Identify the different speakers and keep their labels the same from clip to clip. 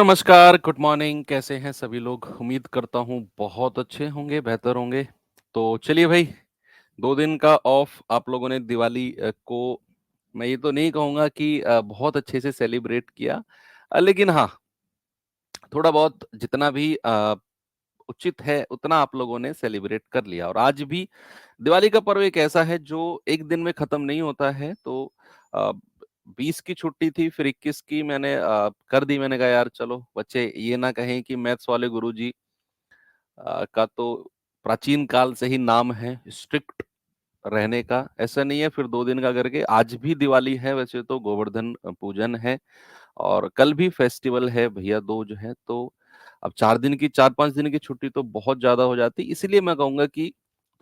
Speaker 1: नमस्कार, good morning, कैसे हैं सभी लोग? उम्मीद करता हूँ बहुत अच्छे होंगे, बेहतर होंगे। तो चलिए भाई, 2 दिन का ऑफ आप लोगों ने दिवाली को मैं ये तो नहीं कहूँगा कि बहुत अच्छे से सेलिब्रेट किया। लेकिन हाँ, थोड़ा बहुत जितना भी उचित है, उतना आप लोगों ने सेलिब्रेट कर लिया। और आज भी दिवाली का पर्व एक ऐसा है जो एक दिन में खत्म नहीं होता है। तो अ, 20 की छुट्टी थी, फिर 21 की मैंने कर दी। मैंने कहा यार चलो बच्चे ये ना कहें कि मैथ्स वाले गुरुजी का तो प्राचीन काल से ही नाम है स्ट्रिक्ट रहने का। ऐसा नहीं है, फिर 2 दिन का करके आज भी दिवाली है, वैसे तो गोवर्धन पूजन है और कल भी फेस्टिवल है भैया दूज है। तो अब 4 दिन की 4-5 दिन की छुट्टी तो बहुत ज़्यादा हो जाती। इसीलिए मैं कहूँगा कि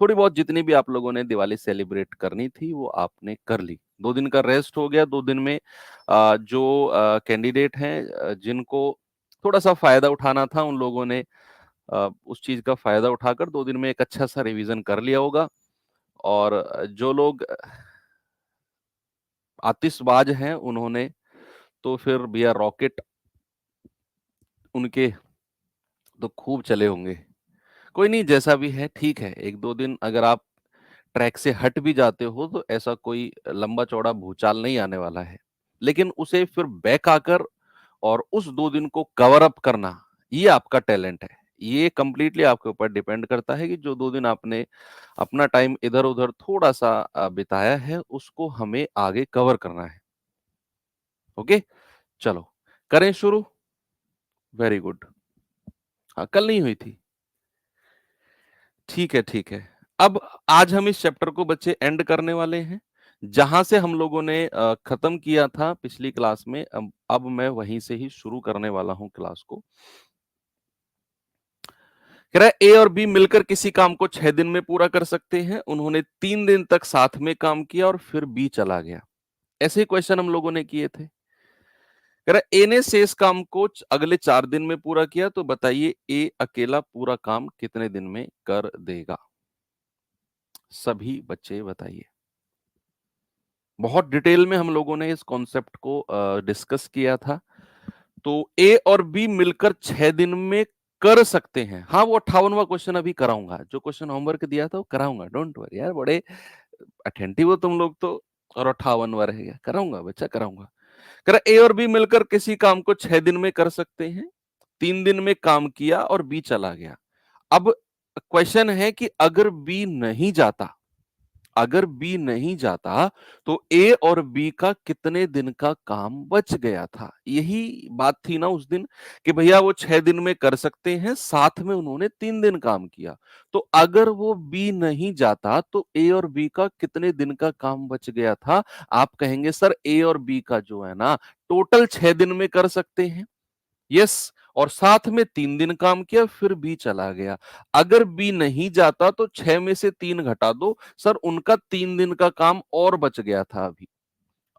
Speaker 1: थोड़ी बहुत जितनी भी आप लोगों ने दिवाली सेलिब्रेट करनी थी, वो आपने कर ली। 2 दिन का रेस्ट हो गया। 2 दिन में जो कैंडिडेट हैं जिनको थोड़ा-सा फ़ायदा उठाना था, उन लोगों ने उस चीज़ का फ़ायदा उठाकर 2 दिन में एक अच्छा-सा रिवीज़न कर लिया होगा। और जो लोग आतिशबाज हैं, उन्होंने तो फिर भैया रॉकेट उनके तो खूब चले होंगे। कोई नहीं, जैसा भी है ठीक है। 1-2 दिन अगर आप ट्रैक से हट भी जाते हो तो ऐसा कोई लंबा-चौड़ा भूचाल नहीं आने वाला है। लेकिन उसे फिर बैक आकर और उस 2 दिन को कवर अप करना, ये आपका टैलेंट है। ये कंप्लीटली आपके ऊपर डिपेंड करता है कि जो 2 दिन आपने अपना टाइम इधर-उधर थोड़ा-सा बिताया है, उसको हमें आगे कवर करना है। ओके? चलो, करें शुरू? Very good. हाँ, कल नहीं हुई थी। ठीक है, ठीक है। अब आज हम इस चैप्टर को बच्चे एंड करने वाले हैं। जहाँ से हम लोगों ने खत्म किया था पिछली क्लास में, अब मैं वहीं से ही शुरू करने वाला हूँ क्लास को। कह रहा है ए और बी मिलकर किसी काम को 6 दिन में पूरा कर सकते हैं। उन्होंने 3 दिन तक साथ में काम किया और फिर बी चला गया। ऐसे ही क्वेश्चन हम लोगों ने किए थे। कह रहा है ए ने शेष काम को अगले 4 दिन में पूरा किया, तो बताइए ए अकेला पूरा काम कितने दिन में कर देगा? सभी बच्चे बताइए। बहुत डिटेल में हम लोगों ने इस कॉन्सेप्ट को डिस्कस किया था। तो ए और बी मिलकर 6 दिन में कर सकते हैं। हाँ, वो 58वां क्वेश्चन अभी कराऊंगा। जो क्वेश्चन होमवर्क दिया था वो कराऊंगा, डोंट वरी यार, बड़े अटेंटिव हो तुम लोग तो। और 58वां रह गया, कराऊंगा बच्चा, कराऊंगा। कह रहा ए और बी मिलकर किसी काम को 6 दिन में कर सकते हैं। 3 दिन में काम किया और बी चला गया। अब क्वेश्चन है कि अगर बी नहीं जाता तो ए और बी का कितने दिन का काम बच गया था? यही बात थी ना उस दिन कि भैया वो 6 दिन में कर सकते हैं, साथ में उन्होंने 3 दिन काम किया। तो अगर वो बी नहीं जाता तो ए और बी का कितने दिन का काम बच गया था? आप कहेंगे सर ए और बी का जो है ना टोटल 6 दिन में कर सकते हैं। यस, और साथ में 3 दिन काम किया फिर बी चला गया। अगर बी नहीं जाता तो 6 में से 3 घटा दो, सर उनका 3 दिन का काम और बच गया था। अभी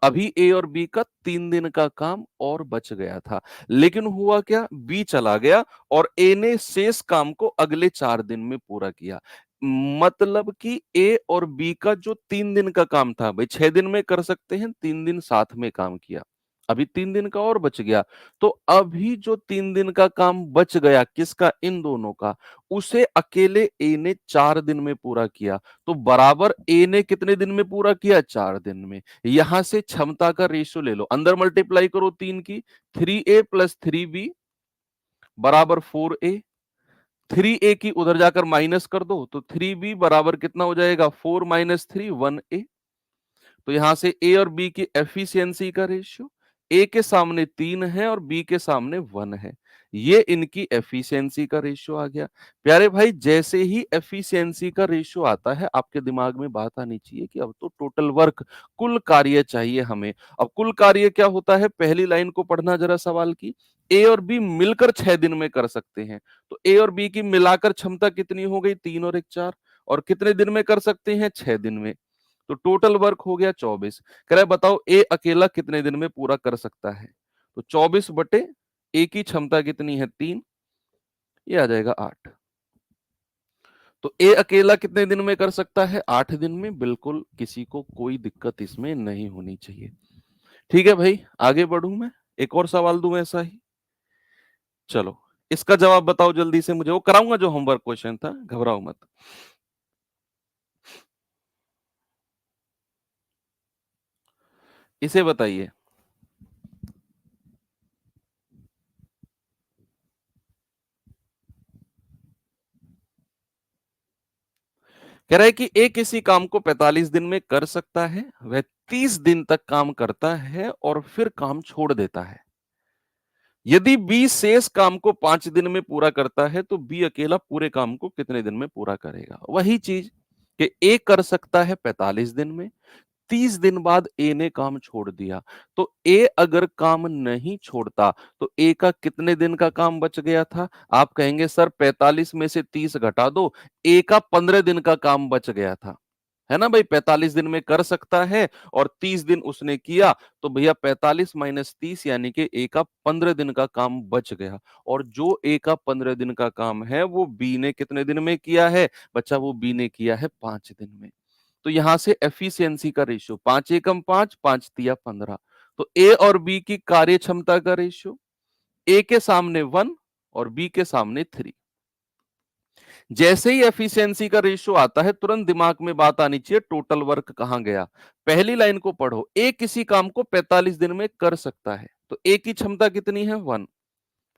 Speaker 1: अभी ए और बी का 3 दिन का काम और बच गया था। लेकिन हुआ क्या, बी चला गया और ए ने शेष काम को अगले 4 दिन में पूरा किया। मतलब कि ए और बी का जो 3 दिन का काम था, भाई 6 दिन में कर सकते हैं, 3 दिन साथ में काम किया, अभी 3 दिन का और बच गया। तो अभी जो 3 दिन का काम बच गया किसका, इन दोनों का, उसे अकेले ए ने 4 दिन में पूरा किया। तो बराबर ए ने कितने दिन में पूरा किया, 4 दिन में। यहां से क्षमता का रेशियो ले लो, अंदर मल्टीप्लाई करो 3 की, 3a प्लस 3b बराबर 4a। 3a की उधर जाकर माइनस कर दो तो 3b बराबर कितना हो जाएगा, 4 माइनस 3 1a। तो यहां से ए और बी की एफिशिएंसी का रेशियो, ए के सामने 3 है और बी के सामने 1 है, ये इनकी एफिशिएंसी का रेशियो आ गया। प्यारे भाई, जैसे ही एफिशिएंसी का रेशियो आता है आपके दिमाग में बात आनी चाहिए कि अब तो टोटल वर्क, कुल कार्य चाहिए हमें। अब कुल कार्य क्या होता है, पहली लाइन को पढ़ना जरा सवाल की। ए और बी मिलकर 6 दिन में कर सकते हैं, तो ए और बी की मिलाकर क्षमता कितनी हो गई, 3 और 1 4, और कितने दिन में कर सकते हैं, 6 दिन में। तो टोटल वर्क हो गया 24। कह रहा है बताओ ए अकेला कितने दिन में पूरा कर सकता है? तो 24 बटे ए की क्षमता कितनी है, 3, ये आ जाएगा 8। तो ए अकेला कितने दिन में कर सकता है, 8 दिन में। बिल्कुल किसी को कोई दिक्कत इसमें नहीं होनी चाहिए। ठीक है भाई, आगे बढ़ूं मैं, एक और सवाल दूं ऐसा ही। चलो इसका जवाब बताओ जल्दी से मुझे, वो कराऊंगा जो होमवर्क क्वेश्चन था, घबराओ मत। इसे बताइए। कह रहा है कि ए किसी काम को 45 दिन में कर सकता है, वह 30 दिन तक काम करता है और फिर काम छोड़ देता है। यदि बी शेष काम को 5 दिन में पूरा करता है तो बी अकेला पूरे काम को कितने दिन में पूरा करेगा। वही चीज कि ए कर सकता है 45 दिन में, 30 दिन बाद ए ने काम छोड़ दिया, तो ए अगर काम नहीं छोड़ता तो ए का कितने दिन का काम बच गया था। आप कहेंगे सर 45 में से 30 घटा दो, ए का 15 दिन का काम बच गया था, है ना भाई। 45 दिन में कर सकता है और 30 दिन उसने किया, तो भैया 45 माइनस 30 यानी कि ए का 15 दिन का काम बच गया। और जो ए का 15 दिन का काम है वो बी ने कितने दिन में किया है बच्चा, वो बी ने किया है 5 दिन में। तो यहां से एफिशिएंसी का रेशियो 5 एकम 5, 5 तिया 15। तो ए और बी की कार्य क्षमता का रेशियो, ए के सामने 1 और बी के सामने 3। जैसे ही एफिशिएंसी का रेशियो आता है तुरंत दिमाग में बात आनी चाहिए टोटल वर्क कहां गया। पहली लाइन को पढ़ो, ए किसी काम को 45 दिन में कर सकता है, तो ए की क्षमता कितनी है 1,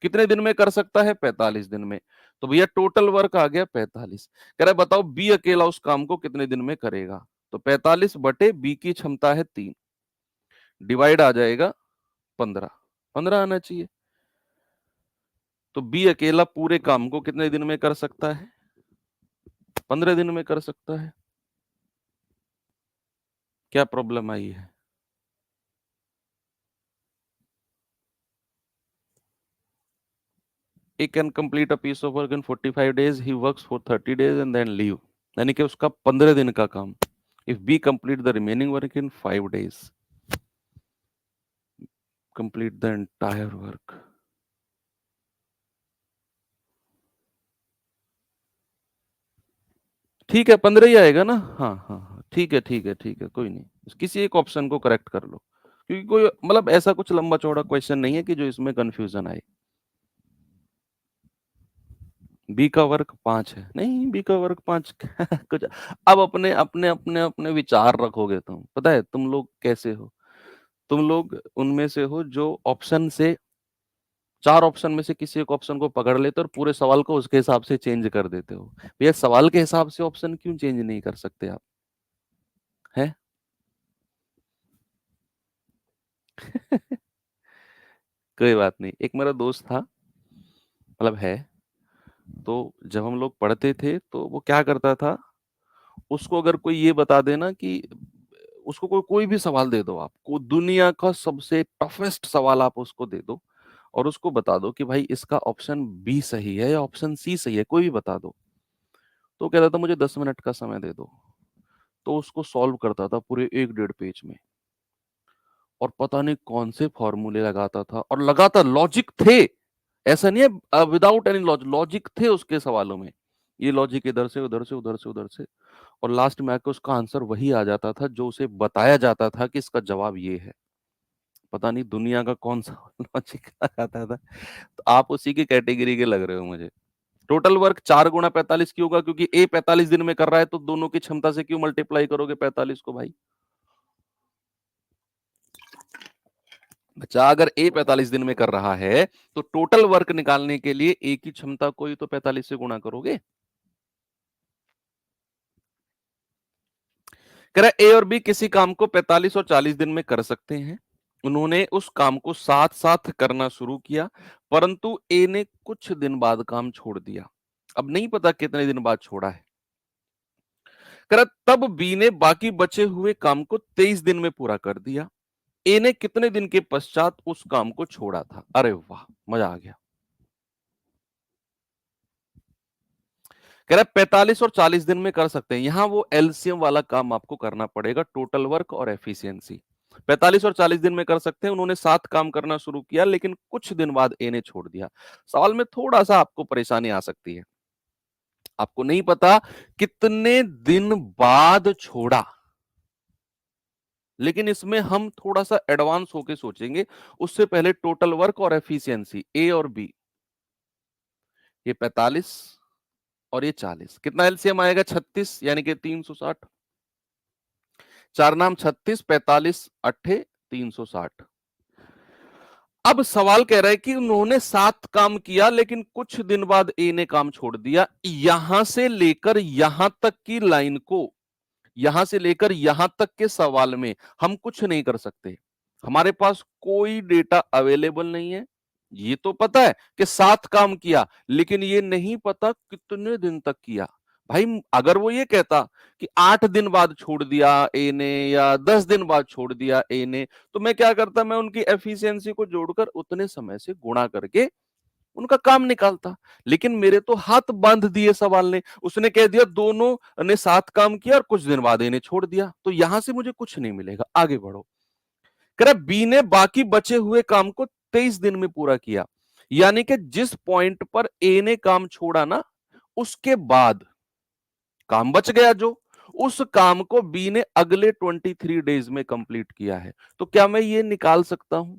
Speaker 1: कितने दिन में कर सकता है 45 दिन में, तो भैया टोटल वर्क आ गया 45। कह रहा बताओ बी अकेला उस काम को कितने दिन में करेगा, तो 45 बटे बी की क्षमता है 3, डिवाइड आ जाएगा 15, 15 आना चाहिए। तो बी अकेला पूरे काम को कितने दिन में कर सकता है, 15 दिन में कर सकता है। क्या प्रॉब्लम आई है। He can complete a piece of work in 45 days, he works for 30 days and then leave, यानी कि उसका 15 दिन का काम। If B complete the remaining work in 5 days, complete the entire work। ठीक है 15 ही आएगा ना, हाँ हाँ हाँ ठीक है ठीक है ठीक है, कोई नहीं, किसी एक ऑप्शन को करेक्ट कर लो, क्योंकि कोई मतलब ऐसा कुछ लंबा चौड़ा क्वेश्चन नहीं है कि जो इसमें कंफ्यूजन आए। बी का वर्क 5 है, नहीं बी का वर्क 5 कुछ। अब अपने अपने अपने अपने विचार रखोगे तुम, पता है तुम लोग कैसे हो, तुम लोग उनमें से हो जो ऑप्शन से, 4 ऑप्शन में से किसी एक ऑप्शन को पकड़ लेते हो और पूरे सवाल को उसके हिसाब से चेंज कर देते हो। भैया सवाल के हिसाब से ऑप्शन क्यों चेंज नहीं कर सकते आप, हैं? कोई बात नहीं। एक मेरा दोस्त था, मतलब है, तो जब हम लोग पढ़ते थे तो वो क्या करता था, उसको अगर कोई ये बता देना कि उसको कोई कोई भी सवाल दे दो, आपको दुनिया का सबसे टफेस्ट सवाल आप उसको दे दो और उसको बता दो कि भाई इसका ऑप्शन बी सही है या ऑप्शन सी सही है, कोई भी बता दो, तो कहता था मुझे 10 मिनट का समय दे दो। तो उसको सॉल्व करता था पूरे 1 डेढ़ पेज में, और पता नहीं कौन से फॉर्मूले लगाता था, और लगातार लॉजिक थे, ऐसा नहीं है विदाउट एनी लॉजिक, लॉजिक थे उसके सवालों में, ये लॉजिक इधर से उधर से उधर से उधर से, और लास्ट में आके उसका आंसर वही आ जाता था जो उसे बताया जाता था कि इसका जवाब ये है। पता नहीं दुनिया का कौन सा लॉजिक आता था। तो आप उसी की कैटेगरी के लग रहे हो मुझे। टोटल वर्क 4 गुणा 45 क्यों होगा, क्योंकि ए 45 दिन में कर रहा है, तो दोनों की क्षमता से क्यों मल्टीप्लाई करोगे 45 को भाई। बच्चा अगर ए 45 दिन में कर रहा है तो टोटल वर्क निकालने के लिए ए की क्षमता को ही तो 45 से गुणा करोगे। कह रहा ए और बी किसी काम को 45 और 40 दिन में कर सकते हैं। उन्होंने उस काम को साथ साथ करना शुरू किया, परंतु ए ने कुछ दिन बाद काम छोड़ दिया। अब नहीं पता कितने दिन बाद छोड़ा है। कह रहा तब बी ने बाकी बचे हुए काम को 23 दिन में पूरा कर दिया। ए ने कितने दिन के पश्चात उस काम को छोड़ा था। अरे वाह, मजा आ गया। कह रहा है 45 और 40 दिन में कर सकते हैं, यहां वो एलसीएम वाला काम आपको करना पड़ेगा, टोटल वर्क और एफिशिएंसी। 45 और 40 दिन में कर सकते हैं, उन्होंने 7 काम करना शुरू किया लेकिन कुछ दिन बाद ए ने छोड़ दिया। सवाल में थोड़ा सा आपको परेशानी आ सकती है, आपको नहीं पता कितने दिन बाद छोड़ा, लेकिन इसमें हम थोड़ा सा एडवांस होके सोचेंगे। उससे पहले टोटल वर्क और एफिशिएंसी, ए और बी, ये 45 और ये 40, कितना एलसीएम आएगा 36, यानी कि 360। चार नाम 36, 45 अट्ठे 360। अब सवाल कह रहा है कि उन्होंने 7 काम किया, लेकिन कुछ दिन बाद ए ने काम छोड़ दिया। यहां से लेकर यहां तक की लाइन को, यहां से लेकर यहां तक के सवाल में हम कुछ नहीं कर सकते। हमारे पास कोई डेटा अवेलेबल नहीं है। ये तो पता है कि 7 काम किया, लेकिन ये नहीं पता कितने दिन तक किया। भाई अगर वो ये कहता कि 8 दिन बाद छोड़ दिया ए ने या 10 दिन बाद छोड़ दिया ए ने, तो मैं क्या करता, मैं उनकी एफिशिएंसी को जोड़कर उतने समय से गुणा करके उनका काम निकालता। लेकिन मेरे तो हाथ बांध दिए सवाल ने। उसने कह दिया दोनों ने 7 काम किया और कुछ दिन बाद इन्हें छोड़ दिया, तो यहां से मुझे कुछ नहीं मिलेगा। आगे बढ़ो। कह रहा बी ने बाकी बचे हुए काम को 23 दिन में पूरा किया, यानी कि जिस पॉइंट पर ए ने काम छोड़ा ना, उसके बाद काम बच गया, जो उस काम को बी ने अगले 23 डेज में कंप्लीट किया है। तो क्या मैं ये निकाल सकता हूं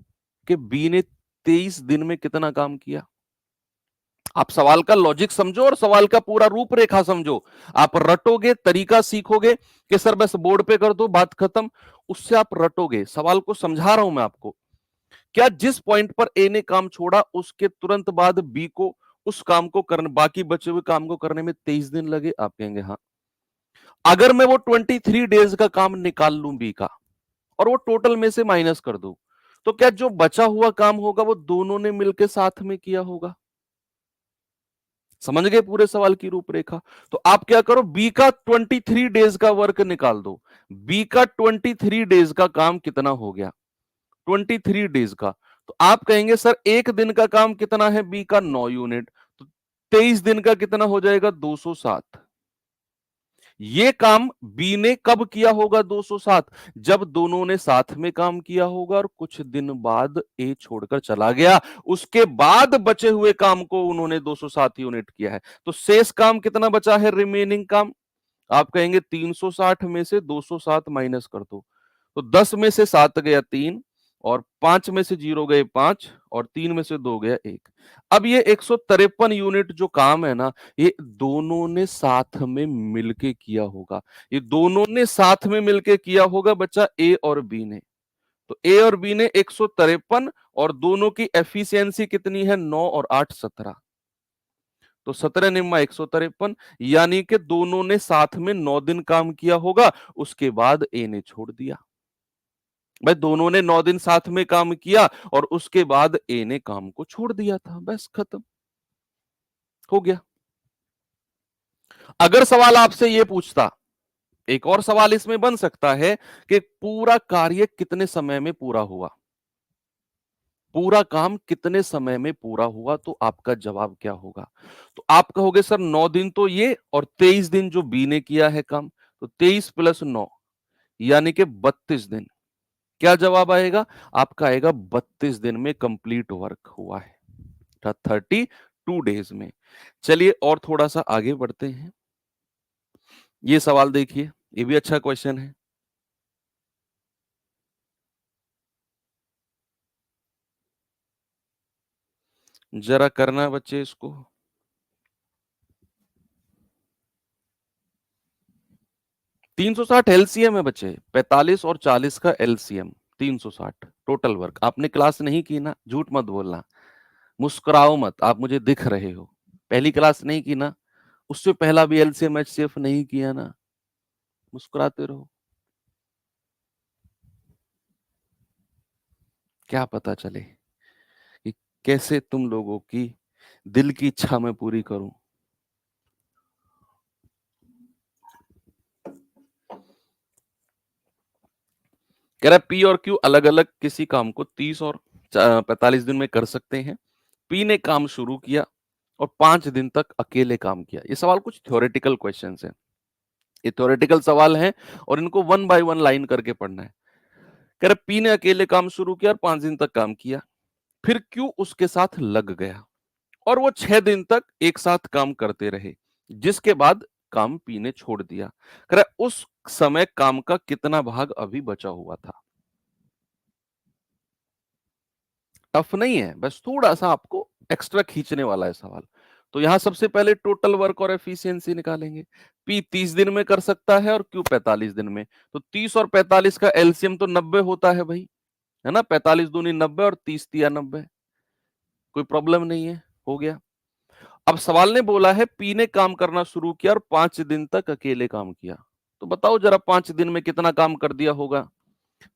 Speaker 1: कि बी ने 23 दिन में कितना काम किया? आप सवाल का लॉजिक समझो और सवाल का पूरा रूपरेखा समझो। आप रटोगे, तरीका सीखोगे कि सर बस बोर्ड पे कर दो, बात खत्म, उससे आप रटोगे। सवाल को समझा रहा हूं मैं आपको। क्या जिस पॉइंट पर ए ने काम छोड़ा, उसके तुरंत बाद बी को उस काम को करने, बाकी बचे हुए काम को करने में 23 दिन लगे? आप कहेंगे हाँ। अगर मैं वो 23 डेज का काम निकाल लूं बी का और वो टोटल में से माइनस कर दूं, तो क्या जो बचा हुआ काम होगा वो दोनों ने मिलकर साथ में किया होगा? समझ गए पूरे सवाल की रूपरेखा? तो आप क्या करो, बी का 23 डेज का वर्क निकाल दो। बी का 23 डेज का काम कितना हो गया? 23 डेज का। तो आप कहेंगे सर एक दिन का काम कितना है? बी का 9 यूनिट। तो 23 दिन का कितना हो जाएगा? 207। ये काम बी ने कब किया होगा 207? जब दोनों ने साथ में काम किया होगा और कुछ दिन बाद ए छोड़कर चला गया, उसके बाद बचे हुए काम को उन्होंने 207 यूनिट किया है। तो शेष काम कितना बचा है? रिमेनिंग काम। आप कहेंगे 360 में से 207 माइनस कर दो, तो 10 में से 7 गया 3, और 5 में से 0 गए 5, और 3 में से 2 गया 1। अब ये 153 यूनिट जो काम है ना, ये दोनों ने साथ में मिलके किया होगा। ये दोनों ने साथ में मिलके किया होगा बच्चा, ए और बी ने। तो ए और बी ने 153, और दोनों की एफिशिएंसी कितनी है? 9 और 8 17। तो 17 निम्मा 153, यानी कि दोनों ने साथ में 9 दिन काम किया होगा, उसके बाद ए ने छोड़ दिया। भाई दोनों ने 9 दिन साथ में काम किया और उसके बाद ए ने काम को छोड़ दिया था, बस खत्म हो गया। अगर सवाल आपसे यह पूछता, एक और सवाल इसमें बन सकता है कि पूरा कार्य कितने समय में पूरा हुआ, पूरा काम कितने समय में पूरा हुआ, तो आपका जवाब क्या होगा? तो आप कहोगे सर 9 दिन तो ये और 23 दिन जो बी ने किया है काम, तो 23 प्लस 9 यानी कि 32 दिन। क्या जवाब आएगा? आपका आएगा 32 दिन में कंप्लीट वर्क हुआ है, 32 डेज में। चलिए और थोड़ा सा आगे बढ़ते हैं। ये सवाल देखिए, ये भी अच्छा क्वेश्चन है। जरा करना बच्चे इसको। 360 एलसीएम है बच्चे, 45 और 40 का एलसीएम 360 टोटल वर्क। आपने क्लास नहीं की ना, झूठ मत बोलना, मुस्कुराओ मत, आप मुझे दिख रहे हो। पहली क्लास नहीं की ना, उससे पहला भी एलसीएम एचसीएफ नहीं किया ना, मुस्कुराते रहो। क्या पता चले कि कैसे तुम लोगों की दिल की इच्छा मैं पूरी करूं। कह रहा पी और क्यू अलग अलग किसी काम को 30 और 45 दिन में कर सकते हैं। पी ने काम शुरू किया और 5 दिन तक अकेले काम किया। ये सवाल कुछ थ्योरेटिकल क्वेश्चंस हैं, ये थ्योरेटिकल सवाल हैं और इनको वन बाय वन लाइन करके पढ़ना है। कह रहा पी ने अकेले काम शुरू किया और 5 दिन तक काम किया, फिर क्यू उसके साथ लग गया और वो 6 दिन तक एक साथ काम करते रहे, जिसके बाद काम पी ने छोड़ दिया। कह रहा उस समय काम का कितना भाग अभी बचा हुआ था? टफ नहीं है, बस थोड़ा सा आपको एक्स्ट्रा खींचने वाला है सवाल। तो यहां सबसे पहले टोटल वर्क और एफिशिएंसी निकालेंगे। पी 30 दिन में कर सकता है और क्यू 45 दिन में। तो 30 और 45 का एलसीएम तो 90 होता है भाई, है ना। 45 दूनी 90 और 30 तिया 90, कोई प्रॉब्लम नहीं है, हो गया। अब सवाल ने बोला है पी ने काम करना शुरू किया और 5 दिन तक अकेले काम किया। तो बताओ जरा 5 दिन में कितना काम कर दिया होगा।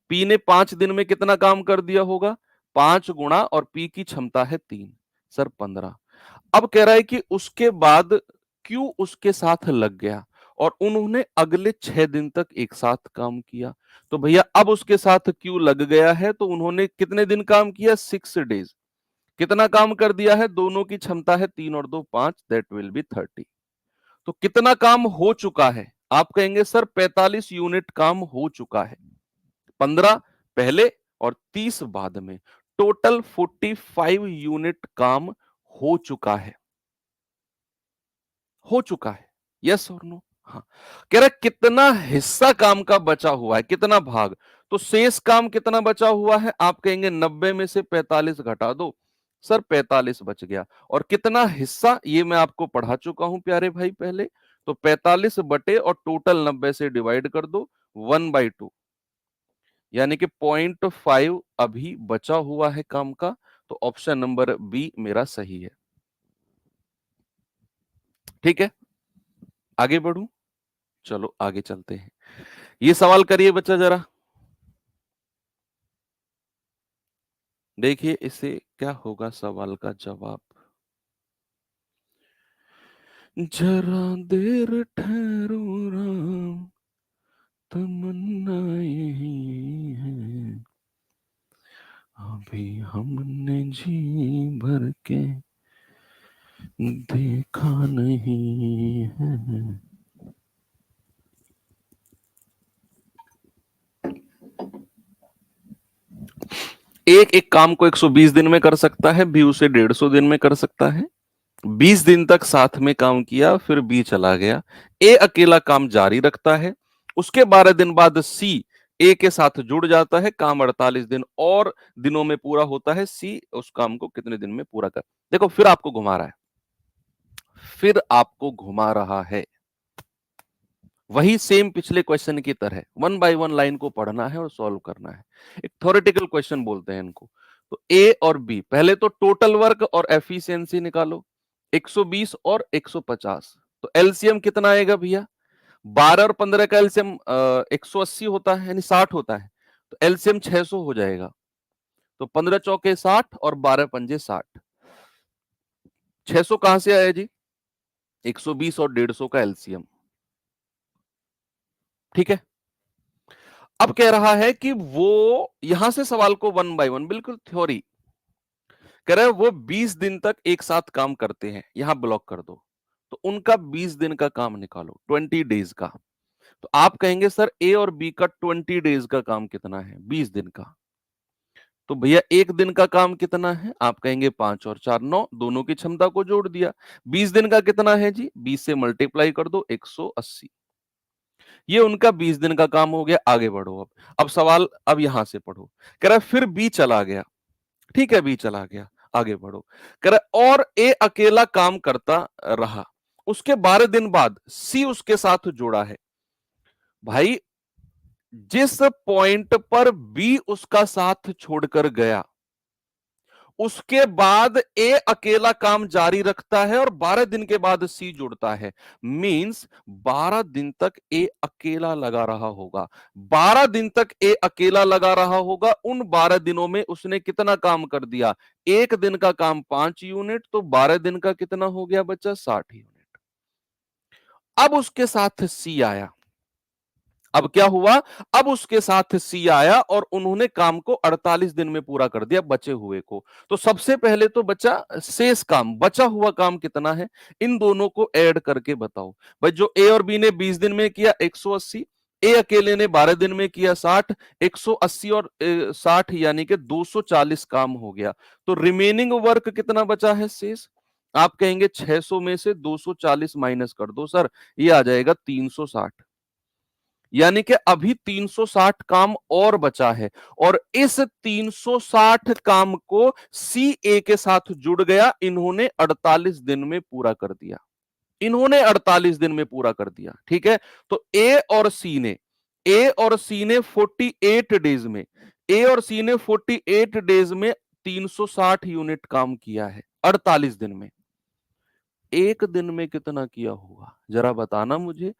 Speaker 1: पी ने 5 दिन में कितना काम कर दिया होगा, 5 गुणा और पी की क्षमता है 3, सर 15। अब कह रहा है कि उसके बाद क्यू उसके साथ लग गया और उन्होंने अगले 6 दिन तक एक साथ काम किया। तो भैया अब उसके साथ क्यू लग गया है तो उन्होंने कितने दिन काम किया, 6 डेज। कितना काम कर दिया है, दोनों की क्षमता है 3 और 2 5, दैट विल बी 30। तो कितना काम हो चुका है, आप कहेंगे सर 45 यूनिट काम हो चुका है, 15 पहले और 30 बाद में, टोटल 45 यूनिट काम हो चुका है, हो चुका है। यस और नो। हाँ, कह रहा कितना हिस्सा काम का बचा हुआ है, कितना भाग। तो शेष काम कितना बचा हुआ है, आप कहेंगे 90 में से 45 घटा दो, सर 45 बच गया। और कितना हिस्सा, ये मैं आपको पढ़ा चुका हूं प्यारे भाई पहले। तो 45 बटे और टोटल 90 से डिवाइड कर दो, 1/2, यानी कि 0.5 अभी बचा हुआ है काम का। तो ऑप्शन नंबर बी मेरा सही है। ठीक है, आगे बढ़ू, चलो आगे चलते हैं। ये सवाल करिए बच्चा जरा, देखिए इसे क्या होगा सवाल का जवाब। जरा देर ठहरो राम, तमन्ना यही है, अभी हमने जी भर के देखा नहीं है। एक एक काम को 120 दिन में कर सकता है, बी उसे 150 दिन में कर सकता है। 20 दिन तक साथ में काम किया, फिर बी चला गया। ए अकेला काम जारी रखता है, उसके 12 दिन बाद सी ए के साथ जुड़ जाता है, काम 48 दिन और दिनों में पूरा होता है। सी उस काम को कितने दिन में पूरा कर, देखो फिर आपको घुमा रहा है, फिर आपको घुमा रहा है, वही सेम पिछले क्वेश्चन की तरह 1 बाय 1 लाइन को पढ़ना है और सॉल्व करना है। एक थ्योरेटिकल क्वेश्चन बोलते हैं इनको। तो ए और बी, पहले तो टोटल वर्क और एफिशिएंसी निकालो, 120 और 150। तो एलसीएम कितना आएगा भैया, 12 और 15 का एलसीएम 180 होता है, यानी 60 होता है। तो एलसीएम 600 हो जाएगा। तो 15 चौके 60 और 12 पंजे 60, 600 कहां से आया जी, 120 और 150 का एलसीएम। ठीक है, अब कह रहा है कि वो यहां से सवाल को 1 बाय 1 बिल्कुल थ्योरी कह रहा है, वो 20 दिन तक एक साथ काम करते हैं, यहां ब्लॉक कर दो। तो उनका 20 दिन का काम निकालो, 20 डेज का। तो आप कहेंगे सर ए और बी का 20 डेज का काम कितना है, 20 दिन का। तो भैया एक दिन का काम कितना है, आप कहेंगे 5 और 4 9, दोनों की क्षमता को जोड़ दिया। 20 दिन का कितना है जी, 20 से मल्टीप्लाई कर दो, 180। ये उनका 20 दिन का काम हो गया। आगे बढ़ो, अब सवाल अब यहां से पढ़ो। कह रहा है फिर बी चला गया, ठीक है बी चला गया, आगे बढ़ो। कह रहा है और ए अकेला काम करता रहा, उसके 12 दिन बाद सी उसके साथ जुड़ा है। भाई जिस पॉइंट पर बी उसका साथ छोड़कर गया, उसके बाद ए अकेला काम जारी रखता है और 12 दिन के बाद सी जुड़ता है। मींस 12 दिन तक ए अकेला लगा रहा होगा, 12 दिन तक ए अकेला लगा रहा होगा। उन 12 दिनों में उसने कितना काम कर दिया, एक दिन का काम 5 यूनिट, तो 12 दिन का कितना हो गया बच्चा, 60 यूनिट। अब उसके साथ सी आया, अब क्या हुआ, अब उसके साथ सी आया और उन्होंने काम को 48 दिन में पूरा कर दिया, बचे हुए को। तो सबसे पहले तो बचा शेष काम, बचा हुआ काम कितना है, इन दोनों को ऐड करके बताओ। भाई जो ए और बी ने 20 दिन में किया 180, ए अकेले ने 12 दिन में किया 60, 180 और 60 यानी कि 240 काम हो गया। तो रिमेनिंग वर्क कितना बचा है शेष, आप कहेंगे 600 में से 240 माइनस कर दो सर, ये आ जाएगा 360। यानी कि अभी 360 काम और बचा है, और इस 360 काम को सी ए के साथ जुड़ गया, इन्होंने 48 दिन में पूरा कर दिया। इन्होंने 48 दिन में पूरा कर दिया, ठीक है। तो ए और सी ने 48 डेज में, ए और सी ने 48 डेज में 360 यूनिट काम किया है 48 दिन में। एक दिन में कितना किया होगा जरा बताना मुझे।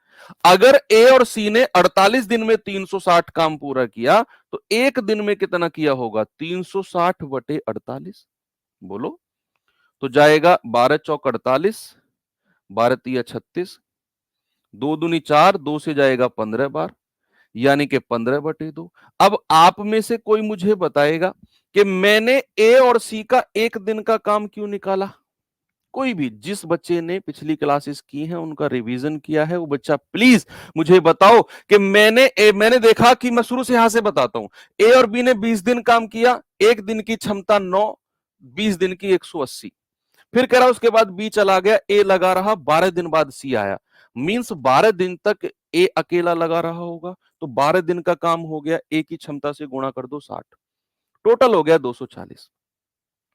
Speaker 1: अगर ए और सी ने 48 दिन में 360 काम पूरा किया, तो एक दिन में कितना किया होगा? 360 बटे 48, बोलो। तो जाएगा 12 चौक 48, 12 तिया 36, 2 दूनी 4, 2 से जाएगा 15 बार, यानी कि 15 बटे 2। अब आप में से कोई मुझे बताएगा कि मैंने ए और सी का एक दिन का काम क्यों निकाला? कोई भी, जिस बच्चे ने पिछली क्लासेस की हैं, उनका रिवीजन किया है, वो बच्चा प्लीज मुझे बताओ कि मैंने देखा कि मैं शुरू से यहां से बताता हूं। ए और बी ने 20 दिन काम किया, एक दिन की क्षमता 9, 20 दिन की 180। फिर कह रहा उसके बाद बी चला गया, ए लगा रहा, 12 दिन बाद सी आया। मींस 12 दिन तक ए अकेला लगा रहा होगा, तो 12 दिन का काम हो गया, ए की क्षमता से गुणा कर दो 60, टोटल हो गया 240।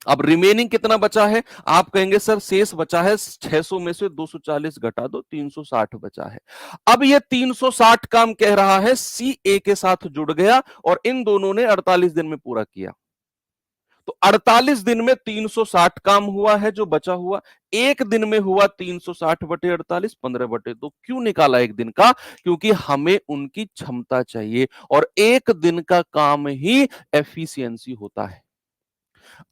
Speaker 1: अब रिमेनिंग कितना बचा है? आप कहेंगे सर शेष बचा है 600 में से 240 घटा दो, 360 बचा है। अब ये 360 काम कह रहा है सी ए के साथ जुड़ गया, और इन दोनों ने 48 दिन में पूरा किया। तो 48 दिन में 360 काम हुआ है जो बचा हुआ, एक दिन में हुआ 360 बटे 48, 15 बटे 2। क्यों निकाला एक दिन का? क्योंकि हमें उनकी क्षमता चाहिए, और एक दिन का काम ही एफिशिएंसी होता है।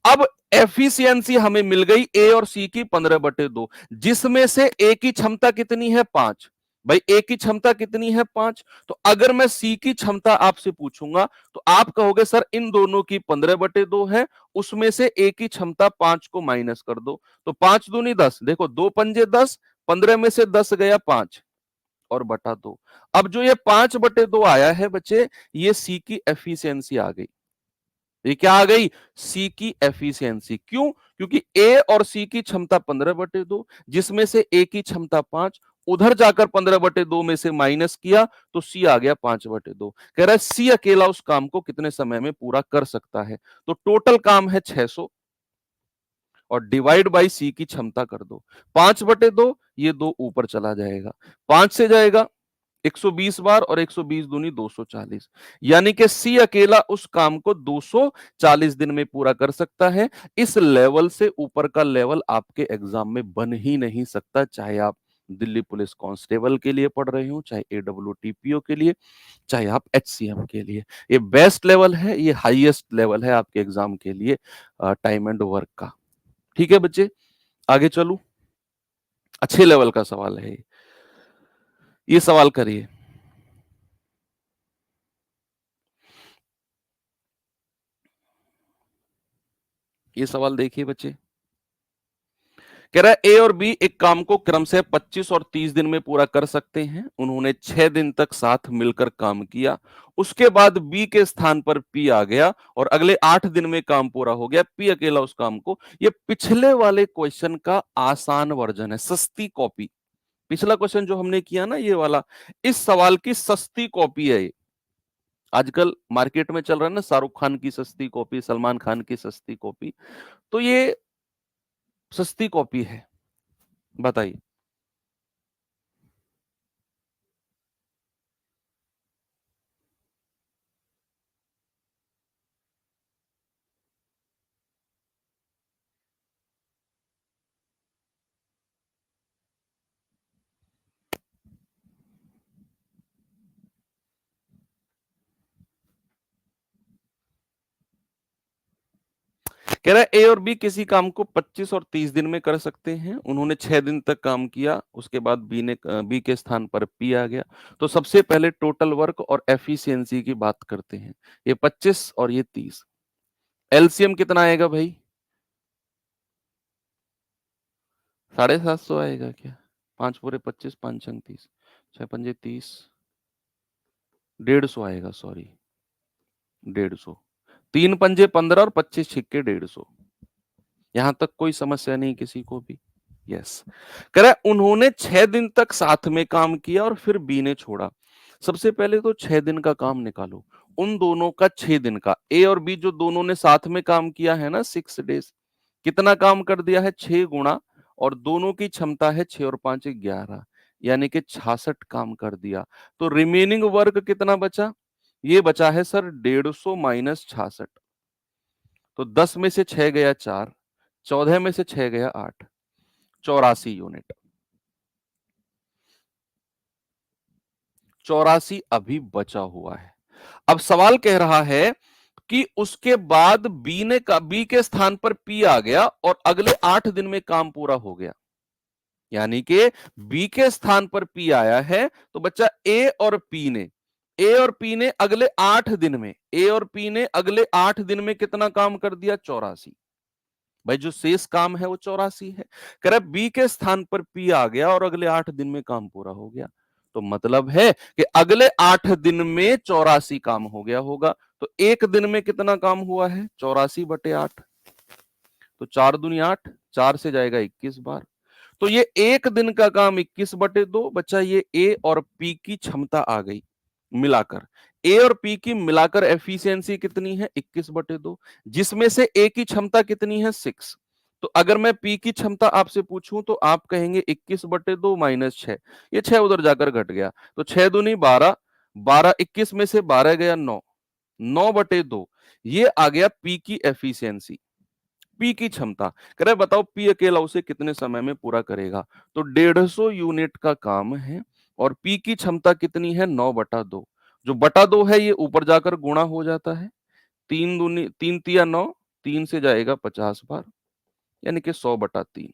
Speaker 1: अब एफिशिएंसी हमें मिल गई ए और सी की 15/2, जिसमें से ए की क्षमता कितनी है? 5। भाई ए की क्षमता कितनी है? 5। तो अगर मैं सी की क्षमता आपसे पूछूंगा, तो आप कहोगे सर इन दोनों की 15/2 है, उसमें से ए की क्षमता 5 को माइनस कर दो, तो 5 दूनी 10, देखो 2 पंजे 10, 15 में से 10 गया 5 और बटा 2। अब जो ये 5/2 आया है बच्चे, ये सी की एफिशिएंसी आ गई। ये क्या आ गई? सी की एफिशिएंसी। क्यों? क्योंकि ए और सी की क्षमता 15/2, जिसमें से ए की क्षमता 5, उधर जाकर 15/2 में से माइनस किया, तो सी आ गया 5/2। कह रहा है सी अकेला उस काम को कितने समय में पूरा कर सकता है? तो टोटल काम है 600, और डिवाइड बाई सी की क्षमता कर दो 5/2, ये 2 ऊपर चला जाएगा, 5 से जाएगा 120 बार, और 120 दूनी 240, यानी कि सी अकेला उस काम को 240 दिन में पूरा कर सकता है। इस लेवल से ऊपर का लेवल आपके एग्जाम में बन ही नहीं सकता, चाहे आप दिल्ली पुलिस कांस्टेबल के लिए पढ़ रहे हो, चाहे एडब्ल्यूटीपीओ के लिए, चाहे आप एचसीएम के लिए। ये बेस्ट लेवल है, ये हाईएस्ट लेवल है आपके एग्जाम के लिए टाइम एंड वर्क का। ठीक है बच्चे, आगे चलू। अच्छे लेवल का सवाल है ये सवाल करिए। ये सवाल देखिए बच्चे, कह रहा है ए और बी एक काम को क्रम से 25 और 30 दिन में पूरा कर सकते हैं। उन्होंने 6 दिन तक साथ मिलकर काम किया, उसके बाद बी के स्थान पर पी आ गया, और अगले 8 दिन में काम पूरा हो गया, पी अकेला उस काम को। ये पिछले वाले क्वेश्चन का आसान वर्जन है, सस्ती कॉपी। पिछला क्वेश्चन जो हमने किया ना, ये वाला, इस सवाल की सस्ती कॉपी है ये। आजकल मार्केट में चल रहा है ना, शाहरुख खान की सस्ती कॉपी, सलमान खान की सस्ती कॉपी, तो ये सस्ती कॉपी है। बताइए। कह रहा है ए और बी किसी काम को 25 और 30 दिन में कर सकते हैं। उन्होंने 6 दिन तक काम किया, उसके बाद बी के स्थान पर पी आ गया। तो सबसे पहले टोटल वर्क और एफिशिएंसी की बात करते हैं। ये 25 और ये 30, एलसीएम कितना आएगा भाई? 750 आएगा क्या? 5 पूरे 25, 5 छंग 30, 6 पंजे 30, 150 आएगा, सॉरी 150। 3 पंजे 15 और 25 छिक्के 150। यहां तक कोई समस्या नहीं किसी को भी? यस। कह रहा है उन्होंने 6 दिन तक साथ में काम किया और फिर बी ने छोड़ा। सबसे पहले तो 6 दिन का काम निकालो, उन दोनों का 6 दिन का, ए और बी जो दोनों ने साथ में काम किया है ना 6 डेज, कितना काम कर दिया है 6 गुणा, और दोनों की क्षमता है 6 और 5 11, यानी कि 66 काम कर दिया। तो रिमेनिंग वर्क कितना बचा? ये बचा है सर 150 माइनस 66। तो 10 में से 6 गया 4, 14 में से 6 गया 8, 84 यूनिट। 84 अभी बचा हुआ है। अब सवाल कह रहा है कि उसके बाद बी के स्थान पर पी आ गया और अगले 8 दिन में काम पूरा हो गया, यानी कि बी के स्थान पर पी आया है, तो बच्चा ए और पी ने अगले 8 दिन में, ए और पी ने अगले 8 दिन में कितना काम कर दिया? 84। भाई जो शेष काम है वो 84 है। कह रहा बी के स्थान पर पी आ गया और अगले 8 दिन में काम पूरा हो गया, तो मतलब है कि अगले 8 दिन में 84 काम हो गया होगा। तो एक दिन में कितना काम हुआ है? 84/8। तो 4 दूनी 8, 4 से जाएगा 21 बार। तो ये एक दिन का काम 21/2। बच्चा ये ए और पी की क्षमता आ गई मिलाकर। ए और पी की मिलाकर एफिशिएंसी कितनी है? 21/2, जिसमें से ए की क्षमता कितनी है? 6। तो अगर मैं पी की क्षमता आपसे पूछूं तो आप कहेंगे 21/2 माइनस 6, ये 6 उधर जाकर घट गया, तो 6 दूनी 12, 12 21 में से 12 गया 9, 9/2, ये आ गया पी की एफिशिएंसी, पी की क्षमता। कह रहे बताओ पी अकेला उसे कितने समय में पूरा करेगा? तो 150 यूनिट का काम है और पी की क्षमता कितनी है? 9/2। जो बटा 2 है ये ऊपर जाकर गुणा हो जाता है, 3 दूनी 3 तिया 9, 3 से जाएगा 50 बार, यानी कि 100/3।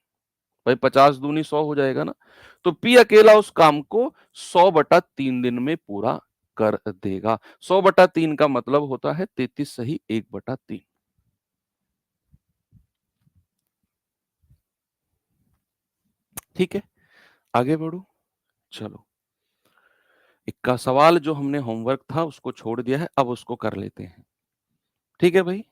Speaker 1: भाई 50 दूनी 100 हो जाएगा ना। तो पी अकेला उस काम को 100/3 दिन में पूरा कर देगा। 100/3 का मतलब होता है 33 सही 1/3। ठीक है, आगे बढ़ू। चलो, इक्का सवाल जो हमने होमवर्क था उसको छोड़ दिया है, अब उसको कर लेते हैं। ठीक है भाई।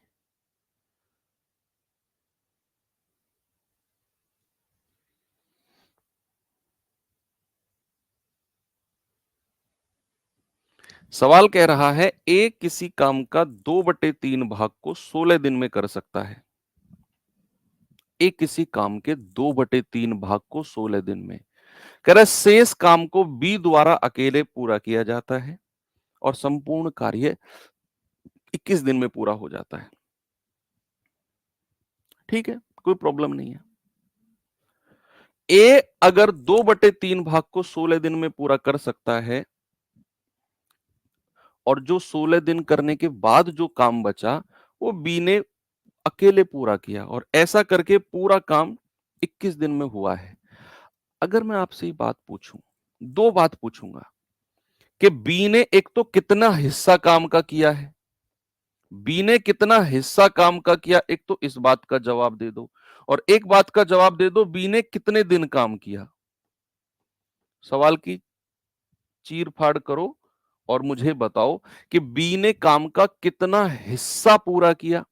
Speaker 1: सवाल कह रहा है ए किसी काम का 2/3 भाग को 16 दिन में कर सकता है। ए किसी काम के 2/3 भाग को 16 दिन में, कह रहा है शेष काम को बी द्वारा अकेले पूरा किया जाता है और संपूर्ण कार्य 21 दिन में पूरा हो जाता है। ठीक है, कोई प्रॉब्लम नहीं है। ए अगर 2/3 भाग को 16 दिन में पूरा कर सकता है और जो 16 दिन करने के बाद जो काम बचा वो बी ने अकेले पूरा किया, और ऐसा करके पूरा काम 21 दिन में हुआ है। अगर मैं आपसे ये बात पूछूं, दो बात पूछूंगा कि बी ने एक तो कितना हिस्सा काम का किया है, बी ने कितना हिस्सा काम का किया, एक तो इस बात का जवाब दे दो, और एक बात का जवाब दे दो बी ने कितने दिन काम किया। सवाल की चीर फाड़ करो और मुझे बताओ कि बी ने काम का कितना हिस्सा पूरा किया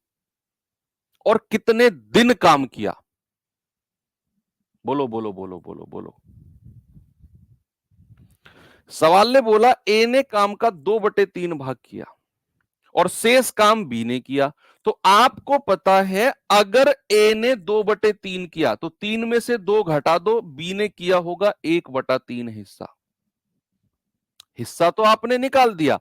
Speaker 1: और कितने दिन काम किया। बोलो बोलो बोलो बोलो बोलो। सवाल ने बोला ए ने काम का 2/3 भाग किया और शेष काम बी ने किया। तो आपको पता है अगर ए ने 2/3 किया तो 3 में से 2 घटा दो, बी ने किया होगा 1/3 हिस्सा। हिस्सा तो आपने निकाल दिया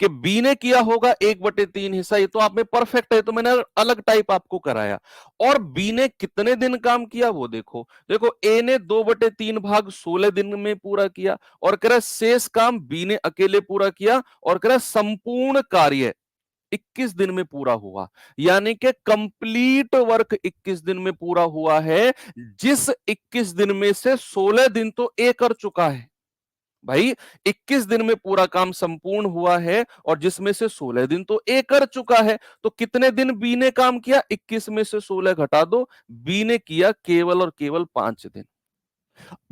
Speaker 1: कि बी ने किया होगा 1/3 हिस्सा, ये तो आप में परफेक्ट है, तो मैंने अलग टाइप आपको कराया। और बी ने कितने दिन काम किया वो देखो, देखो ए ने 2/3 भाग 16 दिन में पूरा किया और कह रहा शेष काम बी ने अकेले पूरा किया, और कह रहा संपूर्ण कार्य 21 दिन में पूरा हुआ, यानी कि कंप्लीट वर्क 21 दिन में पूरा हुआ है, जिस 21 दिन में से 16 दिन तो ए कर चुका है। भाई 21 दिन में पूरा काम संपूर्ण हुआ है और जिसमें से 16 दिन तो ए कर चुका है, तो कितने दिन बी ने काम किया? 21 में से 16 घटा दो, बी ने किया केवल और केवल 5 दिन।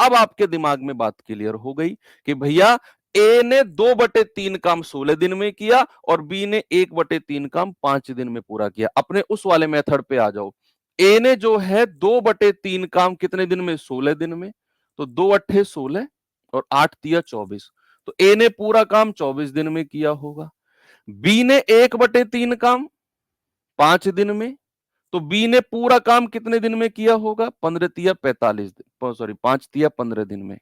Speaker 1: अब आपके दिमाग में बात क्लियर हो गई कि भैया ए ने 2/3 काम 16 दिन में किया और बी ने 1/3 काम 5 दिन में पूरा किया। अपने उस वाले मेथड पे आ जाओ। ए ने जो है 2/3 काम कितने दिन में? 16 दिन में। तो 2 अट्ठे 16 और 8 तिया 24, तो ए ने पूरा काम 24 दिन में किया होगा। बी ने 1/3 काम 5 दिन में, तो बी ने पूरा काम कितने दिन में किया होगा? 15 तिया 45 दिन, सॉरी 5 तिया 15 दिन में।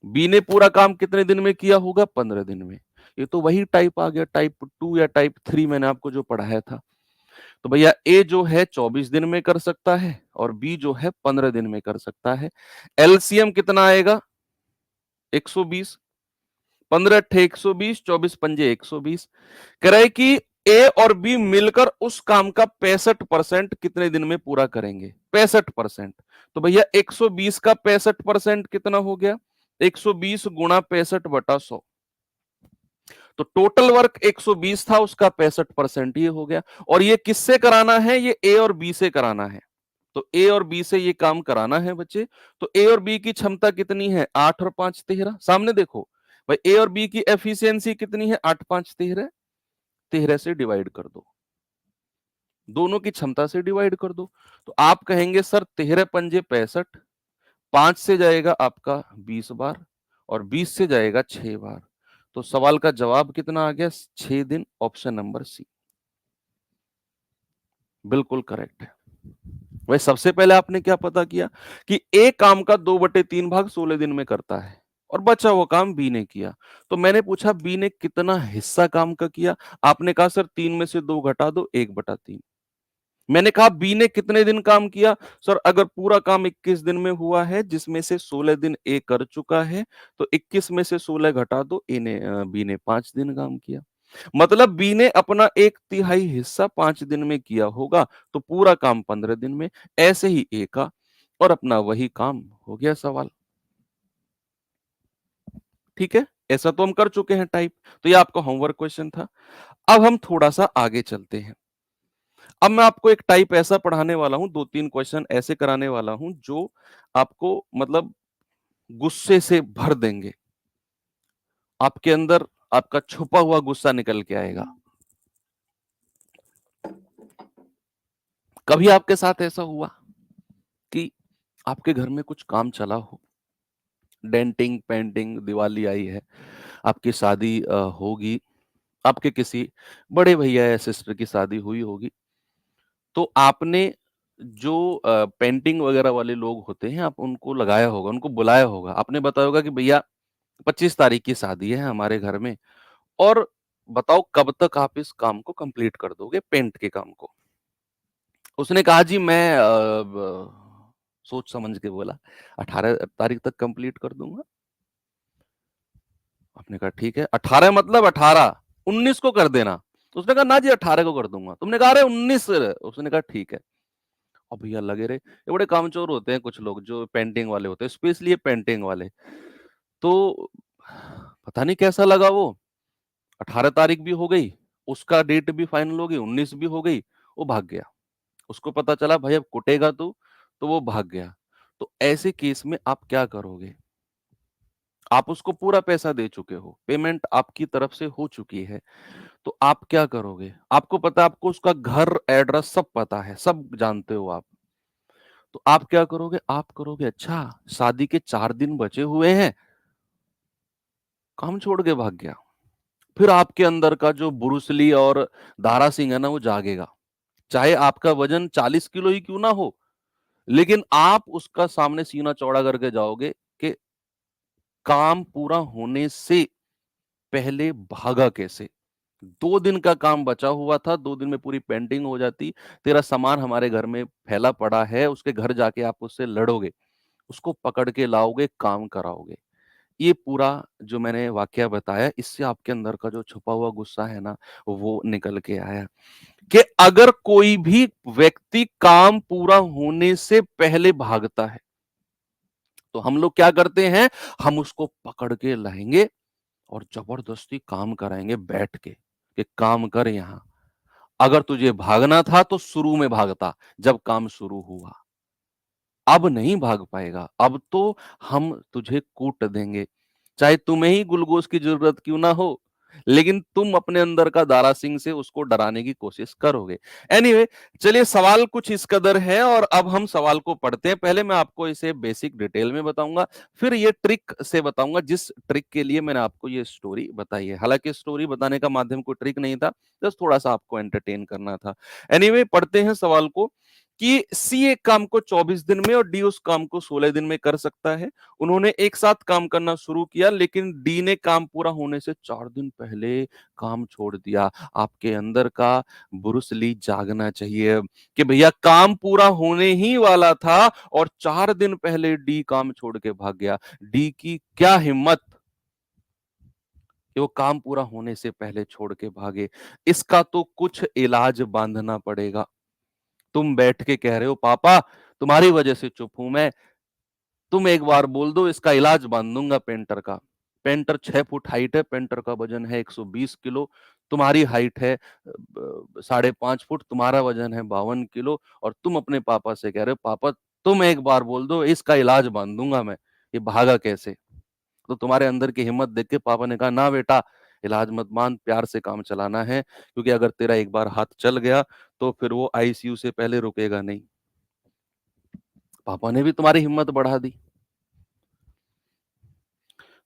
Speaker 1: बी ने पूरा काम कितने दिन में किया होगा? 15 दिन में। ये तो वही टाइप आ गया, टाइप 2 या टाइप 3 मैंने आपको जो पढ़ाया था। तो भैया ए जो है 24 दिन में कर सकता है और बी जो है 15 दिन में कर सकता है। एलसीएम कितना आएगा? 120। 15 अट्ठे 120, 24 पंजे 120। कह रहे कि ए और बी मिलकर उस काम का 65% कितने दिन में पूरा करेंगे? 65%। तो भैया 120 का 65% कितना हो गया? 120 गुणा 65/100। तो टोटल वर्क 120 था, उसका 65% ये हो गया। और ये किससे कराना है? ये ए और बी से कराना है। तो ए और बी से ये काम कराना है बच्चे। तो ए और बी की क्षमता कितनी है? 8 और 5 13। सामने देखो भाई, ए और बी की एफिशिएंसी कितनी है? 8 5 13। 13 से डिवाइड कर दो, दोनों की क्षमता से डिवाइड कर दो। तो आप कहेंगे सर 13 पंजे 65, 5 से जाएगा आपका 20 बार और 20 से जाएगा 6 बार। तो सवाल का जवाब कितना आ गया? 6 दिन। ऑप्शन नंबर सी बिल्कुल करेक्ट है। वही सबसे पहले आपने क्या पता किया कि ए काम का 2/3 भाग 16 दिन में करता है और बचा हुआ काम बी ने किया। तो मैंने पूछा बी ने कितना हिस्सा काम का किया? आपने कहा सर 3 में से 2 घटा दो, 1/3। मैंने कहा बी ने कितने दिन काम किया? सर अगर पूरा काम 21 दिन में हुआ है जिसमें से 16 दिन ए कर चुका है, तो 21 में से 16 घटा दो, बी ने 5 दिन काम किया। मतलब बी ने अपना 1/3 हिस्सा 5 दिन में किया होगा, तो पूरा काम 15 दिन में। ऐसे ही ए का और अपना वही काम हो गया सवाल। ठीक है, ऐसा तो हम कर चुके हैं टाइप। तो ये आपका होमवर्क क्वेश्चन था। अब हम थोड़ा सा आगे चलते हैं। अब मैं आपको एक टाइप ऐसा पढ़ाने वाला हूं, 2-3 क्वेश्चन ऐसे कराने वाला हूं जो आपको मतलब गुस्से से भर देंगे। आपके अंदर आपका छुपा हुआ गुस्सा निकल के आएगा। कभी आपके साथ ऐसा हुआ कि आपके घर में कुछ काम चला हो, डेंटिंग पेंटिंग, दिवाली आई है, आपकी शादी होगी, आपके किसी बड़े भैया या सिस्टर की शादी हुई होगी, तो आपने जो पेंटिंग वगैरह वाले लोग होते हैं, आप उनको लगाया होगा, उनको बुलाया होगा, आपने बताया होगा कि भैया 25 तारीख की शादी है हमारे घर में, और बताओ कब तक आप इस काम को कंप्लीट कर दोगे, पेंट के काम को। उसने कहा जी मैं सोच समझ के बोला 18 तारीख तक कंप्लीट कर दूंगा। आपने कहा ठीक है, 18 मतलब 18, 19 को कर देना। तो उसने कहा ना जी 18 को कर दूंगा। तुमने कहा अरे 19। उसने कहा ठीक है। और भैया लगे रहे, ये बड़े कामचोर होते हैं कुछ लोग जो पेंटिंग वाले होते हैं, स्पेशली पेंटिंग वाले। तो पता नहीं कैसा लगा वो, 18 तारीख भी हो गई, उसका डेट भी फाइनल हो गई, 19 भी हो गई, वो भाग गया। उसको पता चला भाई अब कुटेगा तू, तो वो भाग गया। तो ऐसे केस में आप क्या करोगे? आप उसको पूरा पैसा दे चुके हो, पेमेंट आपकी तरफ से हो चुकी है, तो आप क्या करोगे? आपको पता है, आपको उसका घर एड्रेस सब पता है, सब जानते हो आप। तो आप क्या करोगे? आप करोगे अच्छा शादी के 4 दिन बचे हुए हैं, काम छोड़ के भाग गया। फिर आपके अंदर का जो ब्रूस ली और दारा सिंह है ना, वो जागेगा। चाहे आपका वजन 40 किलो ही क्यों ना हो, लेकिन आप उसका सामने सीना चौड़ा करके जाओगे कि काम पूरा होने से पहले भागा कैसे? 2 दिन का काम बचा हुआ था, 2 दिन में पूरी पेंटिंग हो जाती, तेरा सामान हमारे घर में फैला पड़ा है, उसके घर जाके आप उससे लड़ोगे, उसको पकड़ के लाओगे, काम कराओगे। ये पूरा जो मैंने वाकया बताया, इससे आपके अंदर का जो छुपा हुआ गुस्सा है ना, वो निकल के आया कि अगर कोई भी व्यक्ति काम पूरा होने से पहले भागता है, तो हम लोग क्या करते हैं? हम उसको पकड़ के लाएंगे और जबरदस्ती काम कराएंगे बैठ के कि काम कर यहां। अगर तुझे भागना था तो शुरू में भागता, जब काम शुरू हुआ। अब नहीं भाग पाएगा, अब तो हम तुझे कूट देंगे, चाहे तुम्हें ही ग्लूकोज की जरूरत क्यों ना हो, लेकिन तुम अपने अंदर का दारा सिंह से उसको डराने की कोशिश करोगे। एनीवे, चलिए सवाल कुछ इस कदर है और अब हम सवाल को पढ़ते हैं। पहले मैं आपको इसे बेसिक डिटेल में बताऊंगा, फिर ये ट्रिक से बताऊंगा जिस ट्रिक के लिए मैंने आपको ये स्टोरी बताई है। हालांकि स्टोरी बताने का माध्यम कोई ट्रिक नहीं था, जस्ट थोड़ा सा आपको एंटरटेन करना था। एनीवे, पढ़ते हैं सवाल को कि सी एक काम को 24 दिन में और डी उस काम को 16 दिन में कर सकता है। उन्होंने एक साथ काम करना शुरू किया, लेकिन डी ने काम पूरा होने से 4 दिन पहले काम छोड़ दिया। आपके अंदर का ब्रूस ली जागना चाहिए कि भैया काम पूरा होने ही वाला था और 4 दिन पहले डी काम छोड़ के भाग गया। डी की क्या हिम्मत कि वो काम पूरा होने से पहले छोड़ के भागे। इसका तो कुछ इलाज बांधना पड़ेगा। तुम बैठ के कह रहे हो पापा तुम्हारी वजह से चुप हूं मैं, तुम एक बार बोल दो इसका इलाज बांध दूंगा पेंटर का। पेंटर 6 फुट हाइट है, पेंटर का वजन है 120 किलो, तुम्हारी हाइट है 5.5 फुट, तुम्हारा वजन है 52 किलो, और तुम अपने पापा से कह रहे हो पापा तुम एक बार बोल दो इसका इलाज बांध दूंगा मैं, ये भागा कैसे। तो तुम्हारे अंदर की हिम्मत देख के पापा ने कहा ना बेटा, इलाज मत मान, प्यार से काम चलाना है, क्योंकि अगर तेरा एक बार हाथ चल गया तो फिर वो आईसीयू से पहले रुकेगा नहीं। पापा ने भी तुम्हारी हिम्मत बढ़ा दी।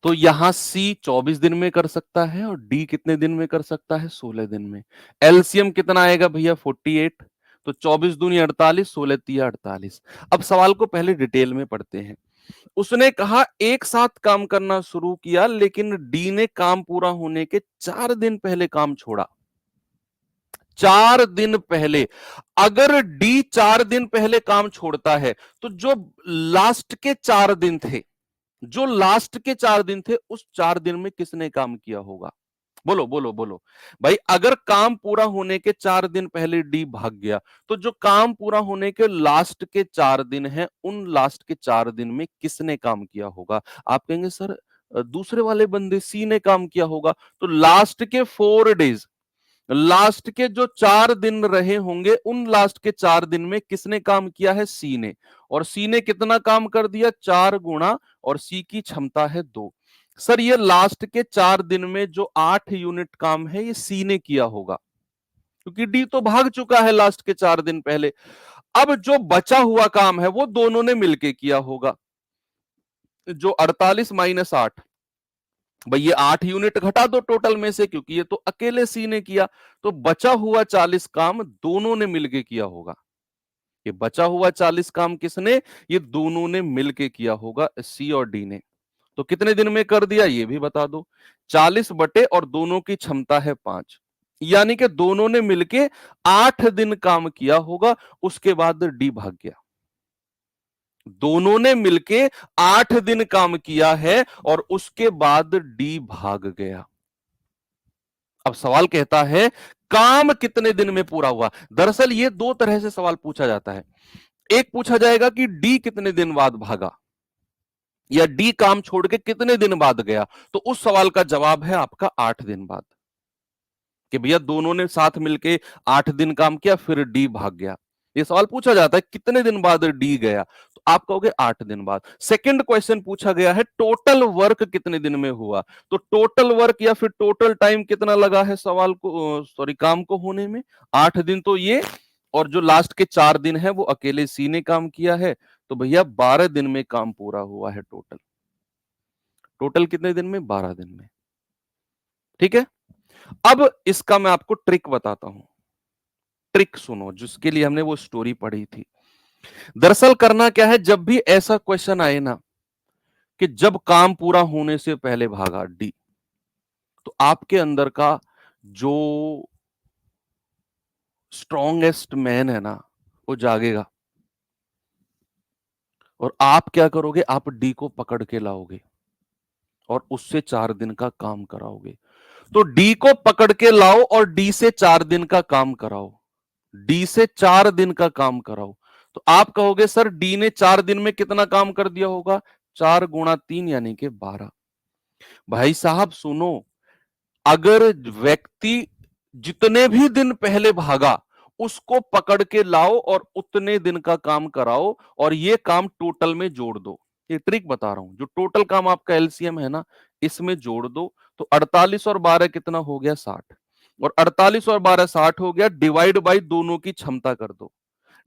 Speaker 1: तो यहां सी 24 दिन में कर सकता है और डी कितने दिन में कर सकता है, 16 दिन में। एलसीएम कितना आएगा भैया, 48। तो 24 दूनी 48, 16 तिया 48। अब सवाल को पहले डिटेल में पढ़ते हैं। उसने कहा एक साथ काम करना शुरू किया, लेकिन डी ने काम पूरा होने के 4 दिन पहले काम छोड़ा। 4 दिन पहले। अगर डी 4 दिन पहले काम छोड़ता है तो जो लास्ट के 4 दिन थे, जो लास्ट के 4 दिन थे, उस 4 दिन में किसने काम किया होगा। बोलो बोलो बोलो भाई, अगर काम पूरा होने के 4 दिन पहले डी भाग गया तो जो काम पूरा होने के लास्ट के 4 दिन हैं, उन लास्ट के 4 दिन में किसने काम किया होगा। आप कहेंगे सर दूसरे वाले बंदे सी ने काम किया होगा। तो लास्ट के 4 डेज, लास्ट के जो 4 दिन रहे होंगे, उन लास्ट के 4 दिन में किसने काम किया है, सी ने। और सी ने कितना काम कर दिया, 4 गुणा, और सी की क्षमता है 2। सर ये लास्ट के 4 दिन में जो 8 यूनिट काम है ये सी ने किया होगा, क्योंकि डी तो भाग चुका है लास्ट के 4 दिन पहले। अब जो बचा हुआ काम है वो दोनों ने मिलके किया होगा। जो 48 माइनस 8, भाई ये 8 यूनिट घटा दो टोटल में से, क्योंकि ये तो अकेले सी ने किया। तो बचा हुआ 40 काम दोनों ने मिलके किया होगा। ये बचा हुआ 40 काम किसने, ये दोनों ने मिलके किया होगा, सी और डी ने। तो कितने दिन में कर दिया ये भी बता दो। 40 बटे, और दोनों की क्षमता है 5, यानी कि दोनों ने मिलके 8 दिन काम किया होगा। उसके बाद डी भाग गया। दोनों ने मिलके 8 दिन काम किया है और उसके बाद डी भाग गया। अब सवाल कहता है काम कितने दिन में पूरा हुआ। दरअसल ये दो तरह से सवाल पूछा जाता है। एक पूछा जाएगा कि डी कितने दिन बाद भागा, या डी काम छोड़ के कितने दिन बाद गया। तो उस सवाल का जवाब है आपका 8 दिन बाद, कि भैया दोनों ने साथ मिलके 8 दिन काम किया फिर डी भाग गया। ये सवाल पूछा जाता है कितने दिन बाद डी गया, तो आप कहोगे 8 दिन बाद। सेकंड क्वेश्चन पूछा गया है टोटल वर्क कितने दिन में हुआ। तो टोटल वर्क या फिर टोटल टाइम कितना लगा है सवाल को, सॉरी काम को होने में, 8 दिन तो ये, और जो लास्ट के 4 दिन है वो अकेले सी ने काम किया है। तो भैया 12 दिन में काम पूरा हुआ है टोटल। टोटल कितने दिन में, 12 दिन में। ठीक है, अब इसका मैं आपको ट्रिक बताता हूं। ट्रिक सुनो, जिसके लिए हमने वो स्टोरी पढ़ी थी। दरअसल करना क्या है, जब भी ऐसा क्वेश्चन आए ना कि जब काम पूरा होने से पहले भागा डी, तो आपके अंदर का जो स्ट्रॉन्गेस्ट मैन है ना, वो जागेगा। और आप क्या करोगे, आप डी को पकड़ के लाओगे और उससे 4 दिन का काम कराओगे। तो डी को पकड़ के लाओ और डी से 4 दिन का काम कराओ। डी से 4 दिन का काम कराओ। तो आप कहोगे सर डी ने 4 दिन में कितना काम कर दिया होगा, 4 गुणा 3 यानी कि 12। भाई साहब सुनो, अगर व्यक्ति जितने भी दिन पहले भागा उसको पकड़ के लाओ और उतने दिन का काम कराओ, और ये काम टोटल में जोड़ दो। ये ट्रिक बता रहा हूं, जो टोटल काम आपका एलसीएम है ना, इसमें जोड़ दो। तो 48 और 12 कितना हो गया 60, और 48 और 12 60 हो गया, डिवाइड बाई दोनों की क्षमता कर दो,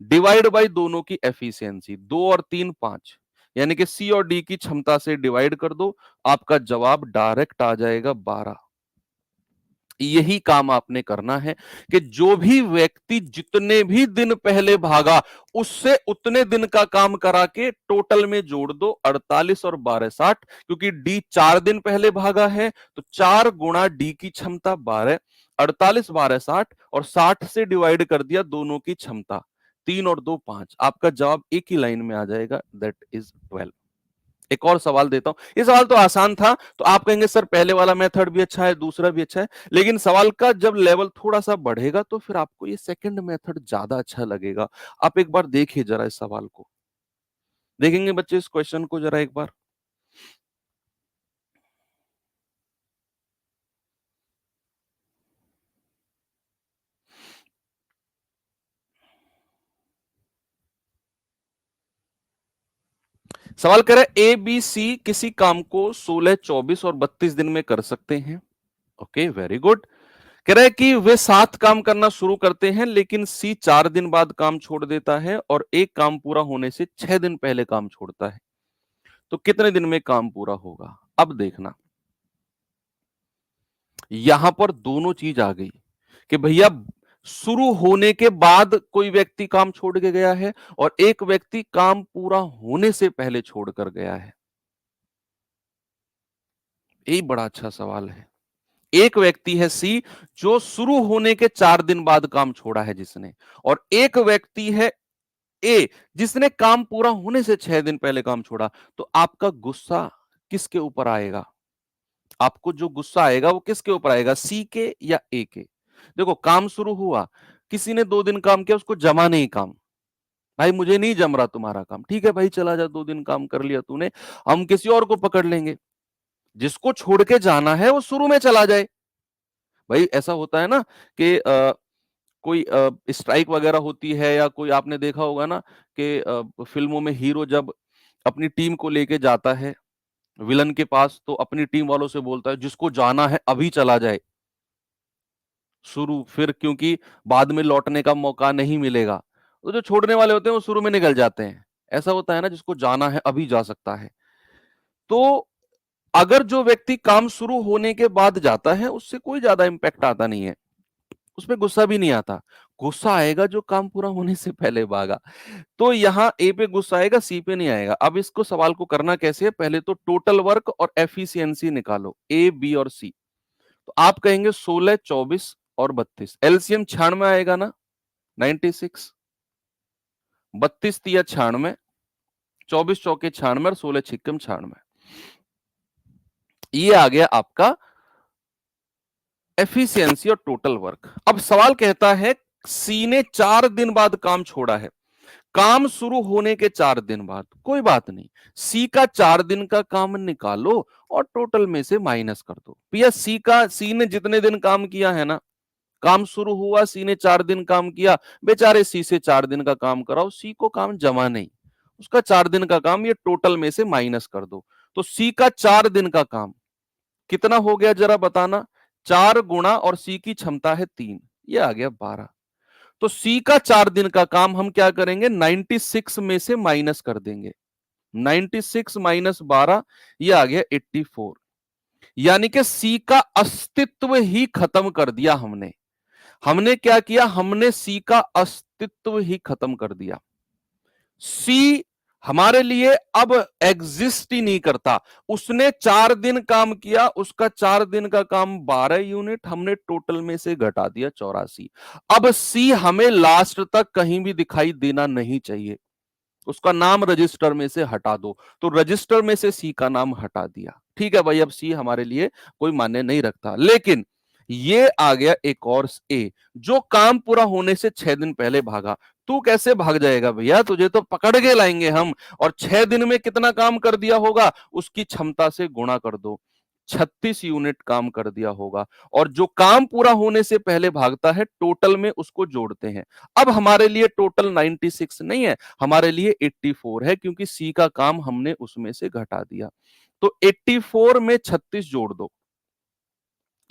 Speaker 1: डिवाइड बाई दोनों की एफिशिएंसी, 2 और 3 5, यानी कि सी और डी की क्षमता से डिवाइड कर दो, आपका जवाब डायरेक्ट आ जाएगा 12। यही काम आपने करना है कि जो भी व्यक्ति जितने भी दिन पहले भागा उससे उतने दिन का काम करा के टोटल में जोड़ दो, 48 और 12 60, क्योंकि डी 4 दिन पहले भागा है तो 4 गुणा डी की क्षमता 12, 48 12 60 और 60 से डिवाइड कर दिया दोनों की क्षमता, 3 और 2 5, आपका जवाब एक ही लाइन में आ जाएगा, दैट इज 12। एक और सवाल देता हूं, ये सवाल तो आसान था, तो आप कहेंगे सर पहले वाला मेथड भी अच्छा है, दूसरा भी अच्छा है, लेकिन सवाल का जब लेवल थोड़ा सा बढ़ेगा तो फिर आपको ये सेकंड मेथड ज्यादा अच्छा लगेगा। आप एक बार देखिए जरा इस सवाल को, देखेंगे बच्चे इस क्वेश्चन को जरा एक बार। सवाल कह रहा है ए बी सी किसी काम को 16 24 और 32 दिन में कर सकते हैं। Okay, very good. कह रहा है कि वे 7 काम करना शुरू करते हैं लेकिन सी 4 दिन बाद काम छोड़ देता है और एक काम पूरा होने से 6 दिन पहले काम छोड़ता है, तो कितने दिन में काम पूरा होगा? अब देखना, यहां पर दोनों चीज आ गई कि भैया शुरू होने के बाद कोई व्यक्ति काम छोड़ के गया है और एक व्यक्ति काम पूरा होने से पहले छोड़कर गया है। यही बड़ा अच्छा सवाल है। एक व्यक्ति है सी जो शुरू होने के 4 दिन बाद काम छोड़ा है जिसने, और एक व्यक्ति है ए जिसने काम पूरा होने से 6 दिन पहले काम छोड़ा। तो आपका गुस्सा किसके ऊपर आएगा? आपको जो गुस्सा आएगा वो किसके ऊपर आएगा, सी के या ए के? देखो, काम शुरू हुआ, किसी ने 2 दिन काम किया, उसको जमा नहीं काम, भाई मुझे नहीं जम रहा तुम्हारा काम, ठीक है भाई चला जा, 2 दिन काम कर लिया तूने, हम किसी और को पकड़ लेंगे। जिसको छोड़ के जाना है वो शुरू में चला जाए। भाई ऐसा होता है ना कि कोई स्ट्राइक वगैरह होती है, या कोई आपने देखा होगा ना कि फिल्मों में हीरो जब अपनी टीम को लेके जाता है विलन के पास, तो अपनी टीम वालों से बोलता है जिसको जाना है अभी चला जाए शुरू, फिर क्योंकि बाद में लौटने का मौका नहीं मिलेगा। तो जो छोड़ने वाले होते हैं वो शुरू में निकल जाते हैं। ऐसा होता है ना, जिसको जाना है अभी जा सकता है। तो अगर जो व्यक्ति काम शुरू होने के बाद जाता है उससे कोई ज्यादा इंपैक्ट आता नहीं है, उसमें गुस्सा भी नहीं आता। गुस्सा आएगा जो काम पूरा होने से पहले भागा। तो यहां ए पे गुस्सा आएगा, सी पे नहीं आएगा। अब इसको सवाल को करना कैसे है, पहले तो टोटल वर्क और एफिशिएंसी निकालो, ए बी और सी। तो आप कहेंगे 16 24 और 32, एलसीएम 96 आएगा ना, 96, 32 तिया 96, 24 चौके 96 और 16 छिक्कम 96, ये आ गया आपका एफिशिएंसी और टोटल वर्क। अब सवाल कहता है सी ने 4 दिन बाद काम छोड़ा है, काम शुरू होने के 4 दिन बाद, कोई बात नहीं, सी का 4 दिन का काम निकालो और टोटल में से माइनस कर दो। भैया सी ने जितने दिन काम किया है ना, काम शुरू हुआ, सी ने 4 दिन काम किया, बेचारे सी से 4 दिन का काम कराओ, सी को काम जमा नहीं, उसका 4 दिन का काम ये टोटल में से माइनस कर दो। तो सी का 4 दिन का काम कितना हो गया जरा बताना, 4 गुणा और सी की क्षमता है 3, ये आ गया 12। तो सी का 4 दिन का काम हम क्या करेंगे, 96 में से माइनस कर देंगे, 96 माइनस 12, ये आ गया 84। यानी कि सी का अस्तित्व ही खत्म कर दिया हमने। हमने क्या किया, हमने सी का अस्तित्व ही खत्म कर दिया। सी हमारे लिए अब एग्जिस्ट ही नहीं करता। उसने 4 दिन काम किया, उसका 4 दिन का काम 12 यूनिट, हमने टोटल में से घटा दिया 84। अब सी हमें लास्ट तक कहीं भी दिखाई देना नहीं चाहिए, उसका नाम रजिस्टर में से हटा दो। तो रजिस्टर में से सी का नाम हटा दिया, ठीक है भाई, अब सी हमारे लिए कोई मान्य नहीं रखता। लेकिन ये आ गया एक और ए जो काम पूरा होने से 6 दिन पहले भागा। तू कैसे भाग जाएगा भैया, तुझे तो पकड़ के लाएंगे हम, और 6 दिन में कितना काम कर दिया होगा उसकी क्षमता से गुणा कर दो, 36 यूनिट काम कर दिया होगा। और जो काम पूरा होने से पहले भागता है टोटल में उसको जोड़ते हैं। अब हमारे लिए टोटल 96 नहीं है, हमारे लिए 84 है, क्योंकि सी का काम हमने उसमें से घटा दिया। तो 84 में 36 जोड़ दो,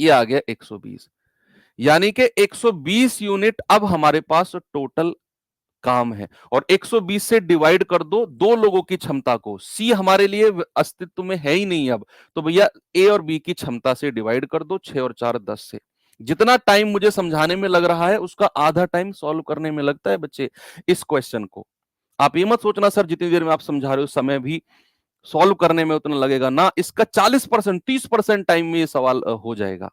Speaker 1: ये आ गया 120, यानी कि 120 यूनिट अब हमारे पास टोटल काम है। और 120 से डिवाइड कर दो दो लोगों की क्षमता को, सी हमारे लिए अस्तित्व में है ही नहीं अब, तो भैया ए और बी की क्षमता से डिवाइड कर दो, 6 और 4 10 से। जितना टाइम मुझे समझाने में लग रहा है उसका आधा टाइम सॉल्व करने में लगता है बच्चे इस क्वेश्चन को। आप ये मत सोचना सर जितनी देर में आप समझा रहे हो समय भी सॉल्व करने में उतना लगेगा ना, इसका 40% 30% टाइम में ये सवाल हो जाएगा।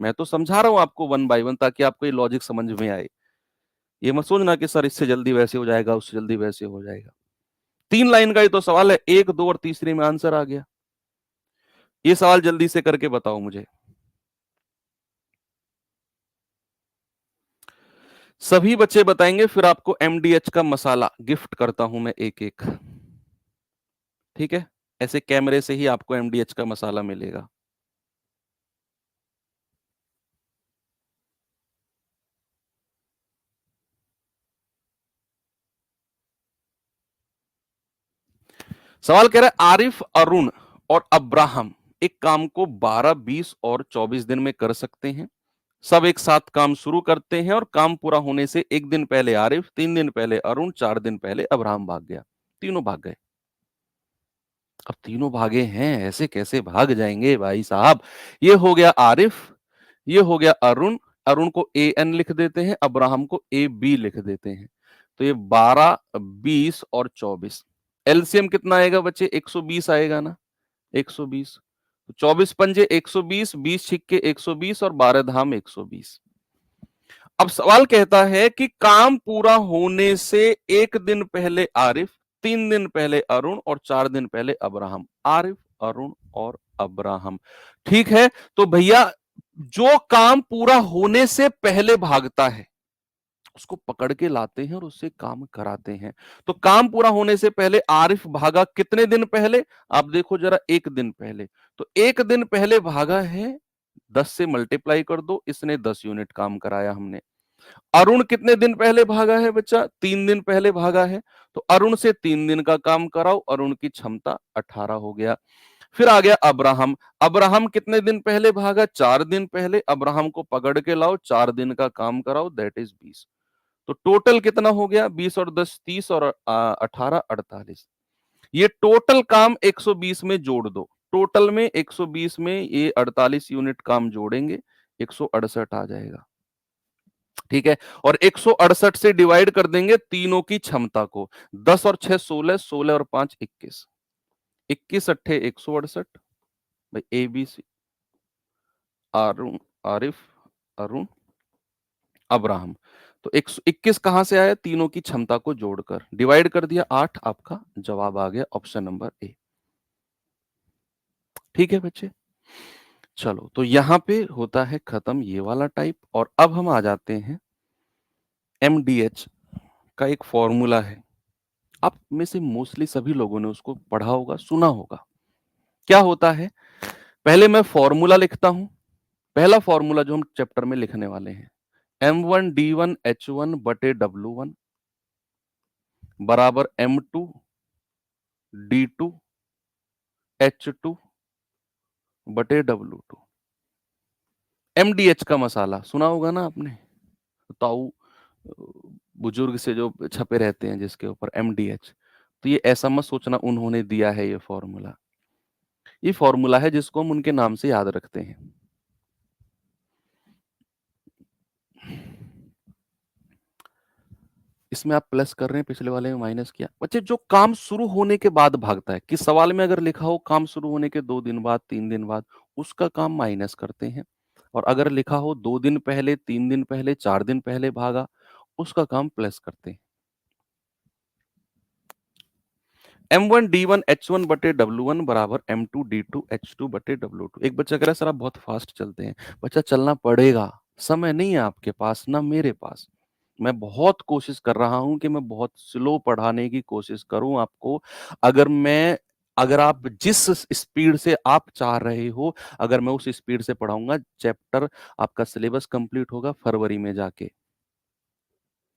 Speaker 1: मैं तो समझा रहा हूं आपको वन बाय वन ताकि आपको ये लॉजिक समझ में आए। ये मत सोचना कि सर इससे जल्दी वैसे हो जाएगा उससे जल्दी वैसे हो जाएगा। 3 लाइन का ही तो सवाल है, 1 2 और तीसरे में आंसर आ गया। ये सवाल जल्दी से करके बताओ मुझे। सभी बच्चे बताएंगे फिर आपको एमडीएच का मसाला गिफ्ट करता हूं मैं एक एक। ठीक है, ऐसे कैमरे से ही आपको एमडीएच का मसाला मिलेगा। सवाल कह रहा है आरिफ, अरुण और अब्राहम एक काम को 12 20 और 24 दिन में कर सकते हैं। सब एक साथ काम शुरू करते हैं और काम पूरा होने से एक दिन पहले आरिफ, 3 दिन पहले अरुण, 4 दिन पहले अब्राहम भाग गया। तीनों भाग गए। अब तीनों भागे हैं, ऐसे कैसे भाग जाएंगे भाई साहब। ये हो गया आरिफ, ये हो गया अरुण, अरुण को ए एन लिख देते हैं, अब्राहम को ए बी लिख देते हैं। तो ये 12 20 और 24, एलसीएम कितना आएगा बच्चे, 120 आएगा ना, 120। 24 पंजे 120, 20 छिक्के 120 और 12 धाम 120। अब सवाल कहता है कि काम पूरा होने से एक दिन पहले आरिफ, 3 दिन पहले अरुण और 4 दिन पहले अब्राहम। आरिफ, अरुण और अब्राहम। ठीक है, तो भैया जो काम पूरा होने से पहले भागता है उसको पकड़ के लाते हैं और उससे काम कराते हैं। तो काम पूरा होने से पहले आरिफ भागा कितने दिन पहले, आप देखो जरा, एक दिन पहले। तो एक दिन पहले भागा है, 10 से मल्टीप्लाई कर दो, इसने 10 यूनिट काम कराया हमने। अरुण कितने दिन पहले भागा है बच्चा, 3 दिन पहले भागा है, तो अरुण से 3 दिन का काम कराओ, अरुण की क्षमता 18 हो गया। फिर आ गया अब्राहम, अब्राहम कितने दिन पहले भागा, 4 दिन पहले, अब्राहम को पकड़ के लाओ, 4 दिन का काम कराओ, दैट इज 20। तो टोटल कितना हो गया, 20 और 10 30 और 18 48। ये टोटल काम 120 में जोड़ दो, टोटल में 120 में ये 48 यूनिट काम जोड़ेंगे, 168 आ जाएगा। ठीक है, और 168 से डिवाइड कर देंगे तीनों की क्षमता को, 10 और 6 16, 16 और 5 21, 21 अट्ठे 168। भाई A B C, Arun, Arif, Arun, Abraham. तो 121 कहां से आया, तीनों की क्षमता को जोड़कर डिवाइड कर दिया 8, आपका जवाब आ गया ऑप्शन नंबर ए। ठीक है बच्चे, चलो तो यहां पे होता है खत्म ये वाला टाइप, और अब हम आ जाते हैं एमडीएच का एक फॉर्मूला है। आप में से मोस्टली सभी लोगों ने उसको पढ़ा होगा, सुना होगा। क्या होता है, पहले मैं फॉर्मूला लिखता हूं। पहला फॉर्मूला जो हम चैप्टर में लिखने वाले हैं, M1D1H1/W1 बराबर M2D2H2/W2। एमडीएच का मसाला सुना होगा ना आपने, ताऊ बुजुर्ग से जो छपे रहते हैं जिसके ऊपर एमडीएच। तो ये ऐसा मत सोचना उन्होंने दिया है ये फॉर्मूला, ये फॉर्मूला है जिसको हम उनके नाम से याद रखते हैं। इसमें आप प्लस कर रहे हैं, पिछले वाले में माइनस किया। बच्चे जो काम शुरू होने के बाद भागता है, कि सवाल में अगर लिखा हो काम शुरू होने के 2 दिन बाद, 3 दिन बाद, उसका काम माइनस करते हैं। और अगर लिखा हो 2 दिन पहले, 3 दिन पहले, 4 दिन पहले भागा, उसका काम प्लस करते हैं। M1D1H1/W1 बराबर M2D2H2/W2। एक बच्चा कह रहा है सर आप बहुत फास्ट चलते हैं। बच्चा चलना पड़ेगा, समय नहीं है आपके पास ना मेरे पास। मैं बहुत कोशिश कर रहा हूं कि मैं बहुत स्लो पढ़ाने की कोशिश करूं आपको। अगर आप जिस स्पीड से आप चाह रहे हो, अगर मैं उस स्पीड से पढ़ाऊंगा, चैप्टर आपका सिलेबस कंप्लीट होगा फरवरी में जाके।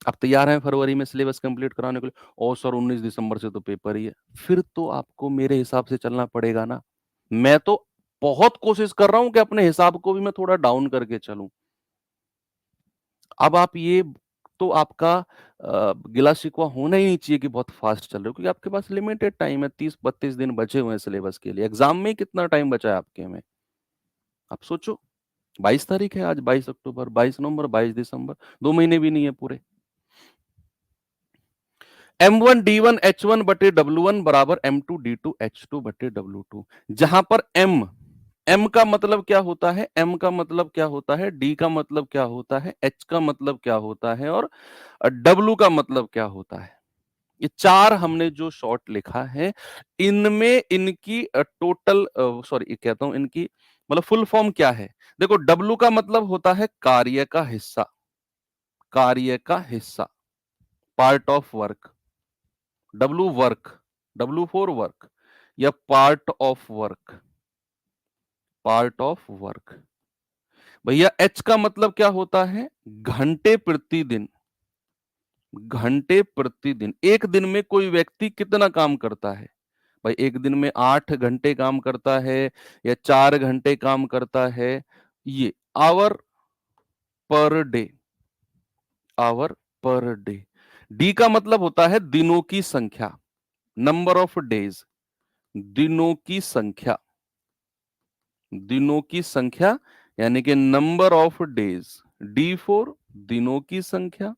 Speaker 1: आप तैयार हैं फरवरी में सिलेबस कंप्लीट कराने के लिए? और सर 19 दिसंबर से तो पेपर ही है। फिर तो आपको मेरे हिसाब से चलना पड़ेगा ना। मैं तो बहुत कोशिश कर रहा हूं कि अपने हिसाब को भी मैं थोड़ा डाउन करके चलूं। अब आप ये तो आपका गिला शिकवा होना ही नहीं चाहिए कि बहुत फास्ट चल रहे हो, क्योंकि आपके पास लिमिटेड टाइम है, 30-32 दिन बचे हुए हैं सिलेबस के लिए। एग्जाम में कितना टाइम बचा है आपके में, आप सोचो। 22 तारीख है आज, 22 अक्टूबर, 22 नवंबर, 22 दिसंबर, 2 महीने भी नहीं है पूरे। M1 D1 H1 बटे W1 बराबर M2 D2 H2 बटे W2। जहां पर M का मतलब क्या होता है, M का मतलब क्या होता है, D का मतलब क्या होता है, H का मतलब क्या होता है, और W का मतलब क्या होता है। ये चार हमने जो शॉर्ट लिखा है, इनमें इनकी टोटल सॉरी कहता हूं इनकी मतलब फुल फॉर्म क्या है। देखो, W का मतलब होता है कार्य का हिस्सा, कार्य का हिस्सा, part of work. W work, W for work, या part of work, part of work. भैया H का मतलब क्या होता है, घंटे प्रतिदिन, घंटे प्रतिदिन। एक दिन में कोई व्यक्ति कितना काम करता है, भाई एक दिन में 8 घंटे काम करता है या 4 घंटे काम करता है, ये hour per day, hour per day. D का मतलब होता है दिनों की संख्या, नंबर ऑफ डेज, दिनों की संख्या, दिनों की संख्या, यानी कि number of days. D four दिनों की संख्या,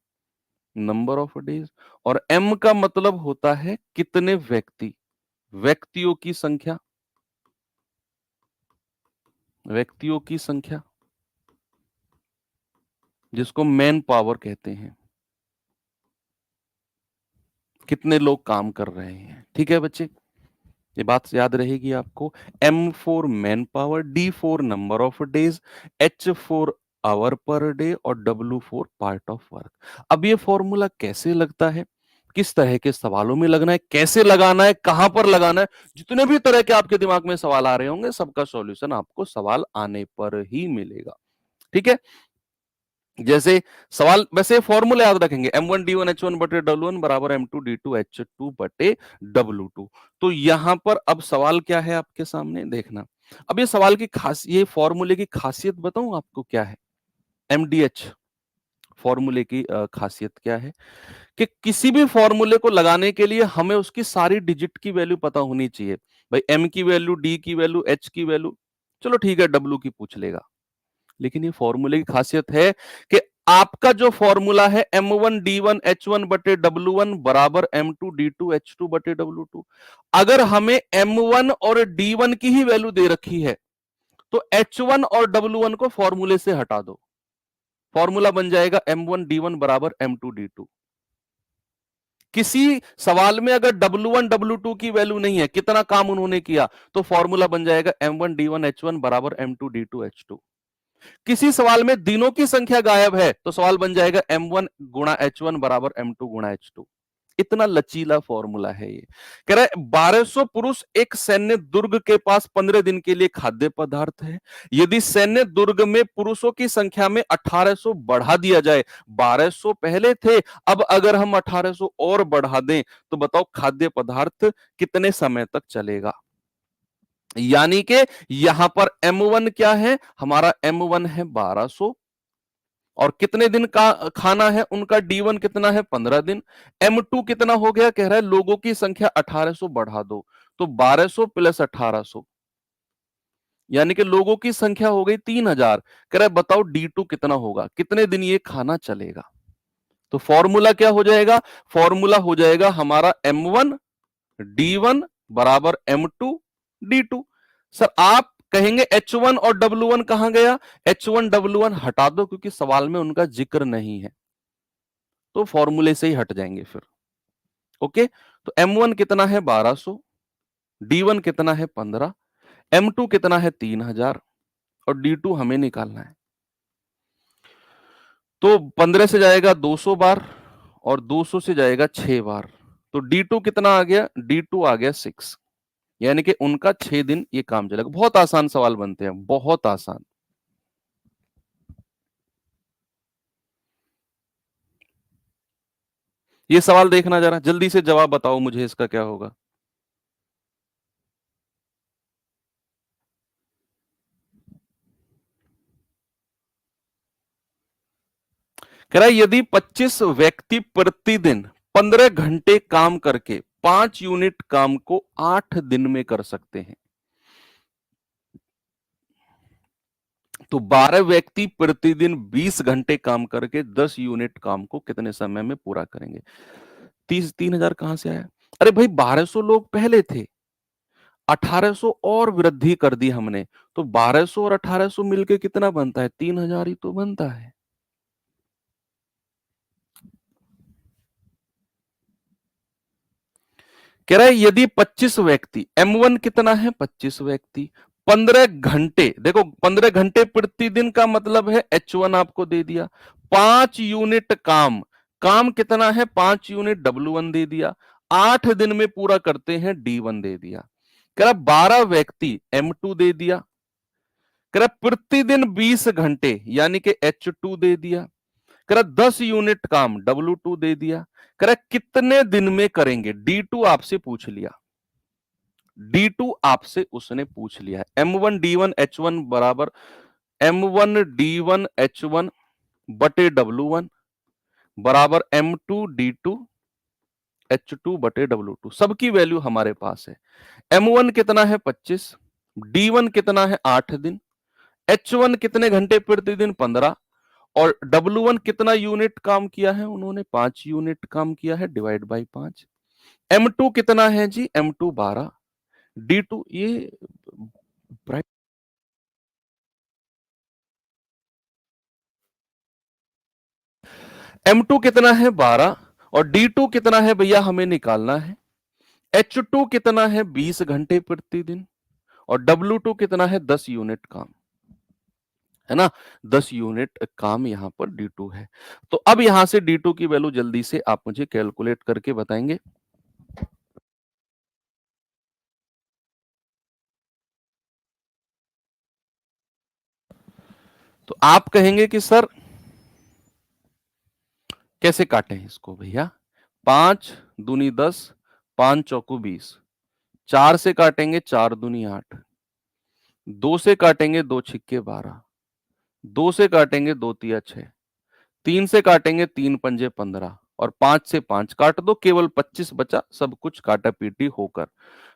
Speaker 1: नंबर ऑफ डेज। और एम का मतलब होता है कितने व्यक्ति, व्यक्तियों की संख्या, व्यक्तियों की संख्या, जिसको मैन पावर कहते हैं, कितने लोग काम कर रहे हैं। ठीक है बच्चे, ये बात याद रहेगी आपको। M for man power, D for number of days, H for hour per day, और W for part of work. अब ये फॉर्मूला कैसे लगता है, किस तरह के सवालों में लगना है, कैसे लगाना है, कहां पर लगाना है, जितने भी तरह के आपके दिमाग में सवाल आ रहे होंगे, सबका सॉल्यूशन आपको सवाल आने पर ही मिलेगा। ठीक है, जैसे सवाल, वैसे फॉर्मूला याद रखेंगे, M1 D1 H1 बटे W1 बराबर M2 D2 H2 बटे W2। तो यहां पर अब सवाल क्या है आपके सामने, देखना। अब ये सवाल की खास, ये फॉर्मूले की खासियत बताऊं आपको क्या है। MDH फॉर्मूले की खासियत क्या है, कि किसी भी फॉर्मूले को लगाने के लिए हमें उसकी सारी डिजिट की वैल्यू पता होनी चाहिए। भाई M की वैल्यू, D की वैल्यू, H की वैल्यू, चलो ठीक है W की पूछ लेगा। लेकिन ये फॉर्मूले की खासियत है कि आपका जो फॉर्मूला है M1 D1 H1 बटे W1 बराबर M2 D2 H2 बटे W2, अगर हमें M1 और D1 की ही वैल्यू दे रखी है, तो H1 और W1 को फॉर्मूले से हटा दो, फॉर्मूला बन जाएगा M1 D1 बराबर M2 D2। किसी सवाल में अगर W1 W2 की वैल्यू नहीं है, कितना काम उन्होंने किया, तो फॉर्मूला बन जाएगा M1 D1 H1 बराबर M2 D2 H2। किसी सवाल में दिनों की संख्या गायब है, तो सवाल बन जाएगा M1 गुणा H1 बराबर M2 गुणा H2। इतना लचीला फॉर्मूला है ये। कह रहा है 1200 पुरुष एक सैन्य दुर्ग के पास 15 दिन के लिए खाद्य पदार्थ है। यदि सैन्य दुर्ग में पुरुषों की संख्या में 1800 बढ़ा दिया जाए, 1200 पहले थे, अब अगर हम 1800 और बढ़ा दें, तो बताओ खाद्य पदार्थ कितने समय तक चलेगा। यानी कि यहां पर M1 क्या है, हमारा M1 है 1200, और कितने दिन का खाना है उनका, D1 कितना है 15 दिन। M2 कितना हो गया, कह रहा है लोगों की संख्या 1800 बढ़ा दो, तो 1200 प्लस 1800, यानी कि लोगों की संख्या हो गई 3000। कह रहा है बताओ D2 कितना होगा, कितने दिन ये खाना चलेगा। तो फॉर्मूला क्या हो जाएगा, फॉर्मूला हो जाएगा हमारा M1 D1 बराबर M2 D2। सर आप कहेंगे H1 और W1 कहां गया, H1 W1 हटा दो, क्योंकि सवाल में उनका जिक्र नहीं है, तो फॉर्मूले से ही हट जाएंगे फिर। ओके, तो M1 कितना है 1200, D1 कितना है 15, M2 कितना है 3000, और D2 हमें निकालना है। तो 15 से जाएगा 200 बार, और 200 से जाएगा 6 बार, तो D2 कितना आ गया, D2 आ गया 6। यानी कि उनका 6 दिन ये काम चलेगा। बहुत आसान सवाल बनते हैं, बहुत आसान। ये सवाल देखना जरा, जल्दी से जवाब बताओ मुझे, इसका क्या होगा। कह रहा है यदि 25 व्यक्ति प्रतिदिन 15 घंटे काम करके 5 यूनिट काम को 8 दिन में कर सकते हैं, तो 12 व्यक्ति प्रतिदिन 20 घंटे काम करके 10 यूनिट काम को कितने समय में पूरा करेंगे। 30,000 कहां से आया? अरे भाई 1200 लोग पहले थे, 1800 और वृद्धि कर दी हमने, तो 1200 और 1800 मिलके कितना बनता है? 3000 ही तो बनता है। कह रहा है यदि 25 व्यक्ति, M1 कितना है? 25 व्यक्ति 15 घंटे, देखो 15 घंटे प्रतिदिन का मतलब है H1 आपको दे दिया, 5 यूनिट काम, काम कितना है? 5 यूनिट, W1 दे दिया, 8 दिन में पूरा करते हैं, D1 दे दिया। कह रहा 12 व्यक्ति, M2 दे दिया। कह रहा प्रतिदिन 20 घंटे यानी कि H2 दे दिया। कह रहा 10 यूनिट काम, W2 दे दिया। कह रहा कितने दिन में करेंगे? D2 आपसे पूछ लिया, D2 आपसे उसने पूछ लिया है। M1 D1 H1 बराबर M1 D1 H1 बटे W1 बराबर M2 D2 H2 बटे W2, सबकी वैल्यू हमारे पास है। M1 कितना है? 25, D1 कितना है? 8 दिन, H1 कितने घंटे प्रतिदिन? 15, और W1 कितना यूनिट काम किया है? उन्होंने 5 यूनिट काम किया है, डिवाइड बाई 5। M2 कितना है जी? M2 12, D2 ये M2 कितना है? 12, और D2 कितना है भैया? हमें निकालना है। H2 कितना है? 20 घंटे प्रतिदिन, और W2 कितना है? 10 यूनिट काम, है ना? 10 यूनिट काम यहां पर D2 है। तो अब यहां से D2 की वैल्यू जल्दी से आप मुझे कैलकुलेट करके बताएंगे। तो आप कहेंगे कि सर कैसे काटें इसको भैया? 5 दूनी 10, 5 चौकू 20, 4 से काटेंगे 4 दूनी 8, 2 से काटेंगे 2 छिक्के 12, 2 से काटेंगे 2 तिया 6, 3 से काटेंगे 3 पंजे 15, और 5 से 5 काट दो, केवल 25 बचा, सब कुछ काटा पीटी होकर।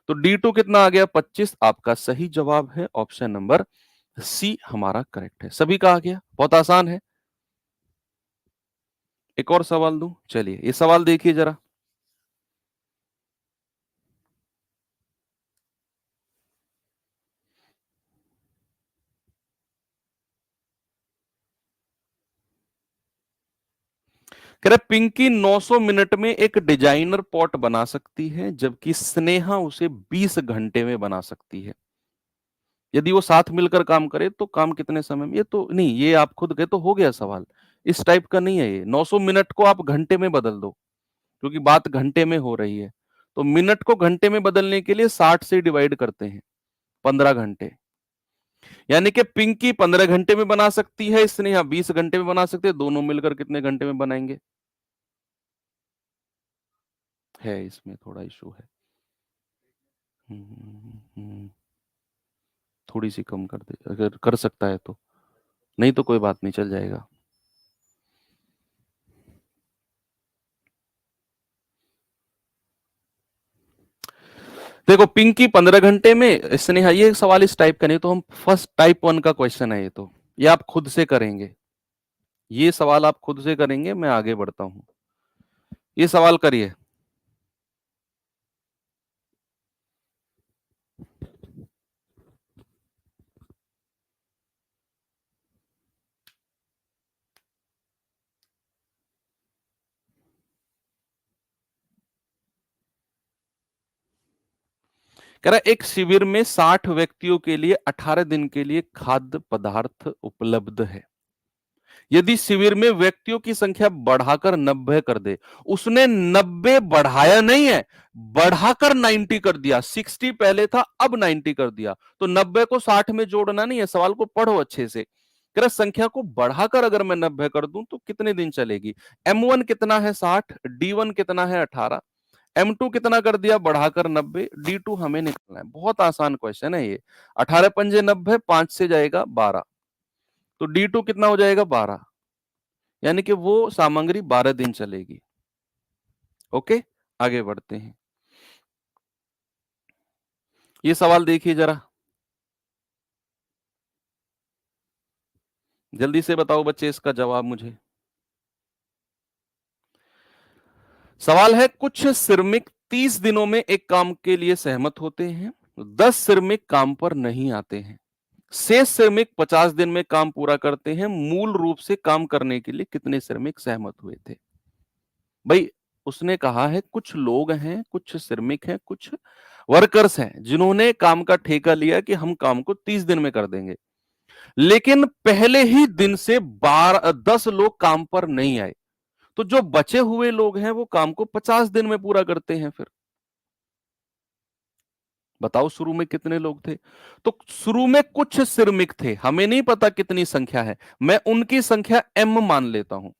Speaker 1: तो D2 कितना आ गया? 25। आपका सही जवाब है ऑप्शन नंबर सी, हमारा करेक्ट है। सभी का आ गया, बहुत आसान है। एक और सवाल दूं, चलिए ये सवाल देखिए जरा। कह रहा पिंकी 900 मिनट में एक डिजाइनर पॉट बना सकती है, जबकि स्नेहा उसे 20 घंटे में बना सकती है। यदि वो साथ मिलकर काम करे तो काम कितने समय में? ये तो नहीं, ये आप खुद गए तो हो गया सवाल, इस टाइप का नहीं है ये। 900 मिनट को आप घंटे में बदल दो, क्योंकि बात घंटे में हो रही है। तो मिनट को घंटे में बदलने के लिए 60 से डिवाइड करते हैं, 15 घंटे। यानी कि पिंकी 15 घंटे में बना सकती है, स्नेहा 20 घंटे में बना सकते हैं, दोनों मिलकर कितने घंटे में बनाएंगे? है इसमें थोड़ा इशू है। थोड़ी सी कम कर दे अगर कर सकता है तो, नहीं तो कोई बात नहीं, चल जाएगा। देखो पिंकी 15 घंटे में, स्नेहा, ये सवाल इस टाइप का नहीं, तो हम फर्स्ट टाइप 1 का क्वेश्चन है ये, तो ये आप खुद से करेंगे, ये सवाल आप खुद से करेंगे। मैं आगे बढ़ता हूं, ये सवाल करिए। कह रहा एक शिविर में 60 व्यक्तियों के लिए 18 दिन के लिए खाद्य पदार्थ उपलब्ध है। यदि शिविर में व्यक्तियों की संख्या बढ़ाकर 90 कर दे, उसने 90 बढ़ाया नहीं है, बढ़ाकर 90 कर दिया। 60 पहले था, अब 90 कर दिया, तो 90 को 60 में जोड़ना नहीं है। सवाल को पढ़ो अच्छे से। कह रहा संख्या को बढ़ाकर अगर मैं 90 कर दूं तो कितने दिन चलेगी? M1 कितना है? 60, D1 कितना है? 18, M2 कितना कर दिया बढ़ाकर? 90, D2 हमें निकालना है। बहुत आसान क्वेश्चन है ये। 18 पंजे 90, 5 से जाएगा 12, तो D2 कितना हो जाएगा? 12। यानी कि वो सामग्री 12 दिन चलेगी। ओके, आगे बढ़ते हैं। ये सवाल देखिए जरा, जल्दी से बताओ बच्चे इसका जवाब मुझे। सवाल है, कुछ श्रमिक 30 दिनों में एक काम के लिए सहमत होते हैं, 10 श्रमिक काम पर नहीं आते हैं, शेष श्रमिक 50 दिन में काम पूरा करते हैं, मूल रूप से काम करने के लिए कितने श्रमिक सहमत हुए थे? भाई, उसने कहा है कुछ लोग हैं, कुछ श्रमिक हैं, कुछ वर्कर्स हैं जिन्होंने काम का ठेका लिया कि हम काम को 30 दिन में कर देंगे, लेकिन पहले ही दिन से 10 लोग काम पर नहीं आए, तो जो बचे हुए लोग हैं वो काम को 50 दिन में पूरा करते हैं। फिर बताओ शुरू में कितने लोग थे? तो शुरू में कुछ श्रमिक थे, हमें नहीं पता कितनी संख्या है, मैं उनकी संख्या m मान लेता हूं।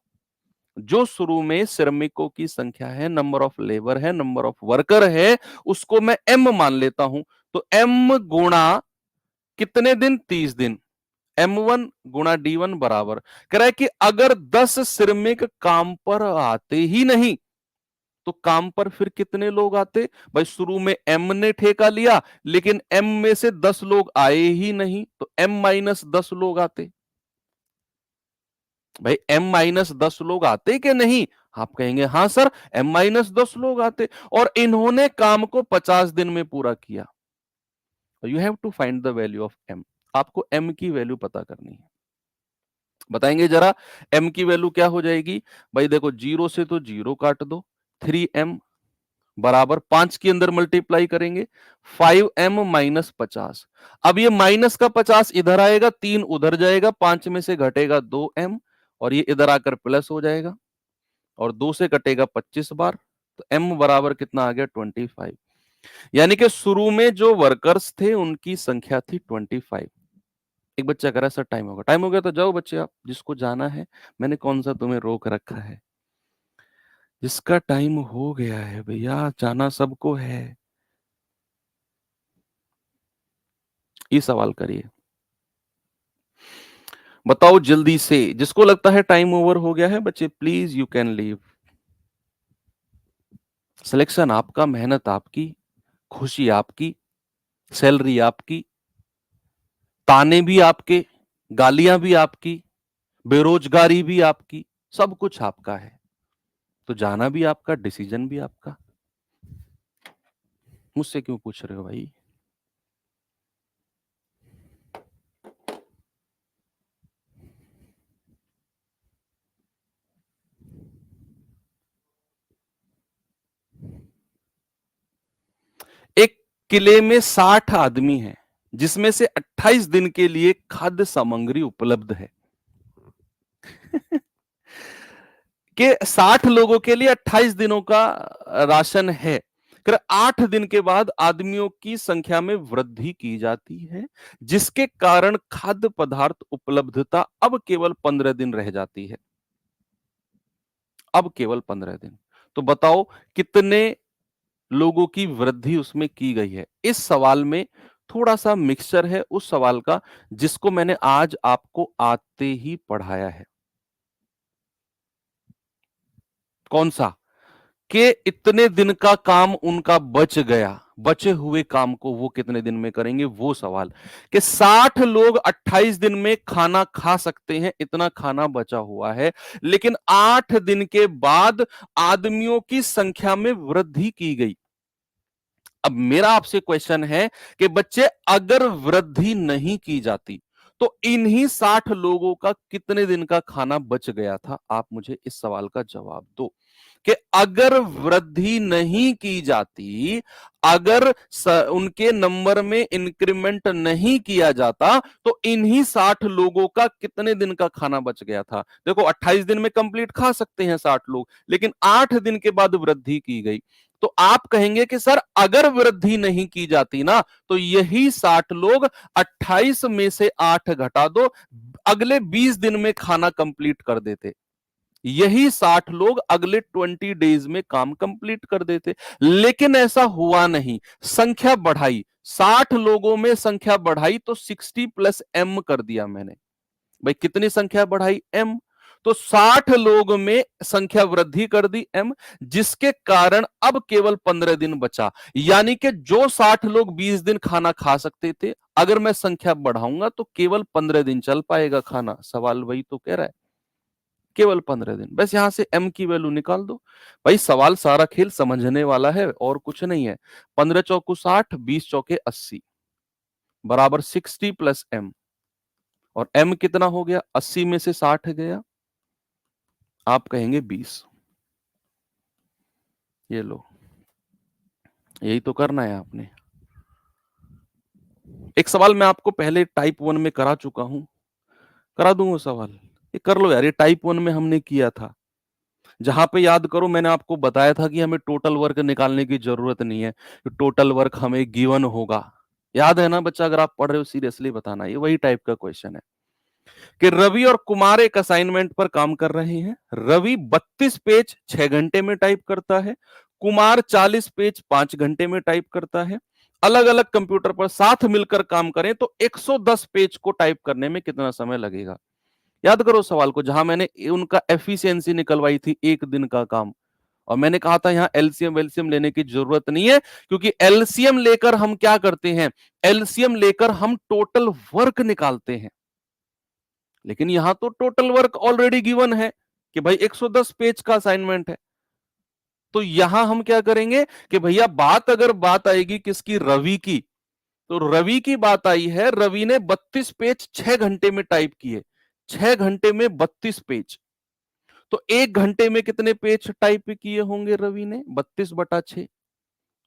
Speaker 1: जो शुरू में श्रमिकों की संख्या है, नंबर ऑफ लेबर है, नंबर ऑफ वर्कर है, उसको मैं m मान लेता हूं। तो m गुणा कितने दिन? 30 दिन। M1 गुणा D1 बराबर, कह रहा है कि अगर 10 श्रमिक काम पर आते ही नहीं तो काम पर फिर कितने लोग आते? भाई शुरू में M ने ठेका लिया, लेकिन M में से 10 लोग आए ही नहीं, तो M माइनस 10 लोग आते। भाई M माइनस 10 लोग आते कि नहीं? आप कहेंगे हाँ सर, M माइनस 10 लोग आते, और इन्होंने काम को 50 दिन में पूरा किया। You have to find the value of M। आपको M की वैल्यू पता करनी है। बताएंगे जरा, M की वैल्यू क्या हो जाएगी? भाई देखो, 0 से तो 0 काट दो, 3M बराबर 5 के अंदर मल्टीप्लाई करेंगे, 5M माइनस 50। अब ये माइनस का 50 इधर आएगा, 3 उधर जाएगा, 5 में से घटेगा 2M, और ये इधर आकर प्लस हो जाएगा, और 2 से कटेगा 25 बार, तो M बराबर कितना आ गया? 25। यानी कि शुरू में जो वर्कर्स थे उनकी संख्या थी 25। एक बच्चा कह रहा है सर टाइम होगा। टाइम हो गया तो जाओ बच्चे, आप जिसको जाना है, मैंने कौन सा तुम्हें रोक रखा है? जिसका टाइम हो गया है भैया, जाना सबको है। ये सवाल करिए, बताओ जल्दी से। जिसको लगता है टाइम ओवर हो गया है बच्चे, please you can leave. Selection आपका, मेहनत आपकी, खुशी आपकी, सैलरी आपकी, ताने भी आपके, गालियां भी आपकी, बेरोजगारी भी आपकी, सब कुछ आपका है। तो जाना भी आपका, डिसीजन भी आपका। मुझसे क्यों पूछ रहे हो भाई? एक किले में 60 आदमी हैं, जिसमें से 28 दिन के लिए खाद्य सामग्री उपलब्ध है। कि 60 लोगों के लिए 28 दिनों का राशन है। 8 दिन के बाद आदमियों की संख्या में वृद्धि की जाती है, जिसके कारण खाद्य पदार्थ उपलब्धता अब केवल 15 दिन रह जाती है। अब केवल 15 दिन। तो बताओ कितने लोगों की वृद्धि उसमें की गई है? इस सवाल में थोड़ा सा मिक्सचर है उस सवाल का जिसको मैंने आज आपको आते ही पढ़ाया है। कौन सा? कि इतने दिन का काम उनका बच गया, बचे हुए काम को वो कितने दिन में करेंगे, वो सवाल। कि 60 लोग 28 दिन में खाना खा सकते हैं, इतना खाना बचा हुआ है, लेकिन 8 दिन के बाद आदमियों की संख्या में वृद्धि की गई। अब मेरा आपसे क्वेश्चन है कि बच्चे, अगर वृद्धि नहीं की जाती तो इन्हीं 60 लोगों का कितने दिन का खाना बच गया था? आप मुझे इस सवाल का जवाब दो। कि अगर वृद्धि नहीं की जाती, अगर उनके नंबर में इंक्रीमेंट नहीं किया जाता, तो इन्हीं 60 लोगों का कितने दिन का खाना बच गया था? देखो, 28 दिन में कंप्लीट खा सकते हैं 60 लोग, लेकिन 8 दिन के बाद वृद्धि की गई। तो आप कहेंगे कि सर अगर वृद्धि नहीं की जाती ना, तो यही 60 लोग 28 में से 8 घटा दो, अगले 20 दिन में खाना कंप्लीट कर देते। यही 60 लोग अगले 20 डेज में काम कंप्लीट कर देते। लेकिन ऐसा हुआ नहीं, संख्या बढ़ाई, 60 लोगों में संख्या बढ़ाई तो 60 प्लस M कर दिया मैंने। भाई कितनी संख्या बढ़ाई? M। तो 60 लोग में संख्या वृद्धि कर दी m, जिसके कारण अब केवल 15 दिन बचा। यानी कि जो 60 लोग 20 दिन खाना खा सकते थे, अगर मैं संख्या बढ़ाऊंगा तो केवल 15 दिन चल पाएगा खाना। सवाल वही तो कह रहा है, केवल 15 दिन। बस यहां से m की वैल्यू निकाल दो। भाई सवाल सारा खेल समझने वाला है और कुछ नहीं है। 15 चौकू 60, 20 चौके 80 बराबर 60 प्लस m। और m कितना हो गया, 80 में से 60 गया, आप कहेंगे 20। ये लो, यही तो करना है आपने। एक सवाल मैं आपको पहले टाइप 1 में करा चुका हूं, करा दूंगा सवाल, ये कर लो यार। ये टाइप 1 में हमने किया था, जहां पे याद करो मैंने आपको बताया था कि हमें टोटल वर्क निकालने की जरूरत नहीं है, तो टोटल वर्क हमें गिवन होगा। याद है ना बच्चा, अगर आप पढ़ रहे हो सीरियसली बताना, ये वही टाइप का क्वेश्चन है कि रवि और कुमार एक असाइनमेंट पर काम कर रहे हैं। रवि 32 पेज 6 घंटे में टाइप करता है, कुमार 40 पेज 5 घंटे में टाइप करता है। अलग अलग कंप्यूटर पर साथ मिलकर काम करें तो 110 पेज को टाइप करने में कितना समय लगेगा। याद करो सवाल को, जहां मैंने उनका एफिशिएंसी निकलवाई थी, एक दिन का काम। और मैंने कहा था यहां एलसीएम वेलसीएम लेने की जरूरत नहीं है, क्योंकि एलसीएम लेकर हम क्या करते हैं, एलसीएम लेकर हम टोटल वर्क निकालते हैं। लेकिन यहां तो टोटल वर्क ऑलरेडी गिवन है कि भाई 110 पेज का असाइनमेंट है। तो यहां हम क्या करेंगे कि भैया बात अगर बात आएगी किसकी, रवि की, तो रवि की बात आई है। रवि ने 32 पेज 6 घंटे में टाइप किए, 6 घंटे में 32 पेज। तो 1 घंटे में कितने पेज टाइप किए होंगे रवि ने, 32/6,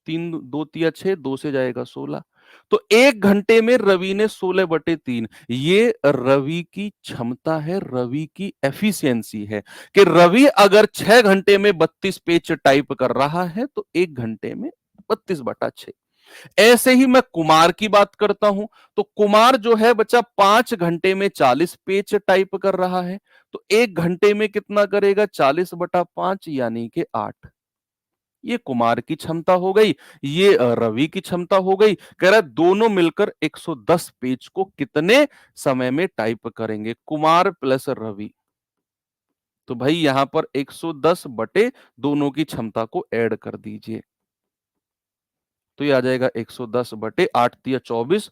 Speaker 1: 3 2 तिया 6, 2 से जाएगा 16। तो 1 घंटे में रवि ने 16/3। ये रवि की क्षमता है, रवि की एफिशिएंसी है कि रवि अगर 6 घंटे में 32 पेज टाइप कर रहा है तो 1 घंटे में 32/6। ऐसे ही मैं कुमार की बात करता हूं, तो कुमार जो है बच्चा 5 घंटे में 40 पेज टाइप कर रहा है, तो 1 घंटे में कितना करेगा, 40/5 यानी कि 8। ये कुमार की क्षमता हो गई, ये रवि की क्षमता हो गई। कह रहा है दोनों मिलकर 110 पेज को कितने समय में टाइप करेंगे, कुमार प्लस रवि। तो भाई यहां पर 110 बटे दोनों की क्षमता को ऐड कर दीजिए, तो ये आ जाएगा 110 बटे 8 तिया 24,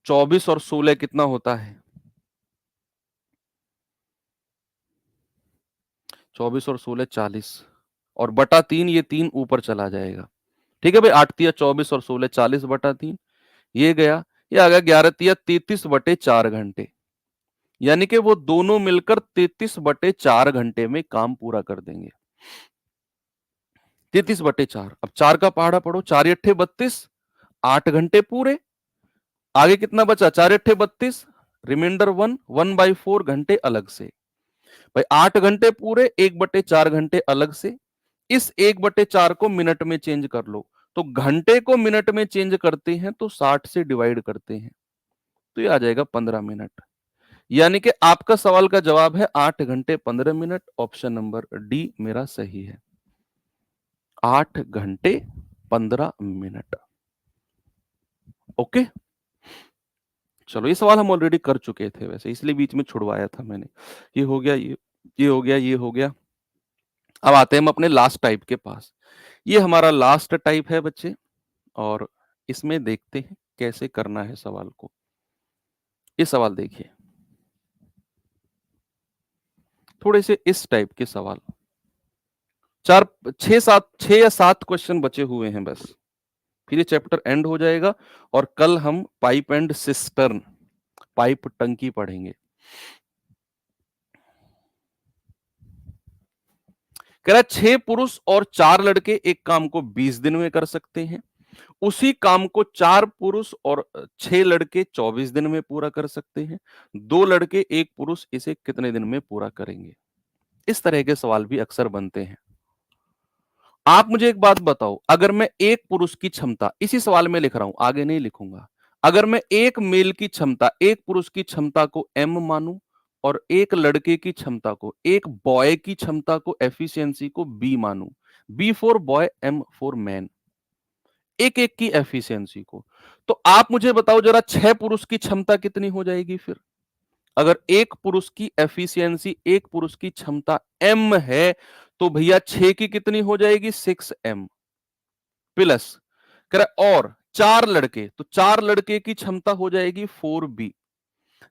Speaker 1: 24 और 16 कितना होता है, 24 और 16 40, और बटा 3, ये 3 ऊपर चला जाएगा। ठीक है भाई, 8 तिया 24 और 16 40/3, ये गया। ये आ गया 11 तिया 33/4 घंटे। यानी कि वो दोनों मिलकर 33/4 घंटे में काम पूरा कर देंगे। 33/4, अब 4 का पहाड़ा पढ़ो, 4 × 8 = 32, 8 घंटे पूरे। आगे कितना बचा, 4 × 8 = 32, रिमाइंडर 1 घंटे अलग से। भाई 8 घंटे पूरे, 1/4 घंटे अलग से। इस 1/4 को मिनट में चेंज कर लो, तो घंटे को मिनट में चेंज करते हैं तो 60 से डिवाइड करते हैं, तो ये आ जाएगा 15 मिनट। यानी कि आपका सवाल का जवाब है 8 घंटे 15 मिनट। ऑप्शन नंबर डी मेरा सही है, 8 घंटे 15 मिनट। ओके, चलो ये सवाल हम ऑलरेडी कर चुके थे वैसे, इसलिए बीच में छुड़वाया था मैंने। ये हो गया, ये हो गया, ये हो गया। अब आते हैं हम अपने लास्ट टाइप के पास। ये हमारा लास्ट टाइप है बच्चे, और इसमें देखते हैं कैसे करना है सवाल को। ये सवाल देखिए, थोड़े से इस टाइप के सवाल, 6 या 7 क्वेश्चन बचे हुए हैं बस, फिर ये चैप्टर एंड हो जाएगा। और कल हम पाइप एंड सिस्टर्न, पाइप टंकी पढ़ेंगे। कह रहा है 6 पुरुष और 4 लड़के एक काम को 20 दिन में कर सकते हैं। उसी काम को 4 पुरुष और 6 लड़के 24 दिन में पूरा कर सकते हैं। 2 लड़के 1 पुरुष इसे कितने दिन में पूरा करेंगे। इस तरह के सवाल भी अक्सर बनते हैं। आप मुझे एक बात बताओ, अगर मैं एक पुरुष की क्षमता, इसी सवाल में लिख रहा हूं, आगे नहीं लिखूंगा, अगर मैं एक मेल की क्षमता, एक पुरुष की क्षमता को m मानूं और एक लड़के की क्षमता को, एक बॉय की क्षमता को, एफिशिएंसी को b मानूं, b for boy, m for man, एक एक की एफिशिएंसी को, तो आप मुझे बताओ जरा 6 पुरुष की क्षमता कितनी हो जाएगी फिर। अगर एक पुरुष की एफिशिएंसी, एक पुरुष की क्षमता m है, तो भैया 6 की कितनी हो जाएगी? 6m प्लस, कह रहा और 4 लड़के, तो 4 लड़के की क्षमता हो जाएगी 4b।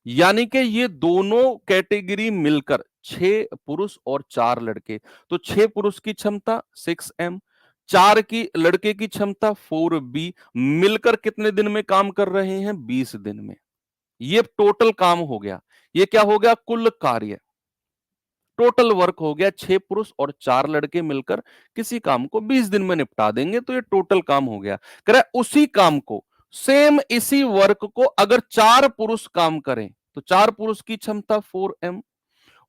Speaker 1: यानी कि ये दोनों कैटेगरी मिलकर 6 पुरुष और 4 लड़के, तो 6 पुरुष की क्षमता 6m, 4 की लड़के की क्षमता 4b, मिलकर कितने दिन में काम कर रहे हैं? 20 दिन में। ये टोटल काम हो गया। ये क्या हो गया? कुल कार्य, टोटल वर्क हो गया। 6 पुरुष और 4 लड़के मिलकर किसी काम को 20 दिन में निपटा देंगे, तो ये टोटल काम हो गया। कह रहा है उसी काम को, सेम इसी वर्क को अगर 4 पुरुष काम करें, तो 4 पुरुष की क्षमता 4m,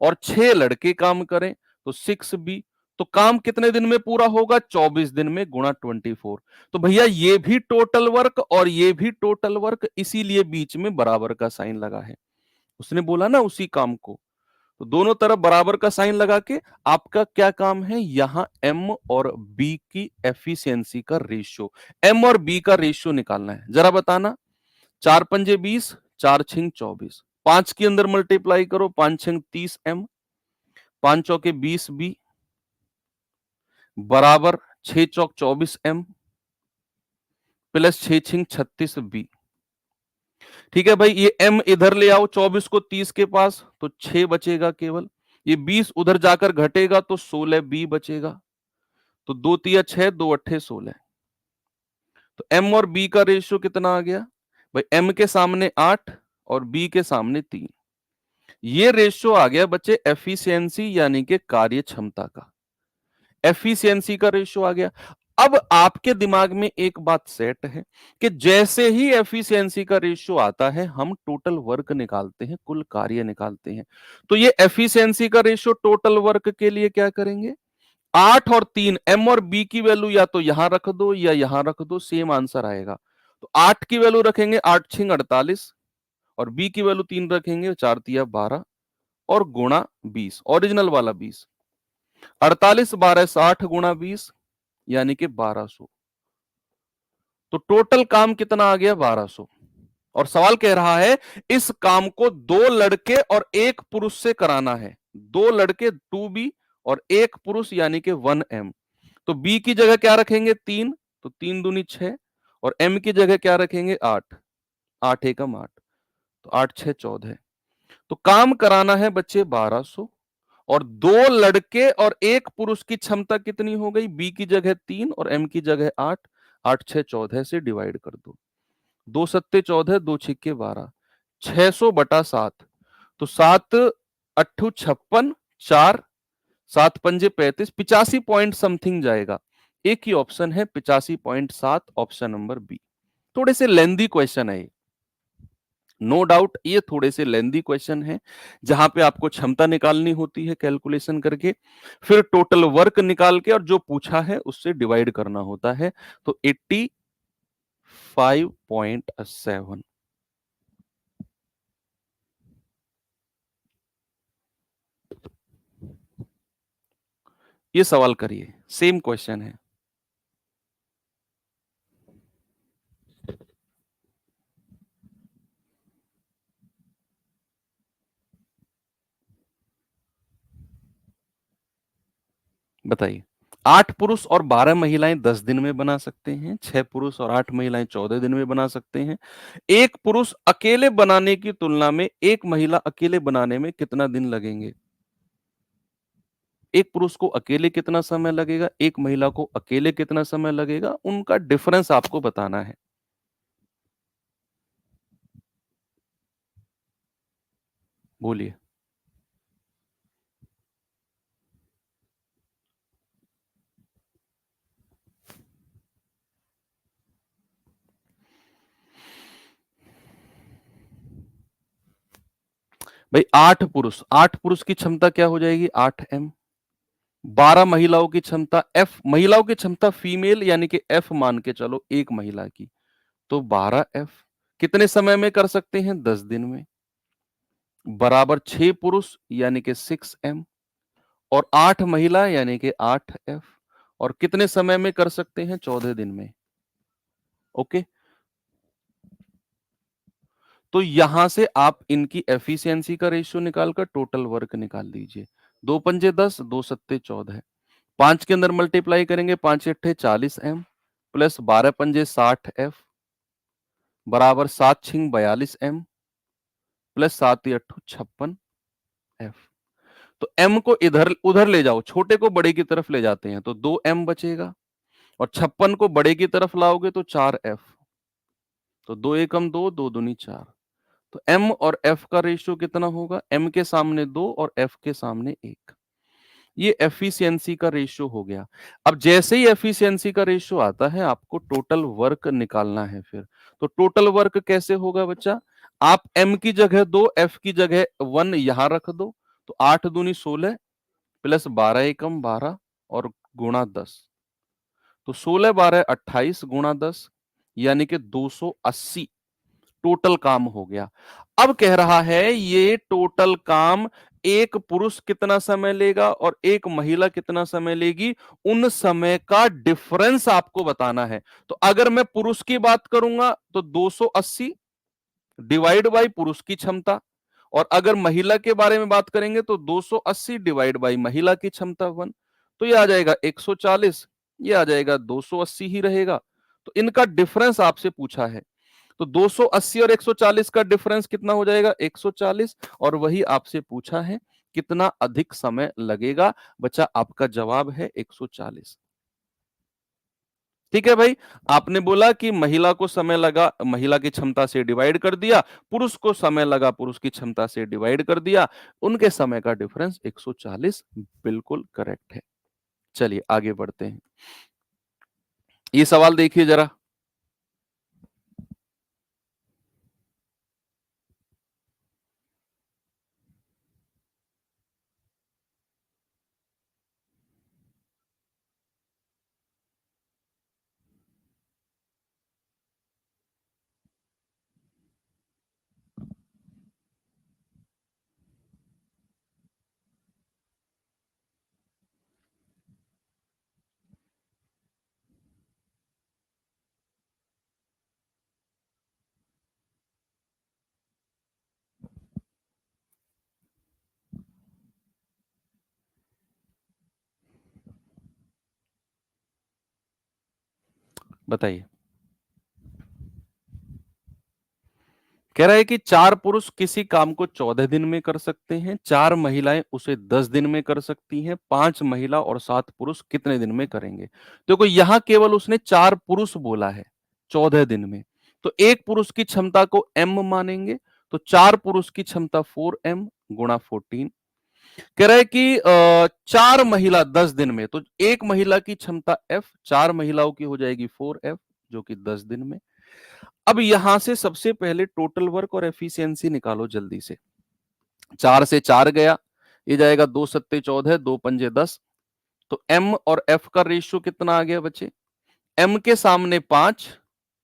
Speaker 1: और 6 लड़के काम करें तो 6b, तो काम कितने दिन में पूरा होगा? 24 दिन में, गुणा 24। तो भैया ये भी टोटल वर्क और ये भी टोटल वर्क, इसीलिए बीच में बराबर का साइन लगा है। उसने बोला ना उसी काम को, तो दोनों तरफ बराबर का साइन लगा के आपका क्या काम है? यहां m और b की एफिशिएंसी का रेशियो, m और b का रेशियो निकालना है। जरा बताना, 4 पंजे 20, 4 छिंग 24, 5 के अंदर मल्टीप्लाई करो, 5 छिंग 30m, 5 चौके 20b, बराबर 6 चौक 24m, प्लस 6 छिंग 36b। ठीक है भाई, ये m इधर ले आओ, 24 को 30 के पास, तो 6 बचेगा केवल। ये 20 उधर जाकर घटेगा तो 16b बचेगा। तो 2 तिया 6, 2 अट्ठे 16। तो m और b का रेशियो कितना आ गया भाई? m के सामने 8 और b के सामने 3। ये रेशियो आ गया बच्चे एफिशिएंसी यानी कि कार्य क्षमता का। एफिशिएंसी का रेशियो आ गया। अब आपके दिमाग में एक बात सेट है कि जैसे ही एफिशिएंसी का रेशियो आता है, हम टोटल वर्क निकालते हैं, कुल कार्य निकालते हैं। तो ये एफिशिएंसी का रेशियो टोटल वर्क के लिए क्या करेंगे? 8 और 3, m और b की वैल्यू या तो यहां रख दो या यहां रख दो, सेम आंसर आएगा। तो 8 की वैल्यू रखेंगे 8 छिंग 48, और b की वैल्यू 3 रखेंगे 4 तिया 12, और गुणा 20, ओरिजिनल वाला 20। 48 12 60 गुणा 20 यानी कि 1200। तो टोटल काम कितना आ गया? 1200। और सवाल कह रहा है इस काम को 2 लड़के और 1 पुरुष से कराना है। 2 लड़के 2b और 1 पुरुष यानी कि 1m। तो b की जगह क्या रखेंगे? 3, तो 3 दूनी 6, और m की जगह क्या रखेंगे? 8, 8 एकम 8, तो 8 6 14। तो काम कराना है बच्चे 1200, और 2 लड़के और 1 पुरुष की क्षमता कितनी हो गई? b की जगह 3 और m की जगह 8, 8 6 14 से डिवाइड कर दो। 2 सत्ते 14, 2 छिक्के 12, 600 बटा 7, तो 7 अट्ठू 56, 4 7 पंजे 35, 85 पॉइंट समथिंग जाएगा। एक ही ऑप्शन है 85.7, ऑप्शन नंबर बी। थोड़े से लेंदी क्वेश्चन है ये, नो डाउट ये थोड़े से लेंदी क्वेश्चन है, जहां पे आपको क्षमता निकालनी होती है कैलकुलेशन करके, फिर टोटल वर्क निकाल के, और जो पूछा है उससे डिवाइड करना होता है। तो 85.7 ये सवाल करिए, सेम क्वेश्चन है। बताइए, 8 पुरुष और 12 महिलाएं 10 दिन में बना सकते हैं, 6 पुरुष और 8 महिलाएं 14 दिन में बना सकते हैं। एक पुरुष अकेले बनाने की तुलना में एक महिला अकेले बनाने में कितना दिन लगेंगे? एक पुरुष को अकेले कितना समय लगेगा, एक महिला को अकेले कितना समय लगेगा, उनका डिफरेंस आपको बताना है। बोलिए। भाई 8 पुरुष की क्षमता क्या हो जाएगी? 8m। 12 महिलाओं की क्षमता, f महिलाओं की क्षमता फीमेल यानी कि f मान के चलो एक महिला की, तो 12f कितने समय में कर सकते हैं? 10 दिन में, बराबर 6 पुरुष यानी कि 6m, और 8 महिला यानी कि 8f, और कितने समय में कर सकते हैं? 14 दिन में। ओके, तो यहां से आप इनकी एफिशिएंसी का रेशियो निकालकर टोटल वर्क निकाल लीजिए। 2 पंजे 10, 2 सत्ते 14, 5 के अंदर मल्टीप्लाई करेंगे, 5 अट्ठे 40 एम प्लस 12 पंजे 60 एफ बराबर 7 6 42 एम प्लस 7 8 56 एफ। तो एम को इधर उधर ले जाओ, छोटे को बड़े की तरफ ले जाते हैं तो 2 एम बचेगा, और 56 को बड़े की तरफ लाओगे तो 4 एफ। तो 2 एकम 2, 2 दूनी 4। तो एम और एफ का रेशियो कितना होगा? एम के सामने 2 और एफ के सामने 1। ये एफिशिएंसी का रेशियो हो गया। अब जैसे ही एफिशिएंसी का रेशियो आता है, आपको टोटल वर्क निकालना है फिर। तो टोटल वर्क कैसे होगा बच्चा? आप एम की जगह 2, एफ की जगह 1 यहां रख दो, तो 8 दूनी 16 प्लस 12 एकम 12 और गुणा 10। तो 16 12 28 गुणा 10 यानी कि 280 टोटल काम हो गया। अब कह रहा है ये टोटल काम एक पुरुष कितना समय लेगा और एक महिला कितना समय लेगी, उन समय का डिफरेंस आपको बताना है। तो अगर मैं पुरुष की बात करूंगा तो 280 डिवाइड बाई पुरुष की क्षमता, और अगर महिला के बारे में बात करेंगे तो 280 डिवाइड बाई महिला की क्षमता 1। तो ये आ जाएगा 140, ये आ जाएगा 280 ही रहेगा। तो इनका डिफरेंस आपसे पूछा है, तो 280 और 140 का डिफरेंस कितना हो जाएगा? 140। और वही आपसे पूछा है कितना अधिक समय लगेगा। बच्चा आपका जवाब है 140। ठीक है भाई, आपने बोला कि महिला को समय लगा, महिला की क्षमता से डिवाइड कर दिया, पुरुष को समय लगा, पुरुष की क्षमता से डिवाइड कर दिया, उनके समय का डिफरेंस 140 बिल्कुल करेक्ट है। चलिए आगे बढ़ते हैं। ये सवाल देखिए जरा। बताइए। कह रहा है कि 4 पुरुष किसी काम को 14 दिन में कर सकते हैं, 4 महिलाएं उसे 10 दिन में कर सकती हैं, 5 महिला और 7 पुरुष कितने दिन में करेंगे? देखो यहां केवल उसने 4 पुरुष बोला है 14 दिन में, तो एक पुरुष की क्षमता को m मानेंगे, तो 4 पुरुष की क्षमता 4m गुणा 14। कह रहा है कि 4 महिला 10 दिन में, तो एक महिला की क्षमता f, 4 महिलाओं की हो जाएगी 4f जो कि 10 दिन में। अब यहां से सबसे पहले टोटल वर्क और एफिशिएंसी निकालो जल्दी से। 4 से 4 गया, ये जाएगा 2 सत्ते 14, 2 पंजे 10। तो m और f का रेशियो कितना आ गया बच्चे? m के सामने 5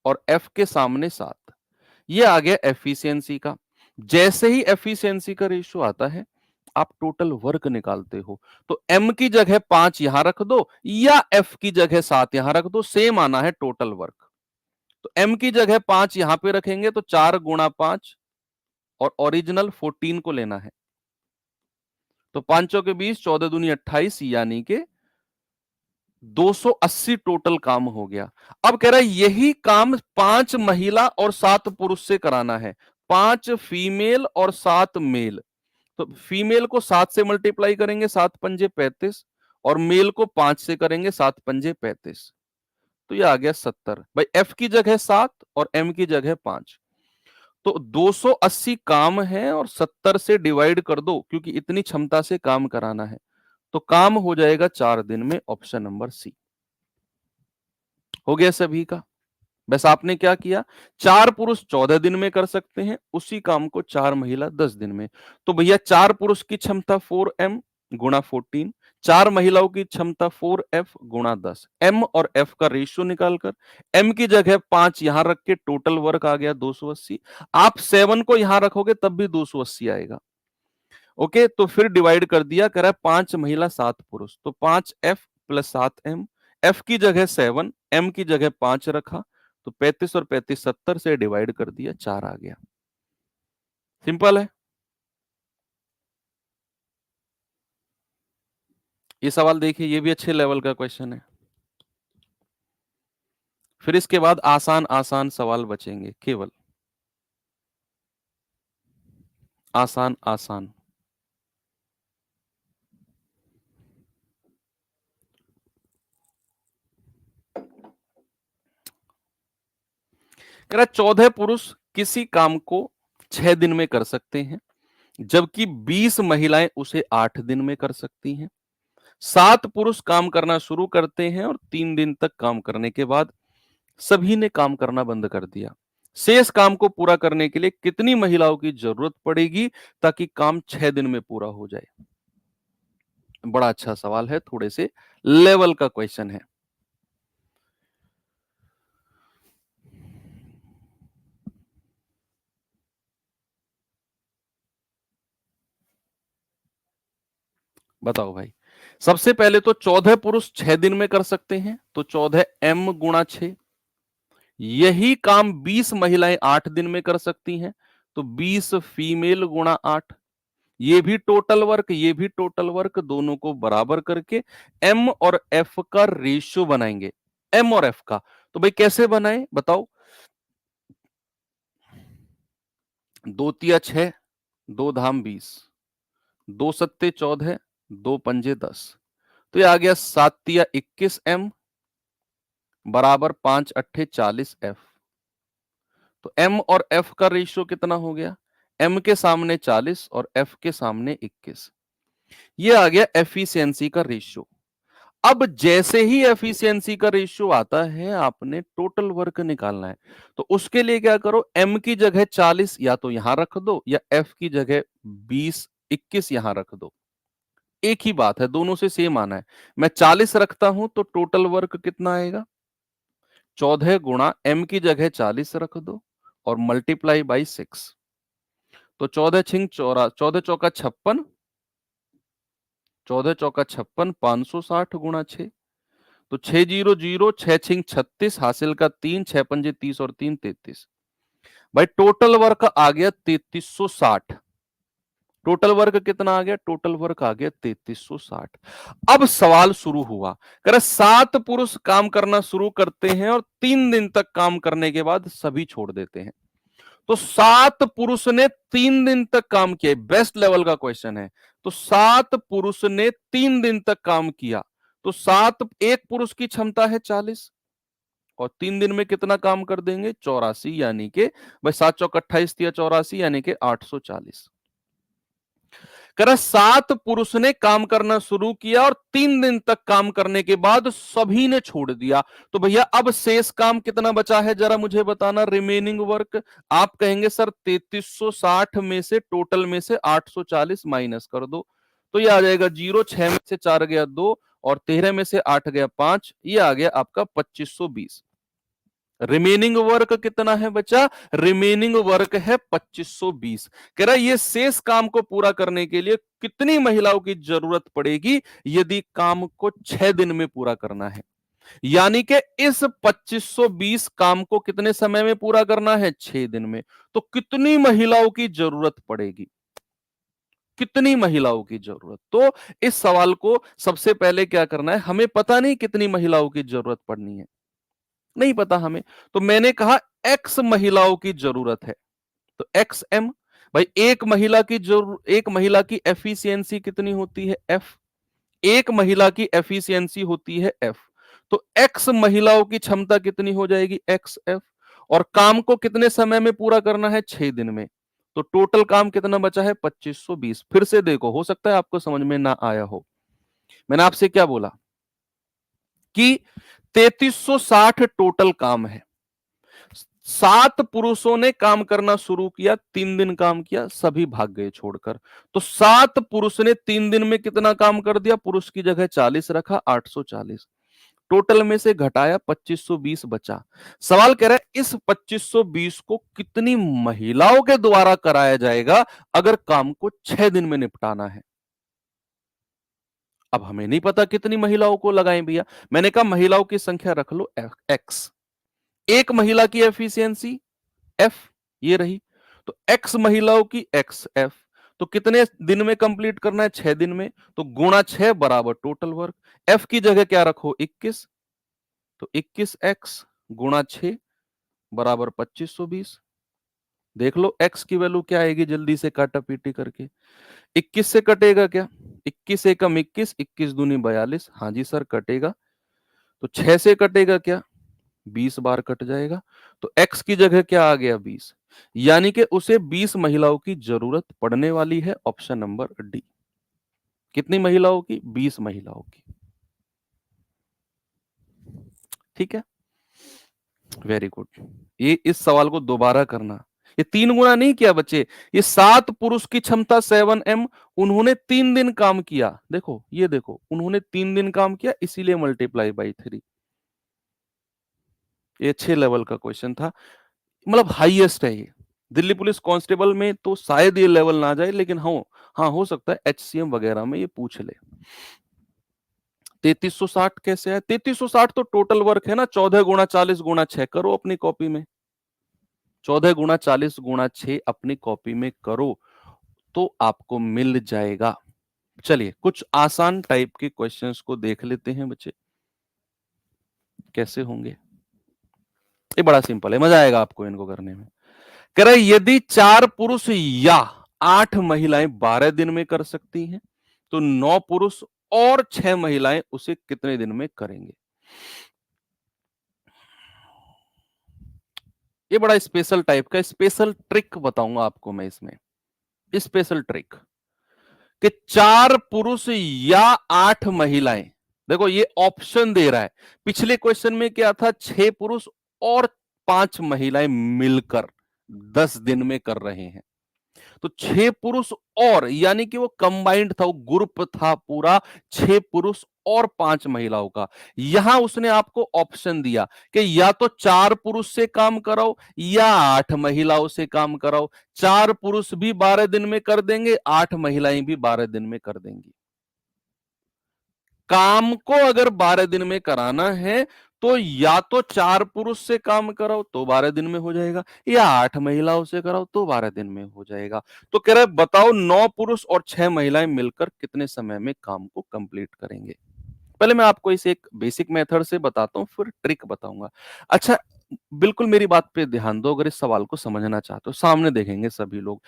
Speaker 1: और f के सामने 7। ये आ गया एफिशिएंसी का। जैसे ही एफिशिएंसी का रेशियो आता है, आप टोटल वर्क निकालते हो। तो m की जगह 5 यहां रख दो या f की जगह 7 यहां रख दो, सेम आना है टोटल वर्क। तो m की जगह 5 यहां पे रखेंगे तो 4 गुणा 5 और ओरिजिनल 14 को लेना है। तो 5 के 20, 14 दूनी 28 यानी कि 280 टोटल काम हो गया। अब कह रहा है यही काम 5 महिला और 7 पुरुष से कराना है, 5 फीमेल और 7 मेल। तो फीमेल को 7 से मल्टीप्लाई करेंगे, 7 पंजे 35, और मेल को 5 से करेंगे, 7 पंजे 35। तो ये आ गया 70। भाई एफ की जगह 7 और एम की जगह 5। तो 280 काम है और 70 से डिवाइड कर दो क्योंकि इतनी क्षमता से काम कराना है, तो काम हो जाएगा 4 दिन में। ऑप्शन नंबर सी हो गया सभी का। बस आपने क्या किया, 4 पुरुष 14 दिन में कर सकते हैं, उसी काम को 4 महिला 10 दिन में। तो भैया 4 पुरुष की क्षमता 4m गुणा 14, 4 महिलाओं की क्षमता 4f गुणा 10। m और f का रेशियो निकालकर m की जगह 5 यहां रख के टोटल वर्क आ गया 280। आप 7 को यहां रखोगे तब भी 280 आएगा। ओके, तो फिर डिवाइड कर दिया, करा 5 महिला 7 पुरुष, तो 5f प्लस 7m। f की जगह 7, m की जगह 5 रखा, तो 35 और 35 70 से डिवाइड कर दिया, 4 आ गया। सिंपल है। ये सवाल देखिए, ये भी अच्छे लेवल का क्वेश्चन है। फिर इसके बाद आसान आसान सवाल बचेंगे, केवल आसान आसान। कह रहा 14 पुरुष किसी काम को 6 दिन में कर सकते हैं, जबकि 20 महिलाएं उसे 8 दिन में कर सकती हैं। 7 पुरुष काम करना शुरू करते हैं और 3 दिन तक काम करने के बाद सभी ने काम करना बंद कर दिया। शेष काम को पूरा करने के लिए कितनी महिलाओं की जरूरत पड़ेगी ताकि काम 6 दिन में पूरा हो जाए? बड़ा अच्छा सवाल है, थोड़े से लेवल का क्वेश्चन है। बताओ भाई। सबसे पहले तो 14 पुरुष 6 दिन में कर सकते हैं, तो 14 m गुणा 6। यही काम 20 महिलाएं 8 दिन में कर सकती हैं, तो 20 फीमेल गुणा 8। ये भी टोटल वर्क, ये भी टोटल वर्क, दोनों को बराबर करके m और f का रेशियो बनाएंगे। m और f का तो भाई कैसे बनाए बताओ? 2 तिया 6, 2 धाम 20, 2 सत्ते 14, 2 पंजे 10। तो ये आ गया 7 तिया 21 m बराबर 5 अट्ठे 40 f। तो m और f का रेशियो कितना हो गया? m के सामने 40 और f के सामने 21। ये आ गया एफिशिएंसी का रेशियो। अब जैसे ही एफिशिएंसी का रेशियो आता है, आपने टोटल वर्क निकालना है। तो उसके लिए क्या करो, m की जगह 40 या तो यहां रख दो, या f की जगह 20 21 यहां रख दो। एक ही बात है, दोनों से सेम आना है। मैं 40 रखता हूं तो टोटल वर्क कितना आएगा? 14 गुणा m की जगह 40 रख दो और मल्टीप्लाई बाई 6। तो 14 छिंग 14 चौका 56, 14 चौका 56, 560 गुणा 6। तो 600, 6 छिंग 36, हासिल का 3, 6 पंजे 30 और 3 33। भाई टोटल वर्क आ गया 3360। टोटल वर्क कितना आ गया? टोटल वर्क आ गया 3360। अब सवाल शुरू हुआ। कह रहा 7 पुरुष काम करना शुरू करते हैं और 3 दिन तक काम करने के बाद सभी छोड़ देते हैं। तो 7 पुरुष ने 3 दिन तक काम किया, बेस्ट लेवल का क्वेश्चन है। तो 7 पुरुष ने 3 दिन तक काम किया, तो 7 एक पुरुष की क्षमता है 40, और 3 दिन में कितना काम कर देंगे? 84, यानी कि भाई 7 चौक 28 या 84, यानी कि 840। कह रहा 7 पुरुष ने काम करना शुरू किया और 3 दिन तक काम करने के बाद सभी ने छोड़ दिया। तो भैया अब शेष काम कितना बचा है, जरा मुझे बताना, रिमेनिंग वर्क। आप कहेंगे सर 3360 में से, टोटल में से 840 माइनस कर दो, तो ये आ जाएगा 0, 6 में से 4 गया 2 और 13 में से 8 गया 5, ये आ गया आपका 2520। रिमेनिंग वर्क कितना है बचा? रिमेनिंग वर्क है 2520। कह रहा है ये शेष काम को पूरा करने के लिए कितनी महिलाओं की जरूरत पड़ेगी यदि काम को 6 दिन में पूरा करना है? यानी कि इस 2520 काम को कितने समय में पूरा करना है? 6 दिन में। तो कितनी महिलाओं की जरूरत पड़ेगी? कितनी महिलाओं की जरूरत? तो इस सवाल को सबसे पहले क्या करना है, हमें पता नहीं कितनी महिलाओं की जरूरत पड़नी है, नहीं पता हमें। तो मैंने कहा एक्स महिलाओं की जरूरत है, तो एक्स एम। भाई एक महिला की एफिशिएंसी कितनी होती है? एफ। एक महिला की एफिशिएंसी होती है एफ। तो एक्स महिलाओं की क्षमता कितनी हो जाएगी? X F. और काम को कितने समय में पूरा करना है? 6 दिन में। तो टोटल काम कितना बचा है? 2520। फिर से देखो, हो सकता है आपको समझ में ना आया हो। मैंने आपसे क्या बोला कि 3360 टोटल काम है। 7 पुरुषों ने काम करना शुरू किया, 3 दिन काम किया, सभी भाग गए छोड़कर। तो 7 पुरुष ने 3 दिन में कितना काम कर दिया? पुरुष की जगह 40 रखा, 840। टोटल में से घटाया, 2520 बचा। सवाल कह रहा है इस 2520 को कितनी महिलाओं के द्वारा कराया जाएगा अगर काम को 6 दिन में निपटाना है? अब हमें नहीं पता कितनी महिलाओं को लगाएं भैया। मैंने कहा महिलाओं की संख्या रख लो एक्स। एक महिला की एफिशिएंसी एफ, ये रही। तो x महिलाओं की xf, तो कितने दिन में कंप्लीट करना है? 6 दिन में। तो गुणा 6 बराबर टोटल वर्क। f की जगह क्या रखो? 21, तो 21x गुणा 6 बराबर 2520। देख लो x की वैल्यू क्या आएगी, जल्दी से काटा पीटी करके। 21 से कटेगा क्या? 21 एकम 21, 21 दूनी 42। हाँ जी सर कटेगा। तो 6 से कटेगा क्या? 20 बार कट जाएगा। तो x की जगह क्या आ गया? 20। यानी कि उसे 20 महिलाओं की जरूरत पड़ने वाली है। Option number D. कितनी महिलाओं की? 20 महिलाओं की। ठीक है, वेरी गुड। ये इस सवाल को दोबारा करना। ये 3 गुना नहीं किया बच्चे, ये 7 पुरुष की क्षमता 7m, उन्होंने 3 दिन काम किया। देखो ये देखो, उन्होंने 3 दिन काम किया, इसीलिए मल्टीप्लाई बाई 3। ये 6 लेवल का क्वेश्चन था, मतलब हाईएस्ट है ये। दिल्ली पुलिस कांस्टेबल में तो शायद ये लेवल ना जाए, लेकिन हाँ हो सकता है एचसीएम वगैरह में ये पूछ ले। 3360 कैसे है? 3360 तो टोटल वर्क है ना, 14 गुणा 40 गुणा 6 करो अपनी कॉपी में। 14 गुणा 40 गुणा 6 अपनी कॉपी में करो तो आपको मिल जाएगा। चलिए कुछ आसान टाइप के क्वेश्चंस को देख लेते हैं बच्चे, कैसे होंगे। ये बड़ा सिंपल है, मजा आएगा आपको इनको करने में। कह रहे यदि 4 पुरुष या 8 महिलाएं 12 दिन में कर सकती हैं, तो 9 पुरुष और 6 महिलाएं उसे कितने दिन में करेंगे? ये बड़ा स्पेशल टाइप का स्पेशल ट्रिक बताऊंगा आपको मैं इसमें। स्पेशल ट्रिक कि 4 पुरुष या 8 महिलाएं, देखो ये ऑप्शन दे रहा है। पिछले क्वेश्चन में क्या था? 6 पुरुष और 5 महिलाएं मिलकर 10 दिन में कर रहे हैं। तो 6 पुरुष और, यानी कि वो कंबाइंड था, वो ग्रुप था पूरा 6 पुरुष और 5 महिलाओं का। यहां उसने आपको ऑप्शन दिया कि या तो 4 पुरुष से काम कराओ या 8 महिलाओं से काम कराओ। 4 पुरुष भी 12 दिन में कर देंगे, 8 महिलाएं भी 12 दिन में कर देंगी। काम को अगर 12 दिन में कराना है तो या तो 4 पुरुष से काम कराओ तो 12 दिन में हो जाएगा, या 8 महिलाओं से कराओ तो 12 दिन में हो जाएगा। तो कह रहे बताओ 9 पुरुष और 6 महिलाएं मिलकर कितने समय में काम को कंप्लीट करेंगे। पहले मैं आपको इसे एक बेसिक मेथड से बताता हूं, फिर ट्रिक बताऊंगा। अच्छा, बिल्कुल मेरी बात पे ध्यान दो, अगर इस सवाल को समझना चाहते हो। सामने देखेंगे सभी लोग।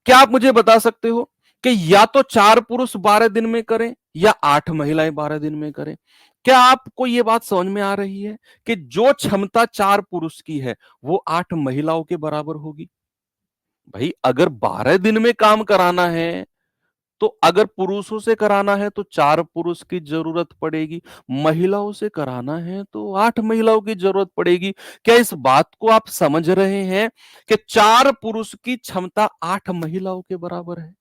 Speaker 1: क्या आप मुझे बता सकते हो कि या तो 4 पुरुष 12 दिन में करें या 8 महिलाएं 12 दिन में करें? क्या आपको यह बात समझ में आ रही है कि जो क्षमता 4 पुरुष की है वो 8 महिलाओं के बराबर होगी? भाई अगर 12 दिन में काम कराना है तो अगर पुरुषों से कराना है तो 4 पुरुष की जरूरत पड़ेगी, महिलाओं से कराना है तो 8 महिलाओं की जरूरत पड़ेगी। क्या इस बात को आप समझ रहे हैं कि 4 पुरुष की क्षमता 8 महिलाओं के बराबर है?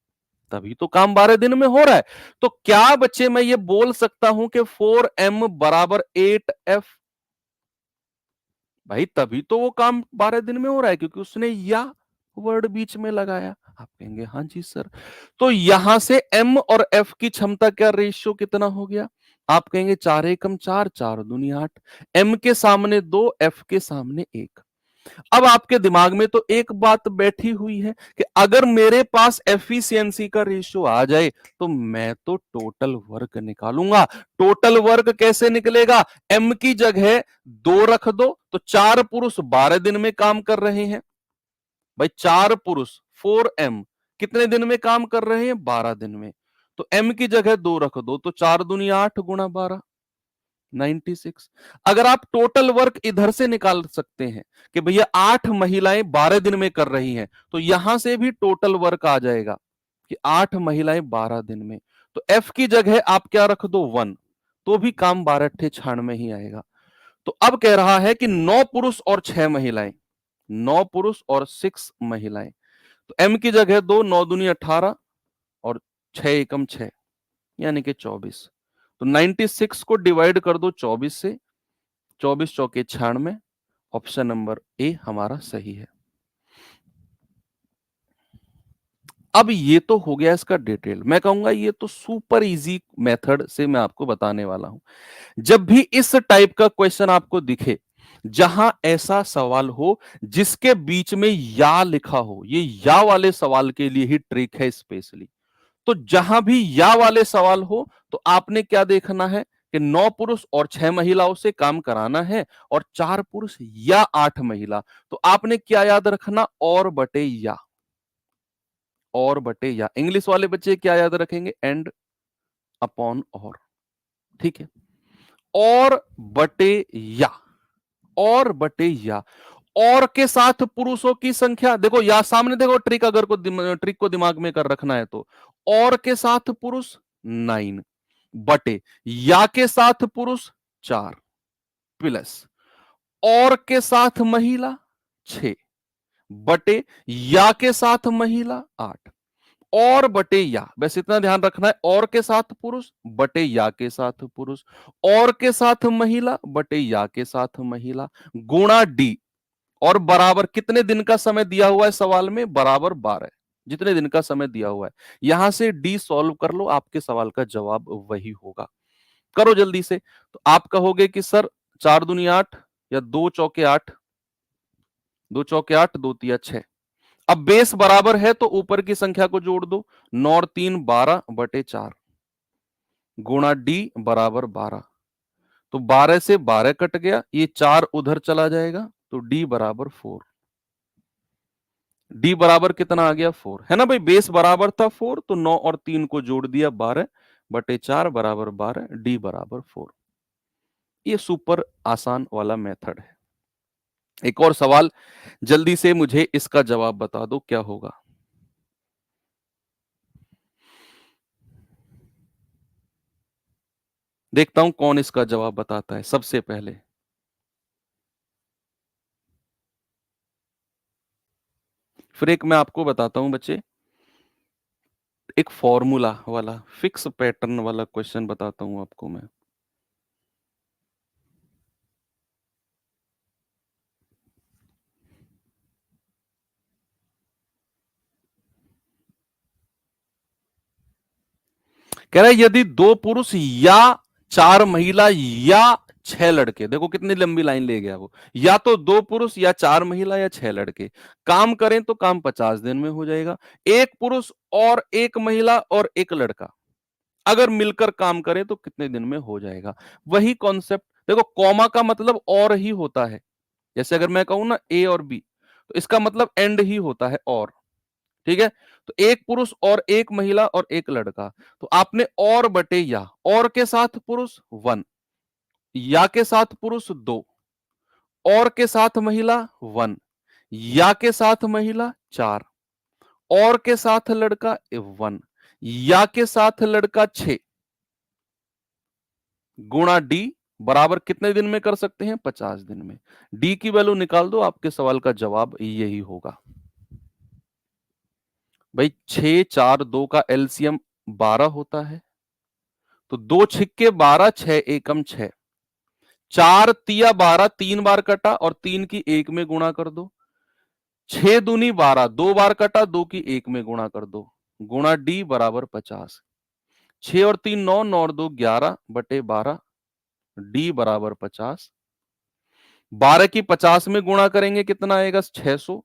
Speaker 1: तभी तो काम 12 दिन में हो रहा है। तो क्या बच्चे मैं ये बोल सकता हूं कि 4m बराबर 8f? भाई तभी तो वो काम 12 दिन में हो रहा है, क्योंकि उसने या वर्ड बीच में लगाया। आप कहेंगे हाँ जी सर, तो यहां से m और f की क्षमता क्या रेशियो कितना हो गया? आप कहेंगे 4 एकम 4, 4 दूनी 8, m के सामने 2, f के सामने 1। अब आपके दिमाग में तो एक बात बैठी हुई है कि अगर मेरे पास एफिशिएंसी का रेशियो आ जाए तो मैं तो टोटल वर्क निकालूंगा। टोटल वर्क कैसे निकलेगा? एम की जगह 2 रख दो, तो 4 पुरुष 12 दिन में काम कर रहे हैं। भाई 4 पुरुष 4m कितने दिन में काम कर रहे हैं? 12 दिन में। तो m की जगह 2 रख दो, तो 4 दूनी 8 गुणा 12, 96। अगर आप टोटल वर्क इधर से निकाल सकते हैं कि भैया 8 महिलाएं 12 दिन में कर रही हैं, तो यहां से भी टोटल वर्क आ जाएगा कि 8 महिलाएं 12 दिन में। तो F की जगह आप क्या रख दो? 1, तो भी काम 12 अट्ठे 96 में ही आएगा। तो अब कह रहा है कि 9 पुरुष और 6 महिलाएं, 9 पुरुष और 6 महिलाएं। तो M की जगह 2, 9 दूनी 18 और 6 एकम 6, यानी कि 24। तो 96 को डिवाइड कर दो 24 से, 24 चौके 96। ऑप्शन नंबर ए हमारा सही है। अब ये तो हो गया इसका डिटेल। मैं कहूंगा ये तो सुपर इजी मेथड से मैं आपको बताने वाला हूं। जब भी इस टाइप का क्वेश्चन आपको दिखे जहां ऐसा सवाल हो जिसके बीच में या लिखा हो, ये या वाले सवाल के लिए ही ट्रिक है स्पेशली। तो जहां भी या वाले सवाल हो तो आपने क्या देखना है कि 9 पुरुष और 6 महिलाओं से काम कराना है और 4 पुरुष या 8 महिला। तो आपने क्या याद रखना, और बटे या। और बटे या इंग्लिश वाले बच्चे क्या याद रखेंगे, एंड अपॉन और। ठीक है, और बटे या। और बटे या, और के साथ पुरुषों की संख्या देखो, या सामने देखो, ट्रिक अगर को ट्रिक को दिमाग में कर रखना है तो और के साथ पुरुष 9 बटे या के साथ पुरुष 4 प्लस और के साथ महिला 6 बटे या के साथ महिला 8 और बटे या, बस इतना ध्यान रखना है, और के साथ पुरुष बटे या के साथ पुरुष और के साथ महिला बटे या के साथ महिला गुणा डी, और बराबर कितने दिन का समय दिया हुआ है सवाल में, बराबर 12, जितने दिन का समय दिया हुआ है। यहां से डी सॉल्व कर लो, आपके सवाल का जवाब वही होगा। करो जल्दी से। तो आप कहोगे कि सर 4 दूनी 8 या 2 चौके 8, 2 चौके 8, 2 तिया 6। अब बेस बराबर है तो ऊपर की संख्या को जोड़ दो, 9 और 3 12 बटे 4 गुणा डी बराबर 12। तो 12 से 12 कट गया, ये 4 उधर चला जाएगा, तो डी बराबर 4। डी बराबर कितना आ गया, 4 है ना भाई, बेस बराबर था 4, तो 9 और 3 को जोड़ दिया, 12 बटे 4 बराबर 12, डी बराबर 4। ये सुपर आसान वाला मेथड है। एक और सवाल, जल्दी से मुझे इसका जवाब बता दो क्या होगा। देखता हूं कौन इसका जवाब बताता है सबसे पहले। फिर एक मैं आपको बताता हूं बच्चे, एक फॉर्मूला वाला फिक्स पैटर्न वाला क्वेश्चन बताता हूं आपको मैं। कह रहा है यदि 2 पुरुष या 4 महिला या 6 लड़के, देखो कितनी लंबी लाइन ले गया वो, या तो 2 पुरुष या 4 महिला या 6 लड़के काम करें तो काम 50 दिन में हो जाएगा। एक पुरुष और एक महिला और एक लड़का अगर मिलकर काम करें तो कितने दिन में हो जाएगा। वही कॉन्सेप्ट देखो, कॉमा का मतलब और ही होता है। जैसे अगर मैं कहूं ना ए और बी, तो इसका मतलब एंड ही होता है, और। ठीक है, तो एक पुरुष और एक महिला और एक लड़का, तो आपने और बटे या, और के साथ पुरुष 1, या के साथ पुरुष 2, और के साथ महिला 1, या के साथ महिला 4, और के साथ लड़का 1, या के साथ लड़का 6 गुणा डी बराबर कितने दिन में कर सकते हैं, 50 दिन में। डी की वैल्यू निकाल दो, आपके सवाल का जवाब यही होगा। भाई 6 4 2 का एलसीएम 12 होता है, तो 2 छिक्के 12, 6 एकम 6, 4 तिया 12, 3 बार कटा और 3 की 1 में गुणा कर दो। 6 दूनी 12, 2 बार कटा, 2 की 1 में गुणा कर दो, गुणा डी बराबर 50। 6 और 3 9, 9 और 2 11 बटे 12, डी बराबर 50। 12 की 50 में गुणा करेंगे कितना आएगा, 600,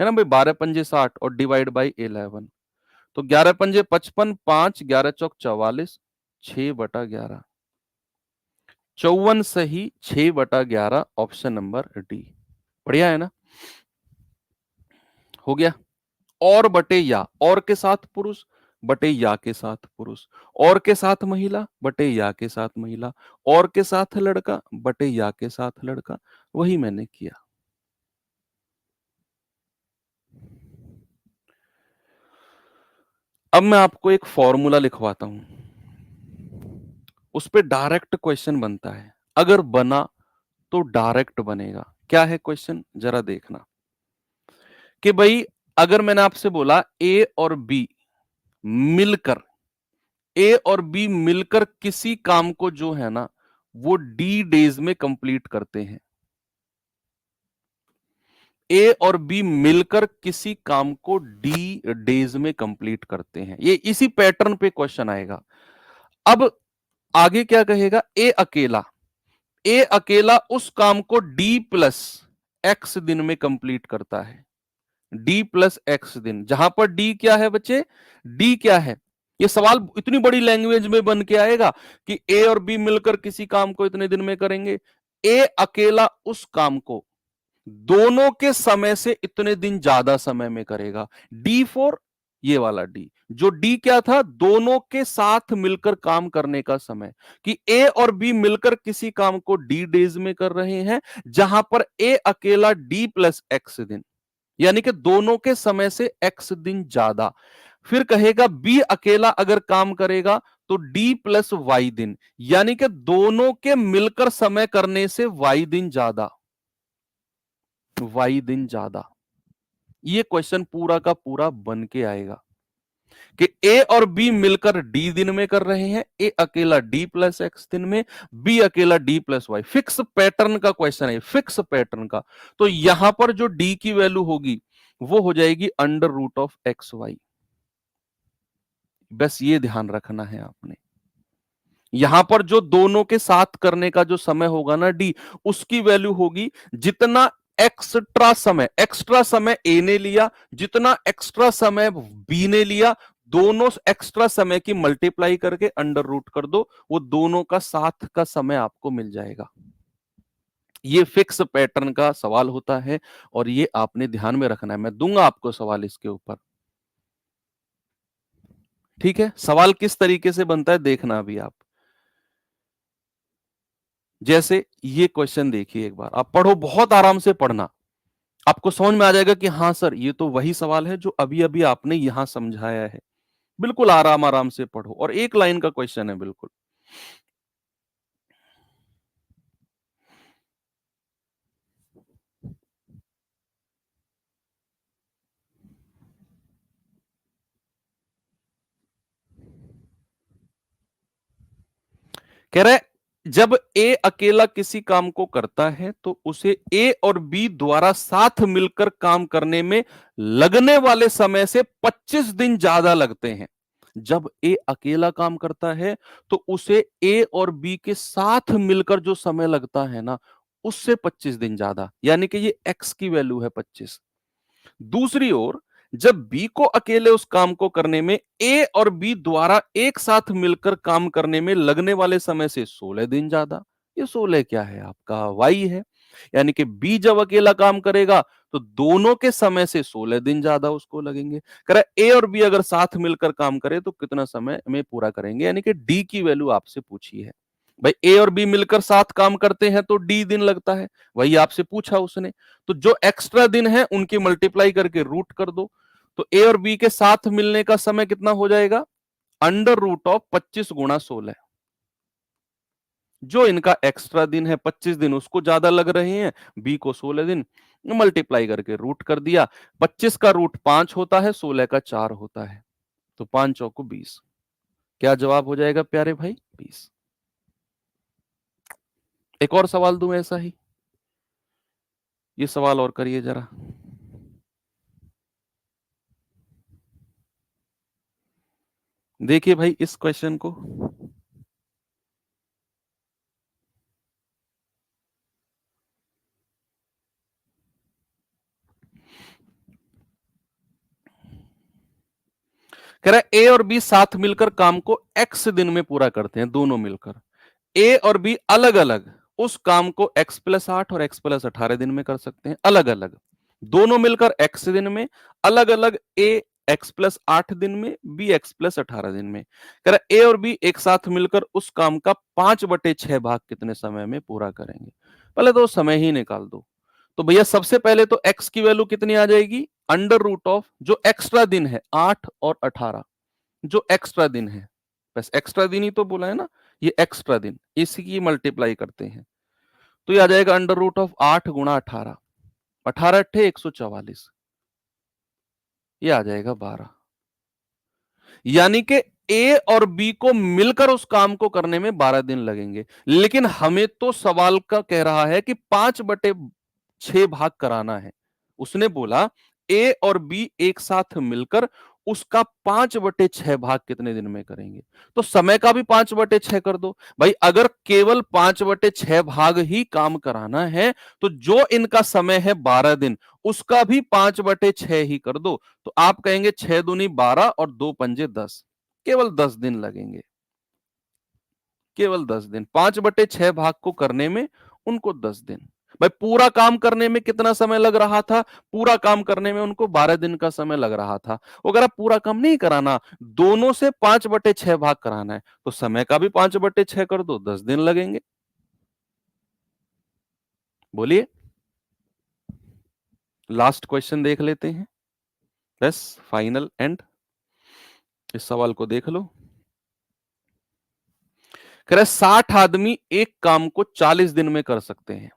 Speaker 1: है ना भाई, 12 पंजे 60 और डिवाइड बाई 11, तो 11 पंजे 55, 5 11 चौक 44, 6 बटा 11, 54 सही, 6 बटा 11, ऑप्शन नंबर डी। बढ़िया है ना, हो गया। और बटे या, और के साथ पुरुष बटे या के साथ पुरुष, और के साथ महिला बटे या के साथ महिला, और के साथ लड़का बटे या के साथ लड़का, वही मैंने किया। अब मैं आपको एक फॉर्मूला लिखवाता हूं, उस पे डायरेक्ट क्वेश्चन बनता है, अगर बना तो डायरेक्ट बनेगा। क्या है क्वेश्चन, जरा देखना कि भाई अगर मैंने आपसे बोला ए और बी मिलकर, ए और बी मिलकर किसी काम को जो है ना वो डी डेज में कंप्लीट करते हैं, ए और बी मिलकर किसी काम को डी डेज में कंप्लीट करते हैं, ये इसी पैटर्न पे क्वेश्चन आएगा। अब आगे क्या कहेगा, ए अकेला, ए अकेला उस काम को डी प्लस एक्स दिन में कंप्लीट करता है। डी प्लस एक्स दिन, जहां पर डी क्या है बच्चे, डी क्या है, ये सवाल इतनी बड़ी लैंग्वेज में बन के आएगा कि ए और बी मिलकर किसी काम को इतने दिन में करेंगे। ए अकेला उस काम को दोनों के समय से इतने दिन ज्यादा समय में करेगा। डी फॉर ये वाला डी, जो डी क्या था, दोनों के साथ मिलकर काम करने का समय, कि ए और बी मिलकर किसी काम को डी डेज में कर रहे हैं, जहां पर ए अकेला डी प्लस एक्स दिन, यानी कि दोनों के समय से एक्स दिन ज्यादा। फिर कहेगा बी अकेला अगर काम करेगा तो डी प्लस वाई दिन, यानी कि दोनों के मिलकर समय करने से वाई दिन ज्यादा, वाई दिन ज्यादा। ये क्वेश्चन पूरा का पूरा बन के आएगा कि ए और बी मिलकर डी दिन में कर रहे हैं, ए अकेला डी प्लस एक्स दिन में, बी अकेला D plus Y. Fix pattern का क्वेश्चन है, फिक्स पैटर्न का। तो यहां पर जो डी की वैल्यू होगी वो हो जाएगी under root of X Y. बस ये ध्यान रखना है आपने। यहां पर जो दोनों के साथ करने का जो समय होगा ना डी, उसकी वैल्यू होगी जितना एक्स्ट्रा समय ए ने लिया, जितना एक्स्ट्रा समय बी ने लिया, दोनों एक्स्ट्रा समय की मल्टीप्लाई करके अंडर रूट कर दो, वो दोनों का साथ का समय आपको मिल जाएगा। ये फिक्स पैटर्न का सवाल होता है और ये आपने ध्यान में रखना है। मैं दूंगा आपको सवाल इसके ऊपर, ठीक है। सवाल किस तरीके से बनता है देखना अभी आप। जैसे ये क्वेश्चन देखिए एक बार, आप पढ़ो, बहुत आराम से पढ़ना, आपको समझ में आ जाएगा कि हाँ सर ये तो वही सवाल है जो अभी अभी आपने यहां समझाया है। बिल्कुल आराम आराम से पढ़ो, और एक लाइन का क्वेश्चन है बिल्कुल। कह रहे जब ए अकेला किसी काम को करता है तो उसे ए और बी द्वारा साथ मिलकर काम करने में लगने वाले समय से 25 दिन ज्यादा लगते हैं। जब ए अकेला काम करता है तो उसे ए और बी के साथ मिलकर जो समय लगता है ना, उससे 25 दिन ज्यादा, यानी कि ये एक्स की वैल्यू है 25। दूसरी ओर जब बी को अकेले उस काम को करने में ए और बी द्वारा एक साथ मिलकर काम करने में लगने वाले समय से 16 दिन ज्यादा। ये 16 क्या है, आपका वाई है, यानी कि बी जब अकेला काम करेगा तो दोनों के समय से 16 दिन ज्यादा उसको लगेंगे। कह रहा ए और बी अगर साथ मिलकर काम करे तो कितना समय में पूरा करेंगे, यानी कि डी की वैल्यू आपसे पूछी है। भाई ए और बी मिलकर साथ काम करते हैं तो डी दिन लगता है, वही आपसे पूछा उसने। तो जो एक्स्ट्रा दिन है उनकी मल्टीप्लाई करके रूट कर दो, तो ए और बी के साथ मिलने का समय कितना हो जाएगा, अंडर रूट ऑफ 25 गुणा 16। जो इनका एक्स्ट्रा दिन है 25 दिन, उसको ज्यादा लग रहे हैं, बी को 16 दिन, मल्टीप्लाई करके रूट कर दिया। 25 का रूट 5 होता है, 16 का 4 होता है, तो 5 चौको 20। क्या जवाब हो जाएगा प्यारे भाई, 20। एक और सवाल दूं ऐसा ही, ये सवाल और करिए जरा। देखिए भाई इस क्वेश्चन को, कह रहा है ए और बी साथ मिलकर काम को एक्स दिन में पूरा करते हैं, दोनों मिलकर। ए और बी अलग अलग उस काम को एक्स प्लस 8 और एक्स प्लस 18 दिन में कर सकते हैं, अलग अलग। दोनों मिलकर एक्स दिन में, अलग अलग ए एक्स प्लस 8 दिन में, बी एक्स प्लस 18 दिन में। कह रहा ए और बी एक साथ मिलकर उस काम का 5/6 भाग कितने समय में पूरा करेंगे। पहले तो समय ही निकाल दो। तो भैया सबसे पहले तो एक्स की वैल्यू कितनी आ जाएगी, अंडर रूट ऑफ जो एक्स्ट्रा दिन है 8 और 18, जो एक्स्ट्रा दिन है, बस एक्स्ट्रा दिन ही तो बोला है ना, ये एक्स्ट्रा दिन, इसी की मल्टीप्लाई करते हैं तो ये आ जाएगा अंडर रूट ऑफ 8 गुणा 18, 18 अट्ठे 144, ये आ जाएगा 12। यानी कि ए और बी को मिलकर उस काम को करने में 12 दिन लगेंगे, लेकिन हमें तो सवाल का कह रहा है कि 5/6 भाग कराना है। उसने बोला ए और बी एक साथ मिलकर उसका 5/6 भाग कितने दिन में करेंगे? तो समय का भी 5/6 कर दो भाई। अगर केवल 5/6 भाग ही काम कराना है तो जो इनका समय है 12 दिन, उसका भी 5/6 ही कर दो। तो आप कहेंगे 6 दूनी 12 और 2 पंजे 10, केवल 10 दिन लगेंगे, केवल 10 दिन। 5/6 भाग को करने में उनको 10 दिन। भाई पूरा काम करने में कितना समय लग रहा था? पूरा काम करने में उनको 12 दिन का समय लग रहा था। अगर आप पूरा काम नहीं कराना, दोनों से 5/6 भाग कराना है, तो समय का भी 5/6 कर दो, 10 दिन लगेंगे। बोलिए, लास्ट क्वेश्चन देख लेते हैं, बस फाइनल एंड। इस सवाल को देख लो। कह रहे 60 आदमी एक काम को 40 दिन में कर सकते हैं।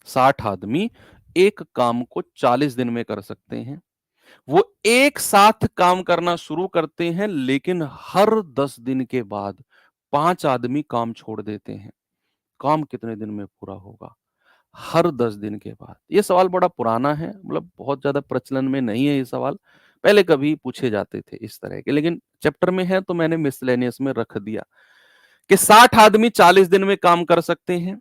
Speaker 1: 60 आदमी एक काम को 40 दिन में कर सकते हैं। वो एक साथ काम करना शुरू करते हैं, लेकिन हर 10 दिन के बाद 5 आदमी काम छोड़ देते हैं। काम कितने दिन में पूरा होगा? हर 10 दिन के बाद। ये सवाल बड़ा पुराना है, मतलब बहुत ज्यादा प्रचलन में नहीं है ये सवाल। पहले कभी पूछे जाते थे इस तरह के, लेकिन चैप्टर में है तो मैंने मिसलेनियस में रख दिया कि 60 आदमी 40 दिन में काम कर सकते हैं।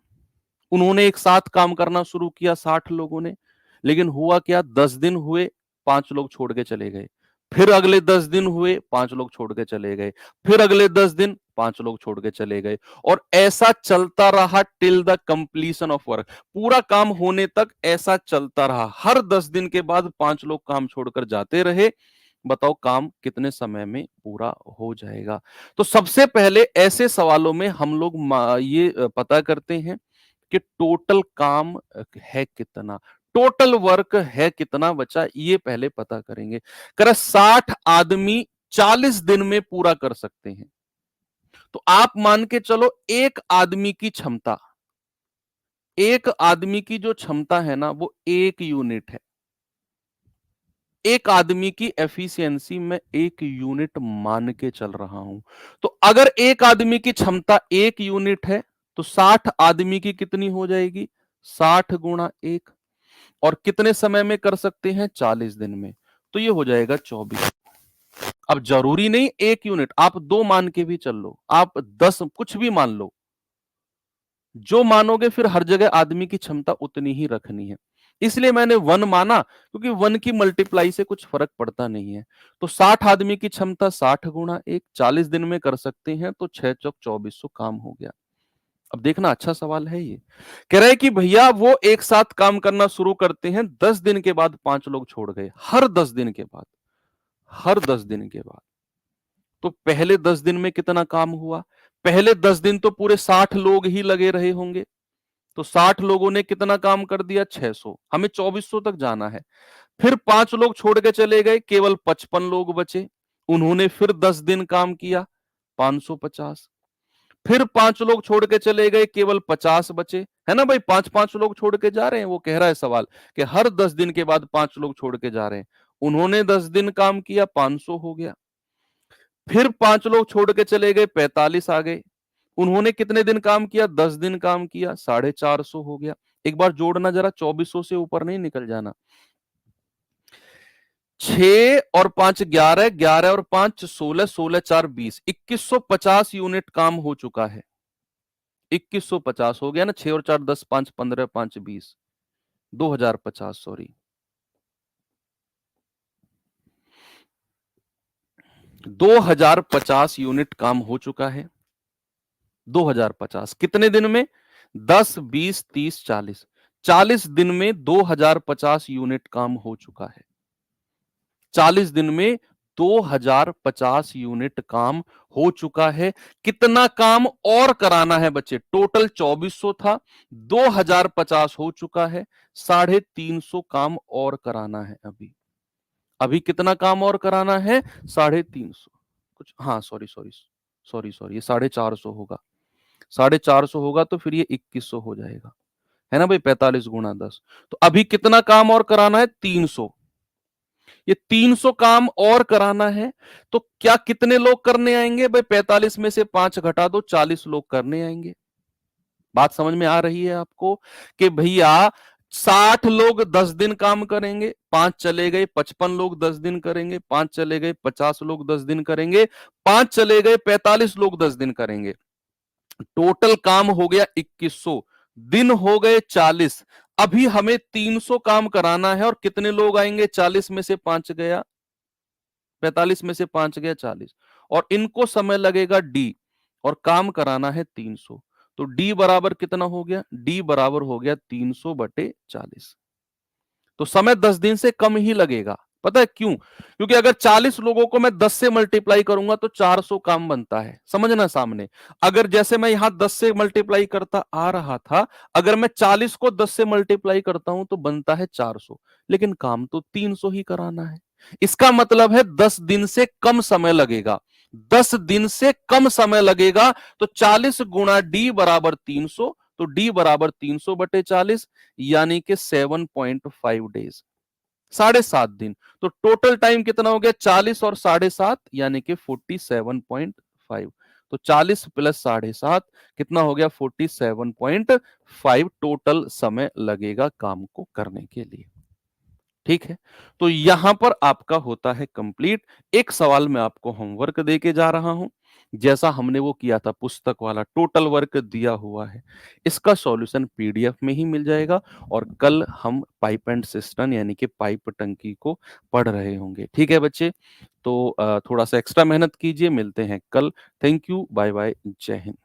Speaker 1: उन्होंने एक साथ काम करना शुरू किया 60 लोगों ने, लेकिन हुआ क्या, 10 दिन हुए, 5 लोग छोड़ के चले गए। फिर अगले 10 दिन हुए, 5 लोग छोड़ के चले गए। फिर अगले 10 दिन 5 लोग छोड़ के चले गए, और ऐसा चलता रहा till the completion of work. पूरा काम होने तक ऐसा चलता रहा। हर 10 दिन के बाद 5 लोग काम छोड़कर जाते रहे। बताओ काम कितने समय में पूरा हो जाएगा? तो सबसे पहले ऐसे सवालों में हम लोग ये पता करते हैं कि टोटल काम है कितना, टोटल वर्क है कितना बचा, ये पहले पता करेंगे। कर 60 आदमी 40 दिन में पूरा कर सकते हैं, तो आप मान के चलो एक आदमी की क्षमता, एक आदमी की जो क्षमता है ना, वो 1 यूनिट है। एक आदमी की एफिशिएंसी में 1 यूनिट मान के चल रहा हूं। तो अगर एक आदमी की क्षमता 1 यूनिट है, तो 60 आदमी की कितनी हो जाएगी? 60 गुणा 1। और कितने समय में कर सकते हैं? 40 दिन में। तो ये हो जाएगा 24। अब जरूरी नहीं 1 यूनिट, आप 2 मान के भी चल लो, आप 10 कुछ भी मान लो, जो मानोगे फिर हर जगह आदमी की क्षमता उतनी ही रखनी है। इसलिए मैंने 1 माना, क्योंकि 1 की मल्टीप्लाई से कुछ फर्क पड़ता नहीं है। तो 60 आदमी की क्षमता 60 गुणा 1, 40 दिन में कर सकते हैं, तो 6 चौक 2400 काम हो गया। अब देखना, अच्छा सवाल है ये। कह रहे हैं कि भैया वो एक साथ काम करना शुरू करते हैं, 10 दिन के बाद 5 लोग छोड़ गए। हर 10 दिन के बाद, हर 10 दिन के बाद। तो पहले 10 दिन में कितना काम हुआ? पहले 10 दिन तो पूरे 60 लोग ही लगे रहे होंगे। तो 60 लोगों ने कितना काम कर दिया? 600। हमें 2400 तक जाना है। फिर 5 लोग छोड़ के चले गए, केवल 55 लोग बचे। उन्होंने फिर 10 दिन काम किया, 550। फिर 5 लोग छोड़ के चले गए, केवल 50 बचे। है ना भाई, 5-5 लोग छोड़ के जा रहे हैं। वो कह रहा है सवाल कि हर 10 दिन के बाद 5 लोग छोड़ के जा रहे हैं। उन्होंने 10 दिन काम किया, 500 हो गया। फिर 5 लोग छोड़ के चले गए, 45 आ गए। उन्होंने कितने दिन काम किया? 10 दिन काम किया, 450 हो गया। एक बार जोड़ना जरा, 2400 से ऊपर नहीं निकल जाना। 6 और 5 11, 11 और 5 16, 16 4 20, 2150 यूनिट काम हो चुका है। 2150 हो गया ना। 6 और 4 10, 5 15, 5 20, 2050, सॉरी 2050 यूनिट काम हो चुका है। 2050 कितने दिन में? 10 20 30 40, 40 दिन में 2050 यूनिट काम हो चुका है। 40 दिन में 2050 यूनिट काम हो चुका है। कितना काम और कराना है बच्चे? टोटल 2400 था, 2050 हो चुका है, 350 काम और कराना है। अभी अभी कितना काम और कराना है? 350 कुछ, हाँ सॉरी सॉरी सॉरी सॉरी, ये 450 होगा। 450 होगा तो फिर ये 2100 हो जाएगा, है ना भाई। 45 गुणा 10। तो अभी कितना काम और कराना है? 300। ये 300 काम और कराना है। तो क्या कितने लोग करने आएंगे भाई? 45 में से 5 घटा दो, 40 लोग करने आएंगे। बात समझ में आ रही है आपको कि भैया 60 लोग 10 दिन काम करेंगे, 5 चले गए, 55 लोग 10 दिन करेंगे, 5 चले गए, 50 लोग 10 दिन करेंगे, 5 चले गए, 45 लोग 10 दिन करेंगे। टोटल काम हो गया 2100, दिन हो गए 40। अभी हमें 300 काम कराना है और कितने लोग आएंगे? 40 में से 5 गया, 45 में से 5 गया 40, और इनको समय लगेगा डी, और काम कराना है 300। तो डी बराबर कितना हो गया? डी बराबर हो गया 300/40। तो समय 10 दिन से कम ही लगेगा। पता है क्यों? क्योंकि अगर 40 लोगों को मैं 10 से मल्टीप्लाई करूंगा तो 400 काम बनता है। समझना सामने। अगर जैसे मैं यहां 10 से मल्टीप्लाई करता आ रहा था, अगर मैं 40 को 10 से मल्टीप्लाई करता हूं तो बनता है 400, लेकिन काम तो 300 ही कराना है। इसका मतलब है 10 दिन से कम समय लगेगा। 10 दिन से कम समय लगेगा, तो 40 गुणा डी बराबर 300, तो डी बराबर 300/40, यानी कि 7.5 डेज, 7.5 दिन। तो टोटल टाइम कितना हो गया? 40 और 7.5 यानी कि 47.5। तो 40 प्लस 7.5 कितना हो गया? 47.5 टोटल समय लगेगा काम को करने के लिए। ठीक है, तो यहां पर आपका होता है कंप्लीट। एक सवाल मैं आपको होमवर्क देके जा रहा हूं, जैसा हमने वो किया था पुस्तक वाला, टोटल वर्क दिया हुआ है। इसका सॉल्यूशन पीडीएफ में ही मिल जाएगा, और कल हम पाइप एंड सिस्टम यानी कि पाइप टंकी को पढ़ रहे होंगे। ठीक है बच्चे, तो थोड़ा सा एक्स्ट्रा मेहनत कीजिए। मिलते हैं कल। थैंक यू, बाय बाय, जय हिंद।